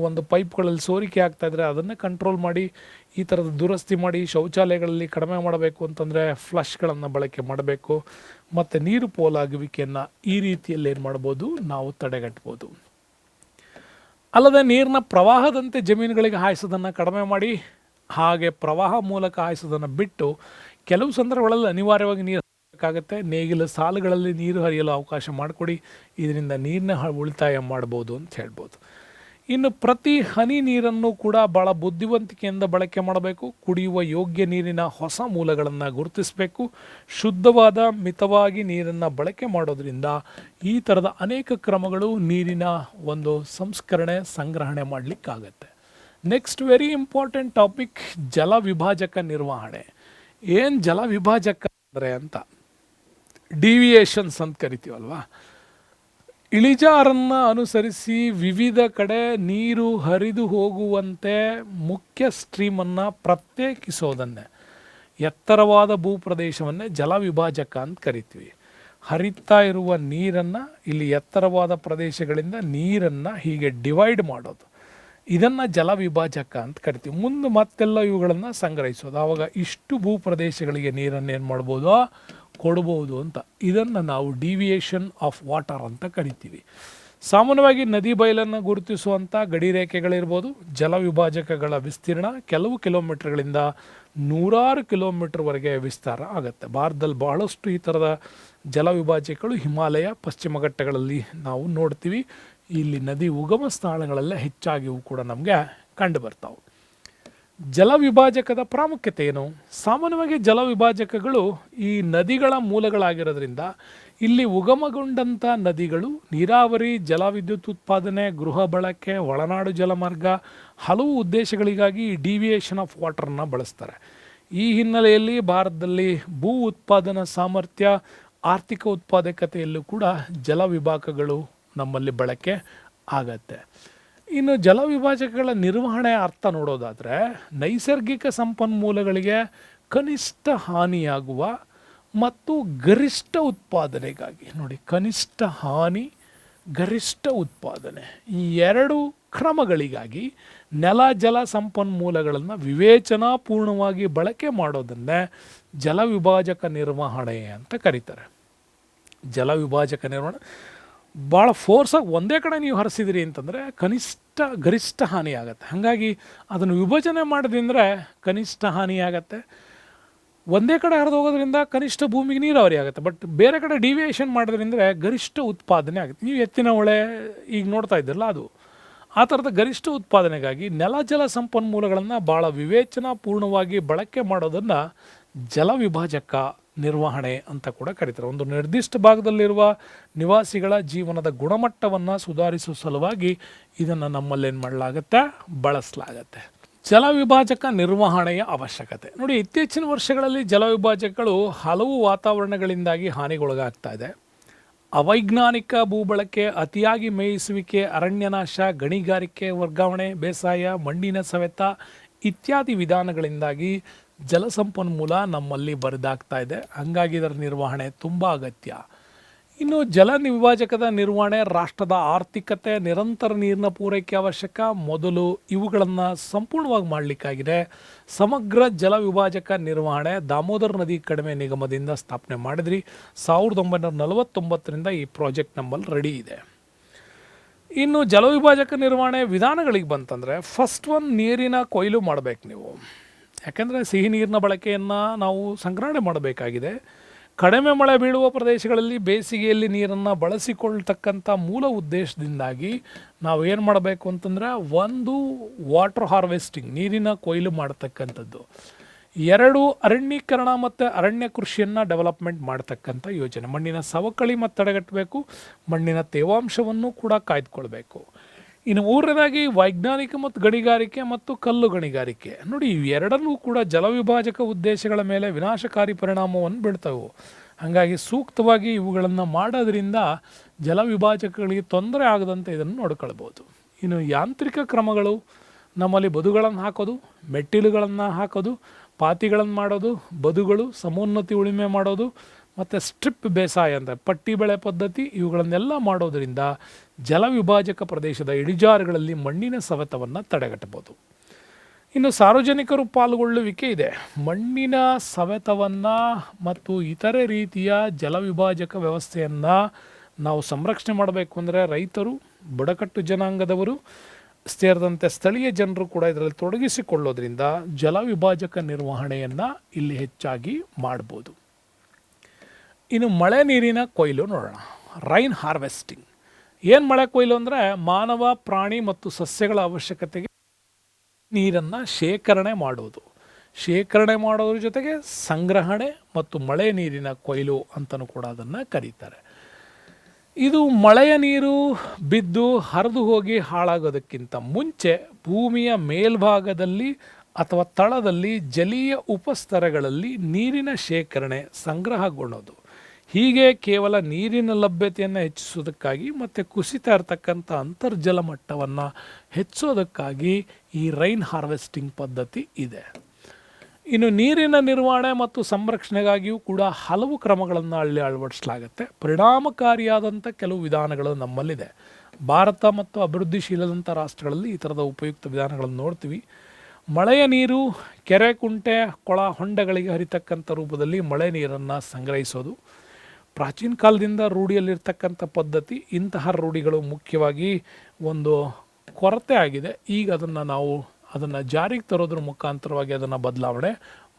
ಒಂದು ಪೈಪ್ಗಳಲ್ಲಿ ಸೋರಿಕೆ ಆಗ್ತಾಯಿದ್ರೆ ಅದನ್ನು ಕಂಟ್ರೋಲ್ ಮಾಡಿ, ಈ ಥರದ ದುರಸ್ತಿ ಮಾಡಿ. ಶೌಚಾಲಯಗಳಲ್ಲಿ ಕಡಿಮೆ ಮಾಡಬೇಕು ಅಂತಂದರೆ ಫ್ಲಶ್ಗಳನ್ನು ಬಳಕೆ ಮಾಡಬೇಕು. ಮತ್ತು ನೀರು ಪೋಲಾಗುವಿಕೆಯನ್ನು ಈ ರೀತಿಯಲ್ಲಿ ಏನು ಮಾಡ್ಬೋದು, ನಾವು ತಡೆಗಟ್ಬೋದು. ಅಲ್ಲದೆ ನೀರಿನ ಪ್ರವಾಹದಂತೆ ಜಮೀನುಗಳಿಗೆ ಹಾಯಿಸೋದನ್ನು ಕಡಿಮೆ ಮಾಡಿ, ಹಾಗೆ ಪ್ರವಾಹ ಮೂಲಕ ಹಾಯಿಸೋದನ್ನು ಬಿಟ್ಟು ಕೆಲವು ಸಂದರ್ಭಗಳಲ್ಲಿ ಅನಿವಾರ್ಯವಾಗಿ ನೀರು ಬೇಕಾಗುತ್ತೆ. ನೇಗಿಲ ಸಾಲುಗಳಲ್ಲಿ ನೀರು ಹರಿಯಲು ಅವಕಾಶ ಮಾಡಿಕೊಡಿ. ಇದರಿಂದ ನೀರಿನ ಉಳಿತಾಯ ಮಾಡ್ಬೋದು ಅಂತ ಹೇಳ್ಬೋದು. ಇನ್ನು ಪ್ರತಿ ಹನಿ ನೀರನ್ನು ಕೂಡ ಭಾಳ ಬುದ್ಧಿವಂತಿಕೆಯಿಂದ ಬಳಕೆ ಮಾಡಬೇಕು. ಕುಡಿಯುವ ಯೋಗ್ಯ ನೀರಿನ ಹೊಸ ಮೂಲಗಳನ್ನು ಗುರುತಿಸಬೇಕು. ಶುದ್ಧವಾದ ಮಿತವಾಗಿ ನೀರನ್ನು ಬಳಕೆ ಮಾಡೋದ್ರಿಂದ ಈ ಥರದ ಅನೇಕ ಕ್ರಮಗಳು ನೀರಿನ ಒಂದು ಸಂಸ್ಕರಣೆ, ಸಂಗ್ರಹಣೆ ಮಾಡಲಿಕ್ಕಾಗತ್ತೆ. ನೆಕ್ಸ್ಟ್ ವೆರಿ ಇಂಪಾರ್ಟೆಂಟ್ ಟಾಪಿಕ್, ಜಲ ವಿಭಾಜಕ ನಿರ್ವಹಣೆ. ಏನು ಜಲ ವಿಭಾಜಕ ಅಂದರೆ ಅಂತ ಡಿವಿಯೇಷನ್ಸ್ ಅಂತ ಕರಿತೀವಲ್ವಾ, ಇಳಿಜಾರನ್ನು ಅನುಸರಿಸಿ ವಿವಿಧ ಕಡೆ ನೀರು ಹರಿದು ಹೋಗುವಂತೆ ಮುಖ್ಯ ಸ್ಟ್ರೀಮನ್ನು ಪ್ರತ್ಯೇಕಿಸೋದನ್ನೇ, ಎತ್ತರವಾದ ಭೂಪ್ರದೇಶವನ್ನೇ ಜಲ ವಿಭಾಜಕ ಅಂತ ಕರಿತೀವಿ. ಹರಿತಾ ಇರುವ ನೀರನ್ನು ಇಲ್ಲಿ ಎತ್ತರವಾದ ಪ್ರದೇಶಗಳಿಂದ ನೀರನ್ನು ಹೀಗೆ ಡಿವೈಡ್ ಮಾಡೋದು, ಇದನ್ನು ಜಲ ವಿಭಾಜಕ ಅಂತ ಕರಿತೀವಿ. ಮುಂದೆ ಮತ್ತೆಲ್ಲ ಇವುಗಳನ್ನು ಸಂಗ್ರಹಿಸೋದು. ಆವಾಗ ಇಷ್ಟು ಭೂಪ್ರದೇಶಗಳಿಗೆ ನೀರನ್ನು ಏನು ಮಾಡ್ಬೋದು, ಕೊಡ್ಬೋದು ಅಂತ. ಇದನ್ನು ನಾವು ಡಿವಿಯೇಷನ್ ಆಫ್ ವಾಟರ್ ಅಂತ ಕರಿತೀವಿ. ಸಾಮಾನ್ಯವಾಗಿ ನದಿ ಬಯಲನ್ನು ಗುರುತಿಸುವಂಥ ಗಡಿ ರೇಖೆಗಳಿರ್ಬೋದು. ಜಲ ವಿಭಾಜಕಗಳ ವಿಸ್ತೀರ್ಣ ಕೆಲವು ಕಿಲೋಮೀಟರ್ಗಳಿಂದ ನೂರಾರು ಕಿಲೋಮೀಟರ್ವರೆಗೆ ವಿಸ್ತಾರ ಆಗುತ್ತೆ. ಭಾರತದಲ್ಲಿ ಬಹಳಷ್ಟು ಈ ಥರದ ಜಲ ವಿಭಾಜಕಗಳು ಹಿಮಾಲಯ, ಪಶ್ಚಿಮ ಘಟ್ಟಗಳಲ್ಲಿ ನಾವು ನೋಡ್ತೀವಿ. ಇಲ್ಲಿ ನದಿ ಉಗಮ ಸ್ಥಳಗಳಲ್ಲೇ ಹೆಚ್ಚಾಗಿವು ಕೂಡ ನಮಗೆ ಕಂಡು ಬರ್ತಾವೆ. ಜಲ ವಿಭಾಜಕದ ಪ್ರಾಮುಖ್ಯತೆ ಏನು? ಸಾಮಾನ್ಯವಾಗಿ ಜಲ ವಿಭಾಜಕಗಳು ಈ ನದಿಗಳ ಮೂಲಗಳಾಗಿರೋದ್ರಿಂದ ಇಲ್ಲಿ ಉಗಮಗೊಂಡಂಥ ನದಿಗಳು ನೀರಾವರಿ, ಜಲವಿದ್ಯುತ್ ಉತ್ಪಾದನೆ, ಗೃಹ ಬಳಕೆ, ಒಳನಾಡು ಜಲಮಾರ್ಗ ಹಲವು ಉದ್ದೇಶಗಳಿಗಾಗಿ ಡಿವಿಯೇಷನ್ ಆಫ್ ವಾಟರ್ನ ಬಳಸ್ತಾರೆ. ಈ ಹಿನ್ನೆಲೆಯಲ್ಲಿ ಭಾರತದಲ್ಲಿ ಭೂ ಉತ್ಪಾದನಾ ಸಾಮರ್ಥ್ಯ, ಆರ್ಥಿಕ ಉತ್ಪಾದಕತೆಯಲ್ಲೂ ಕೂಡ ಜಲ ವಿಭಾಗಗಳು ನಮ್ಮಲ್ಲಿ ಬಳಕೆ ಆಗತ್ತೆ. ಇನ್ನು ಜಲ ವಿಭಾಜಕಗಳ ನಿರ್ವಹಣೆ ಅರ್ಥ ನೋಡೋದಾದರೆ, ನೈಸರ್ಗಿಕ ಸಂಪನ್ಮೂಲಗಳಿಗೆ ಕನಿಷ್ಠ ಹಾನಿಯಾಗುವ ಮತ್ತು ಗರಿಷ್ಠ ಉತ್ಪಾದನೆಗಾಗಿ, ನೋಡಿ, ಕನಿಷ್ಠ ಹಾನಿ, ಗರಿಷ್ಠ ಉತ್ಪಾದನೆ, ಈ ಎರಡು ಕ್ರಮಗಳಿಗಾಗಿ ನೆಲ ಜಲ ಸಂಪನ್ಮೂಲಗಳನ್ನು ವಿವೇಚನಾಪೂರ್ಣವಾಗಿ ಬಳಕೆ ಮಾಡೋದನ್ನೇ ಜಲ ವಿಭಾಜಕ ನಿರ್ವಹಣೆ ಅಂತ ಕರೀತಾರೆ. ಜಲ ವಿಭಾಜಕ ನಿರ್ವಹಣೆ ಭಾಳ ಫೋರ್ಸಾಗಿ ಒಂದೇ ಕಡೆ ನೀವು ಹರಿಸಿದ್ರಿ ಅಂತಂದರೆ ಗರಿಷ್ಠ ಹಾನಿ ಆಗುತ್ತೆ. ಹಾಗಾಗಿ ಅದನ್ನು ವಿಭಜನೆ ಮಾಡಿದ್ರೆ ಕನಿಷ್ಠ ಹಾನಿ ಆಗುತ್ತೆ. ಒಂದೇ ಕಡೆ ಹರಿದು ಹೋಗೋದ್ರಿಂದ ಕನಿಷ್ಠ ಭೂಮಿಗೆ ನೀರಾವರಿ ಆಗುತ್ತೆ. ಬಟ್ ಬೇರೆ ಕಡೆ ಡಿವಿಯೇಷನ್ ಮಾಡೋದ್ರಿಂದ ಗರಿಷ್ಠ ಉತ್ಪಾದನೆ ಆಗುತ್ತೆ. ನೀವು ಎತ್ತಿನ ಹೊಳೆ ಈಗ ನೋಡ್ತಾ ಇದ್ದಿರಲ್ಲ, ಅದು ಆ ಥರದ ಗರಿಷ್ಠ ಉತ್ಪಾದನೆಗಾಗಿ ನೆಲ ಜಲ ಸಂಪನ್ಮೂಲಗಳನ್ನು ಭಾಳ ವಿವೇಚನಾಪೂರ್ಣವಾಗಿ ಬಳಕೆ ಮಾಡೋದನ್ನು ಜಲ ವಿಭಾಜಕ ನಿರ್ವಹಣೆ ಅಂತ ಕೂಡ ಕರೀತಾರೆ. ಒಂದು ನಿರ್ದಿಷ್ಟ ಭಾಗದಲ್ಲಿರುವ ನಿವಾಸಿಗಳ ಜೀವನದ ಗುಣಮಟ್ಟವನ್ನು ಸುಧಾರಿಸುವ ಸಲುವಾಗಿ ಇದನ್ನು ನಮ್ಮಲ್ಲೇನು ಮಾಡಲಾಗುತ್ತೆ, ಬಳಸಲಾಗತ್ತೆ. ಜಲ ವಿಭಾಜಕ ನಿರ್ವಹಣೆಯ ಅವಶ್ಯಕತೆ ನೋಡಿ, ಇತ್ತೀಚಿನ ವರ್ಷಗಳಲ್ಲಿ ಜಲ ವಿಭಾಜಕಗಳು ಹಲವು ವಾತಾವರಣಗಳಿಂದಾಗಿ ಹಾನಿಗೊಳಗಾಗ್ತಾ ಇದೆ. ಅವೈಜ್ಞಾನಿಕ ಭೂಬಳಕೆ, ಅತಿಯಾಗಿ ಮೇಯಿಸುವಿಕೆ, ಅರಣ್ಯನಾಶ, ಗಣಿಗಾರಿಕೆ ವರ್ಗಾವಣೆ, ಬೇಸಾಯ, ಮಣ್ಣಿನ ಸವೆತ ಇತ್ಯಾದಿ ವಿಧಾನಗಳಿಂದಾಗಿ ಜಲಸಂಪನ್ಮೂಲ ನಮ್ಮಲ್ಲಿ ಬರಿದಾಗ್ತಾ ಇದೆ. ಹಾಗಾಗಿ ಇದರ ನಿರ್ವಹಣೆ ತುಂಬ ಅಗತ್ಯ. ಇನ್ನು ಜಲ ವಿಭಾಜಕದ ನಿರ್ವಹಣೆ ರಾಷ್ಟ್ರದ ಆರ್ಥಿಕತೆ, ನಿರಂತರ ನೀರಿನ ಪೂರೈಕೆ ಅವಶ್ಯಕ. ಮೊದಲು ಇವುಗಳನ್ನು ಸಂಪೂರ್ಣವಾಗಿ ಮಾಡಲಿಕ್ಕಾಗಿದೆ ಸಮಗ್ರ ಜಲ ವಿಭಾಜಕ ನಿರ್ವಹಣೆ ದಾಮೋದರ ನದಿ ಕಡಿಮೆ ನಿಗಮದಿಂದ ಸ್ಥಾಪನೆ ಮಾಡಿದ್ರಿ. 1949ರಿಂದ ಈ ಪ್ರಾಜೆಕ್ಟ್ ನಮ್ಮಲ್ಲಿ ರೆಡಿ ಇದೆ. ಇನ್ನು ಜಲ ವಿಭಾಜಕ ನಿರ್ವಹಣೆ ವಿಧಾನಗಳಿಗೆ ಬಂತಂದರೆ ಫಸ್ಟ್ ಒನ್, ನೀರಿನ ಕೊಯ್ಲು ಮಾಡಬೇಕು ನೀವು. ಯಾಕೆಂದರೆ ಸಿಹಿ ನೀರಿನ ಬಳಕೆಯನ್ನು ನಾವು ಸಂಗ್ರಹಣೆ ಮಾಡಬೇಕಾಗಿದೆ. ಕಡಿಮೆ ಮಳೆ ಬೀಳುವ ಪ್ರದೇಶಗಳಲ್ಲಿ ಬೇಸಿಗೆಯಲ್ಲಿ ನೀರನ್ನು ಬಳಸಿಕೊಳ್ತಕ್ಕಂಥ ಮೂಲ ಉದ್ದೇಶದಿಂದಾಗಿ ನಾವು ಏನು ಮಾಡಬೇಕು ಅಂತಂದರೆ, ಒಂದು ವಾಟರ್ ಹಾರ್ವೆಸ್ಟಿಂಗ್, ನೀರಿನ ಕೊಯ್ಲು ಮಾಡ್ತಕ್ಕಂಥದ್ದು. 2 ಅರಣ್ಯೀಕರಣ ಮತ್ತು ಅರಣ್ಯ ಕೃಷಿಯನ್ನು ಡೆವಲಪ್ಮೆಂಟ್ ಮಾಡ್ತಕ್ಕಂಥ ಯೋಜನೆ. ಮಣ್ಣಿನ ಸವಕಳಿ ಮತ್ತು ತಡೆಗಟ್ಟಬೇಕು, ಮಣ್ಣಿನ ತೇವಾಂಶವನ್ನು ಕೂಡ ಕಾಯ್ದುಕೊಳ್ಬೇಕು. ಇನ್ನು 3ನೇದಾಗಿ ವೈಜ್ಞಾನಿಕ ಮತ್ತು ಗಣಿಗಾರಿಕೆ ಮತ್ತು ಕಲ್ಲು ಗಣಿಗಾರಿಕೆ. ನೋಡಿ, ಇವೆರಡನ್ನೂ ಕೂಡ ಜಲವಿಭಾಜಕ ಉದ್ದೇಶಗಳ ಮೇಲೆ ವಿನಾಶಕಾರಿ ಪರಿಣಾಮವನ್ನು ಬೀಳ್ತವೆ. ಹಾಗಾಗಿ ಸೂಕ್ತವಾಗಿ ಇವುಗಳನ್ನು ಮಾಡೋದ್ರಿಂದ ಜಲವಿಭಾಜಕಗಳಿಗೆ ತೊಂದರೆ ಆಗದಂತೆ ಇದನ್ನು ನೋಡ್ಕೊಳ್ಬೋದು. ಇನ್ನು ಯಾಂತ್ರಿಕ ಕ್ರಮಗಳು ನಮ್ಮಲ್ಲಿ ಬದುಗಳನ್ನು ಹಾಕೋದು, ಮೆಟ್ಟಿಲುಗಳನ್ನು ಹಾಕೋದು, ಪಾತಿಗಳನ್ನು ಮಾಡೋದು, ಬದುಗಳು, ಸಮೋನ್ನತಿ ಉಳುಮೆ ಮಾಡೋದು ಮತ್ತು ಸ್ಟ್ರಿಪ್ ಬೇಸಾಯ ಅಂತ ಪಟ್ಟಿ ಬೆಳೆ ಪದ್ಧತಿ, ಇವುಗಳನ್ನೆಲ್ಲ ಮಾಡೋದರಿಂದ ಜಲವಿಭಾಜಕ ಪ್ರದೇಶದ ಇಳಿಜಾರುಗಳಲ್ಲಿ ಮಣ್ಣಿನ ಸವೆತವನ್ನು ತಡೆಗಟ್ಟಬಹುದು. ಇನ್ನು ಸಾರ್ವಜನಿಕರು ಪಾಲ್ಗೊಳ್ಳುವಿಕೆ ಇದೆ. ಮಣ್ಣಿನ ಸವೆತವನ್ನು ಮತ್ತು ಇತರೆ ರೀತಿಯ ಜಲವಿಭಾಜಕ ವ್ಯವಸ್ಥೆಯನ್ನು ನಾವು ಸಂರಕ್ಷಣೆ ಮಾಡಬೇಕು ಅಂದರೆ ರೈತರು, ಬುಡಕಟ್ಟು ಜನಾಂಗದವರು ಸೇರಿದಂತೆ ಸ್ಥಳೀಯ ಜನರು ಕೂಡ ಇದರಲ್ಲಿ ತೊಡಗಿಸಿಕೊಳ್ಳೋದ್ರಿಂದ ಜಲವಿಭಾಜಕ ನಿರ್ವಹಣೆಯನ್ನು ಇಲ್ಲಿ ಹೆಚ್ಚಾಗಿ ಮಾಡ್ಬೋದು. ಇನ್ನು ಮಳೆ ನೀರಿನ ಕೊಯ್ಲು ನೋಡೋಣ. Rain harvesting. ಏನು ಮಳೆ ಕೊಯ್ಲು ಅಂದರೆ, ಮಾನವ, ಪ್ರಾಣಿ ಮತ್ತು ಸಸ್ಯಗಳ ಅವಶ್ಯಕತೆಗೆ ನೀರನ್ನು ಶೇಖರಣೆ ಮಾಡೋದು. ಶೇಖರಣೆ ಮಾಡೋದ್ರ ಜೊತೆಗೆ ಸಂಗ್ರಹಣೆ ಮತ್ತು ಮಳೆ ನೀರಿನ ಕೊಯ್ಲು ಅಂತಲೂ ಕೂಡ ಅದನ್ನು ಕರೀತಾರೆ. ಇದು ಮಳೆಯ ನೀರು ಬಿದ್ದು ಹರಿದು ಹೋಗಿ ಹಾಳಾಗೋದಕ್ಕಿಂತ ಮುಂಚೆ ಭೂಮಿಯ ಮೇಲ್ಭಾಗದಲ್ಲಿ ಅಥವಾ ತಳದಲ್ಲಿ ಜಲೀಯ ಉಪಸ್ತರಗಳಲ್ಲಿ ನೀರಿನ ಶೇಖರಣೆ ಸಂಗ್ರಹಗೊಳ್ಳೋದು. ಹೀಗೆ ಕೇವಲ ನೀರಿನ ಲಭ್ಯತೆಯನ್ನು ಹೆಚ್ಚಿಸೋದಕ್ಕಾಗಿ ಮತ್ತು ಕುಸಿತಾ ಇರತಕ್ಕಂಥ ಅಂತರ್ಜಲ ಮಟ್ಟವನ್ನು ಹೆಚ್ಚೋದಕ್ಕಾಗಿ ಈ ರೈನ್ ಹಾರ್ವೆಸ್ಟಿಂಗ್ ಪದ್ಧತಿ ಇದೆ. ಇನ್ನು ನೀರಿನ ನಿರ್ವಹಣೆ ಮತ್ತು ಸಂರಕ್ಷಣೆಗಾಗಿಯೂ ಕೂಡ ಹಲವು ಕ್ರಮಗಳನ್ನು ಅಳವಡಿಸಲಾಗುತ್ತೆ. ಪರಿಣಾಮಕಾರಿಯಾದಂಥ ಕೆಲವು ವಿಧಾನಗಳು ನಮ್ಮಲ್ಲಿದೆ. ಭಾರತ ಮತ್ತು ಅಭಿವೃದ್ಧಿಶೀಲದಂಥ ರಾಷ್ಟ್ರಗಳಲ್ಲಿ ಈ ಥರದ ಉಪಯುಕ್ತ ವಿಧಾನಗಳನ್ನು ನೋಡ್ತೀವಿ. ಮಳೆಯ ನೀರು ಕೆರೆ, ಕುಂಟೆ, ಕೊಳ, ಹೊಂಡಗಳಿಗೆ ಹರಿತಕ್ಕಂಥ ರೂಪದಲ್ಲಿ ಮಳೆ ನೀರನ್ನು ಸಂಗ್ರಹಿಸೋದು ಪ್ರಾಚೀನ ಕಾಲದಿಂದ ರೂಢಿಯಲ್ಲಿರ್ತಕ್ಕಂಥ ಪದ್ಧತಿ. ಇಂತಹ ರೂಢಿಗಳು ಮುಖ್ಯವಾಗಿ ಒಂದು ಕೊರತೆ ಆಗಿದೆ. ಈಗ ಅದನ್ನು ಜಾರಿಗೆ ತರೋದ್ರ ಮುಖಾಂತರವಾಗಿ ಅದನ್ನು ಬದಲಾವಣೆ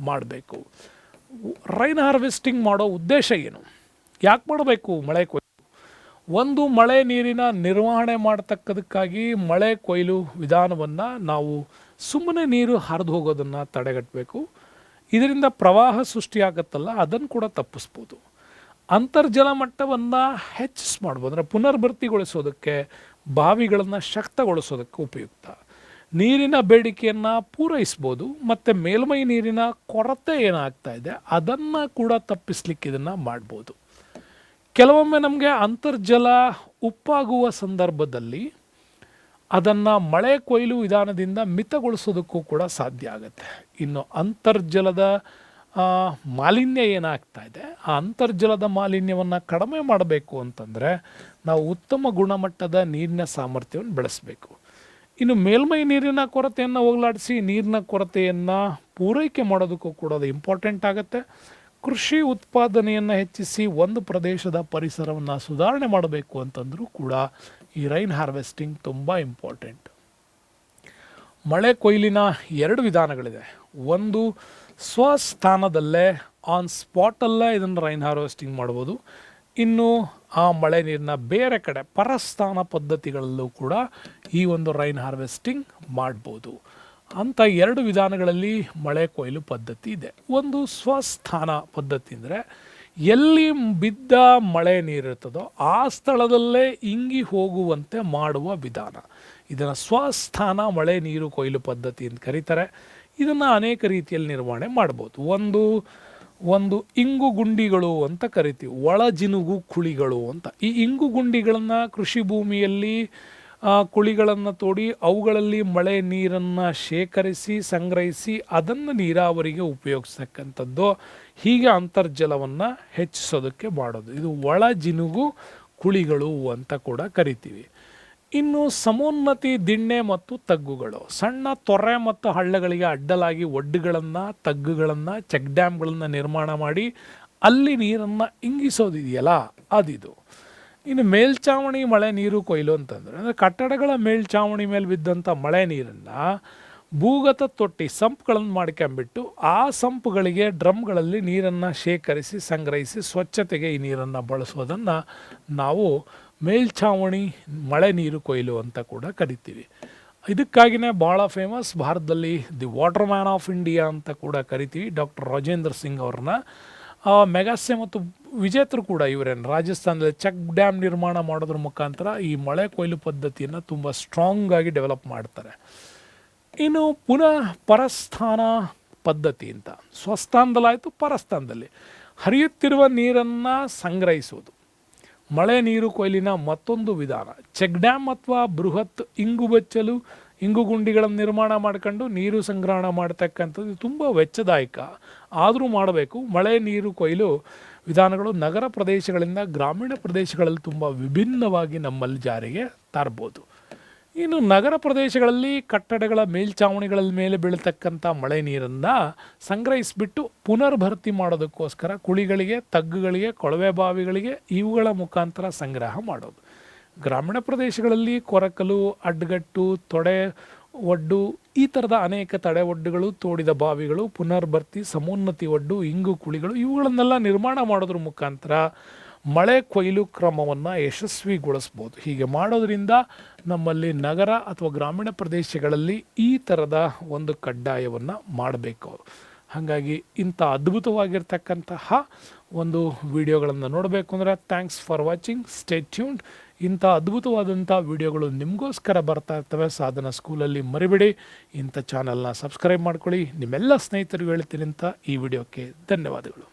ಮಾಡಬೇಕು. ರೈನ್ ಹಾರ್ವೆಸ್ಟಿಂಗ್ ಮಾಡೋ ಉದ್ದೇಶ ಏನು, ಯಾಕೆ ಮಾಡಬೇಕು ಮಳೆ ಕೊಯ್ಲು? ಒಂದು, ಮಳೆ ನೀರಿನ ನಿರ್ವಹಣೆ ಮಾಡ್ತಕ್ಕದಕ್ಕಾಗಿ ಮಳೆ ಕೊಯ್ಲು ವಿಧಾನವನ್ನು ನಾವು ಸುಮ್ಮನೆ ನೀರು ಹರಿದು ಹೋಗೋದನ್ನು ತಡೆಗಟ್ಟಬೇಕು. ಇದರಿಂದ ಪ್ರವಾಹ ಸೃಷ್ಟಿಯಾಗತ್ತಲ್ಲ, ಅದನ್ನು ಕೂಡ ತಪ್ಪಿಸ್ಬೋದು. ಅಂತರ್ಜಲ ಮಟ್ಟವನ್ನು ಮಾಡ್ಬೋದು, ಅಂದರೆ ಪುನರ್ಭರ್ತಿಗೊಳಿಸೋದಕ್ಕೆ, ಬಾವಿಗಳನ್ನು ಶಕ್ತಗೊಳಿಸೋದಕ್ಕೆ ಉಪಯುಕ್ತ. ನೀರಿನ ಬೇಡಿಕೆಯನ್ನು ಪೂರೈಸ್ಬೋದು ಮತ್ತು ಮೇಲ್ಮೈ ನೀರಿನ ಕೊರತೆ ಏನಾಗ್ತಾ ಇದೆ ಅದನ್ನು ಕೂಡ ತಪ್ಪಿಸ್ಲಿಕ್ಕೆ ಇದನ್ನು ಮಾಡ್ಬೋದು. ಕೆಲವೊಮ್ಮೆ ನಮಗೆ ಅಂತರ್ಜಲ ಉಪ್ಪಾಗುವ ಸಂದರ್ಭದಲ್ಲಿ ಅದನ್ನು ಮಳೆ ಕೊಯ್ಲು ವಿಧಾನದಿಂದ ಮಿತಗೊಳಿಸೋದಕ್ಕೂ ಕೂಡ ಸಾಧ್ಯ ಆಗುತ್ತೆ. ಇನ್ನು ಅಂತರ್ಜಲದ ಮಾಲಿನ್ಯ ಏನಾಗ್ತಾ ಇದೆ, ಆ ಅಂತರ್ಜಲದ ಮಾಲಿನ್ಯವನ್ನು ಕಡಿಮೆ ಮಾಡಬೇಕು ಅಂತಂದರೆ ನಾವು ಉತ್ತಮ ಗುಣಮಟ್ಟದ ನೀರಿನ ಸಾಮರ್ಥ್ಯವನ್ನು ಬೆಳೆಸಬೇಕು. ಇನ್ನು ಮೇಲ್ಮೈ ನೀರಿನ ಕೊರತೆಯನ್ನು ಹೋಗಲಾಡಿಸಿ ನೀರಿನ ಕೊರತೆಯನ್ನು ಪೂರೈಕೆ ಮಾಡೋದಕ್ಕೂ ಕೂಡ ಅದು ಇಂಪಾರ್ಟೆಂಟ್ ಆಗುತ್ತೆ. ಕೃಷಿ ಉತ್ಪಾದನೆಯನ್ನು ಹೆಚ್ಚಿಸಿ ಒಂದು ಪ್ರದೇಶದ ಪರಿಸರವನ್ನು ಸುಧಾರಣೆ ಮಾಡಬೇಕು ಅಂತಂದರೂ ಕೂಡ ಈ ರೈನ್ ಹಾರ್ವೆಸ್ಟಿಂಗ್ ತುಂಬ ಇಂಪಾರ್ಟೆಂಟ್. ಮಳೆ ಕೊಯ್ಲಿನ 2 ವಿಧಾನಗಳಿದೆ. ಒಂದು ಸ್ವಸ್ಥಾನದಲ್ಲೇ ಆನ್ ಸ್ಪಾಟಲ್ಲೇ ಇದನ್ನು ರೈನ್ ಹಾರ್ವೆಸ್ಟಿಂಗ್ ಮಾಡ್ಬೋದು. ಇನ್ನು ಆ ಮಳೆ ನೀರನ್ನ ಬೇರೆ ಕಡೆ ಪರಸ್ಥಾನ ಪದ್ಧತಿಗಳಲ್ಲೂ ಕೂಡ ಈ ಒಂದು ರೈನ್ ಹಾರ್ವೆಸ್ಟಿಂಗ್ ಮಾಡ್ಬೋದು. ಅಂಥ 2 ವಿಧಾನಗಳಲ್ಲಿ ಮಳೆ ಕೊಯ್ಲು ಪದ್ಧತಿ ಇದೆ. ಒಂದು ಸ್ವಸ್ಥಾನ ಪದ್ಧತಿ ಅಂದರೆ ಎಲ್ಲಿ ಬಿದ್ದ ಮಳೆ ನೀರಿರ್ತದೋ ಆ ಸ್ಥಳದಲ್ಲೇ ಇಂಗಿ ಹೋಗುವಂತೆ ಮಾಡುವ ವಿಧಾನ. ಇದನ್ನು ಸ್ವಸ್ಥಾನ ಮಳೆ ನೀರು ಕೊಯ್ಲು ಪದ್ಧತಿ ಅಂತ ಕರೀತಾರೆ. ಇದನ್ನು ಅನೇಕ ರೀತಿಯಲ್ಲಿ ನಿರ್ವಹಣೆ ಮಾಡ್ಬೋದು. ಒಂದು ಇಂಗು ಗುಂಡಿಗಳು ಅಂತ ಕರಿತೀವಿ, ಒಳಜಿನುಗು ಕುಳಿಗಳು ಅಂತ. ಈ ಇಂಗು ಗುಂಡಿಗಳನ್ನು ಕೃಷಿ ಭೂಮಿಯಲ್ಲಿ ಕುಳಿಗಳನ್ನು ತೋಡಿ ಅವುಗಳಲ್ಲಿ ಮಳೆ ನೀರನ್ನು ಶೇಖರಿಸಿ ಸಂಗ್ರಹಿಸಿ ಅದನ್ನು ನೀರಾವರಿಗೆ ಉಪಯೋಗಿಸ್ತಕ್ಕಂಥದ್ದು. ಹೀಗೆ ಅಂತರ್ಜಲವನ್ನು ಹೆಚ್ಚಿಸೋದಕ್ಕೆ ಮಾಡೋದು. ಇದು ಒಳಜಿನುಗು ಕುಳಿಗಳು ಅಂತ ಕೂಡ ಕರಿತೀವಿ. ಇನ್ನು ಸಮೋನ್ನತಿ ದಿಣ್ಣೆ ಮತ್ತು ತಗ್ಗುಗಳು, ಸಣ್ಣ ತೊರೆ ಮತ್ತು ಹಳ್ಳಗಳಿಗೆ ಅಡ್ಡಲಾಗಿ ಒಡ್ಡುಗಳನ್ನು, ತಗ್ಗುಗಳನ್ನು, ಚೆಕ್ ಡ್ಯಾಮ್ಗಳನ್ನು ನಿರ್ಮಾಣ ಮಾಡಿ ಅಲ್ಲಿ ನೀರನ್ನು ಇಂಗಿಸೋದಿದೆಯಲ್ಲ ಅದಿದು. ಇನ್ನು ಮೇಲ್ಛಾವಣಿ ಮಳೆ ನೀರು ಕೊಯ್ಲು ಅಂತಂದರೆ ಅಂದರೆ ಕಟ್ಟಡಗಳ ಮೇಲ್ಛಾವಣಿ ಮೇಲೆ ಬಿದ್ದಂಥ ಮಳೆ ನೀರನ್ನು ಭೂಗತ ತೊಟ್ಟಿ ಸಂಪ್ಗಳನ್ನು ಮಾಡ್ಕೊಂಬಿಟ್ಟು ಆ ಸಂಪ್ಗಳಿಗೆ ಡ್ರಮ್ಗಳಲ್ಲಿ ನೀರನ್ನು ಶೇಖರಿಸಿ ಸಂಗ್ರಹಿಸಿ ಸ್ವಚ್ಛತೆಗೆ ಈ ನೀರನ್ನು ಬಳಸೋದನ್ನು ನಾವು ಮೇಲ್ಛಾವಣಿ ಮಳೆ ನೀರು ಕೊಯ್ಲು ಅಂತ ಕೂಡ ಕರಿತೀವಿ. ಇದಕ್ಕಾಗಿಯೇ ಭಾಳ ಫೇಮಸ್ ಭಾರತದಲ್ಲಿ the water man of India ಅಂತ ಕೂಡ ಕರಿತೀವಿ ಡಾಕ್ಟರ್ ರಾಜೇಂದ್ರ ಸಿಂಗ್ ಅವ್ರನ್ನ. ಮೆಗಾಸೆ ಮತ್ತು ವಿಜೇತರು ಕೂಡ ಇವರೇನು ರಾಜಸ್ಥಾನದಲ್ಲಿ ಚೆಕ್ ಡ್ಯಾಮ್ ನಿರ್ಮಾಣ ಮಾಡೋದ್ರ ಮುಖಾಂತರ ಈ ಮಳೆ ಕೊಯ್ಲು ಪದ್ಧತಿಯನ್ನು ತುಂಬ ಸ್ಟ್ರಾಂಗ್ ಆಗಿ ಡೆವಲಪ್ ಮಾಡ್ತಾರೆ. ಇನ್ನು ಪುನಃ ಪರಸ್ಥಾನ ಪದ್ಧತಿ ಅಂತ, ಸ್ವಸ್ಥಾನದಲ್ಲಾಯಿತು, ಪರಸ್ಥಾನದಲ್ಲಿ ಹರಿಯುತ್ತಿರುವ ನೀರನ್ನು ಸಂಗ್ರಹಿಸುವುದು ಮಳೆ ನೀರು ಕೊಯ್ಲಿನ ಮತ್ತೊಂದು ವಿಧಾನ. ಚೆಕ್ ಡ್ಯಾಮ್ ಅಥವಾ ಬೃಹತ್ ಇಂಗು ಗುಂಡಿಗಳನ್ನು ನಿರ್ಮಾಣ ಮಾಡ್ಕೊಂಡು ನೀರು ಸಂಗ್ರಹಣ ಮಾಡ್ತಕ್ಕಂಥದ್ದು ತುಂಬ ವೆಚ್ಚದಾಯಕ, ಆದರೂ ಮಾಡಬೇಕು. ಮಳೆ ನೀರು ಕೊಯ್ಲು ವಿಧಾನಗಳು ನಗರ ಪ್ರದೇಶಗಳಿಂದ ಗ್ರಾಮೀಣ ಪ್ರದೇಶಗಳಲ್ಲಿ ತುಂಬ ವಿಭಿನ್ನವಾಗಿ ನಮ್ಮಲ್ಲಿ ಜಾರಿಗೆ ತರ್ಬೋದು. ಇನ್ನು ನಗರ ಪ್ರದೇಶಗಳಲ್ಲಿ ಕಟ್ಟಡಗಳ ಮೇಲ್ಛಾವಣಿಗಳ ಮೇಲೆ ಬೀಳತಕ್ಕಂಥ ಮಳೆ ನೀರನ್ನು ಸಂಗ್ರಹಿಸಿಬಿಟ್ಟು ಪುನರ್ಭರ್ತಿ ಮಾಡೋದಕ್ಕೋಸ್ಕರ ಕುಳಿಗಳಿಗೆ, ತಗ್ಗುಗಳಿಗೆ, ಕೊಳವೆ ಬಾವಿಗಳಿಗೆ ಇವುಗಳ ಮುಖಾಂತರ ಸಂಗ್ರಹ ಮಾಡೋದು. ಗ್ರಾಮೀಣ ಪ್ರದೇಶಗಳಲ್ಲಿ ಕೊರಕಲು, ಅಡ್ಡಗಟ್ಟು, ತೊಡೆ ಒಡ್ಡು ಈ ಥರದ ಅನೇಕ ತಡೆ ಒಡ್ಡುಗಳು, ತೋಡಿದ ಬಾವಿಗಳು, ಪುನರ್ಭರ್ತಿ, ಸಮೋನ್ನತಿ ಒಡ್ಡು, ಇಂಗು ಕುಳಿಗಳು ಇವುಗಳನ್ನೆಲ್ಲ ನಿರ್ಮಾಣ ಮಾಡೋದ್ರ ಮುಖಾಂತರ ಮಳೆ ಕೊಯ್ಲು ಕ್ರಮವನ್ನು ಯಶಸ್ವಿಗೊಳಿಸ್ಬೋದು. ಹೀಗೆ ಮಾಡೋದ್ರಿಂದ ನಮ್ಮಲ್ಲಿ ನಗರ ಅಥವಾ ಗ್ರಾಮೀಣ ಪ್ರದೇಶಗಳಲ್ಲಿ ಈ ಥರದ ಒಂದು ಕಡ್ಡಾಯವನ್ನು ಮಾಡಬೇಕು. ಹಾಗಾಗಿ ಇಂಥ ಅದ್ಭುತವಾಗಿರ್ತಕ್ಕಂತಹ ಒಂದು ವಿಡಿಯೋಗಳನ್ನು ನೋಡಬೇಕು ಅಂದರೆ thanks for watching, stay tuned. ಇಂಥ ಅದ್ಭುತವಾದಂಥ ವಿಡಿಯೋಗಳು ನಿಮಗೋಸ್ಕರ ಬರ್ತಾ ಇರ್ತವೆ. ಸಾಧನ ಸ್ಕೂಲಲ್ಲಿ ಮರಿಬೇಡಿ, ಇಂಥ ಚಾನಲ್ನ ಸಬ್ಸ್ಕ್ರೈಬ್ ಮಾಡ್ಕೊಳ್ಳಿ. ನಿಮ್ಮೆಲ್ಲ ಸ್ನೇಹಿತರಿಗೂ ಹೇಳ್ತೀನಿ ಅಂತ ಈ ವಿಡಿಯೋಕ್ಕೆ ಧನ್ಯವಾದಗಳು.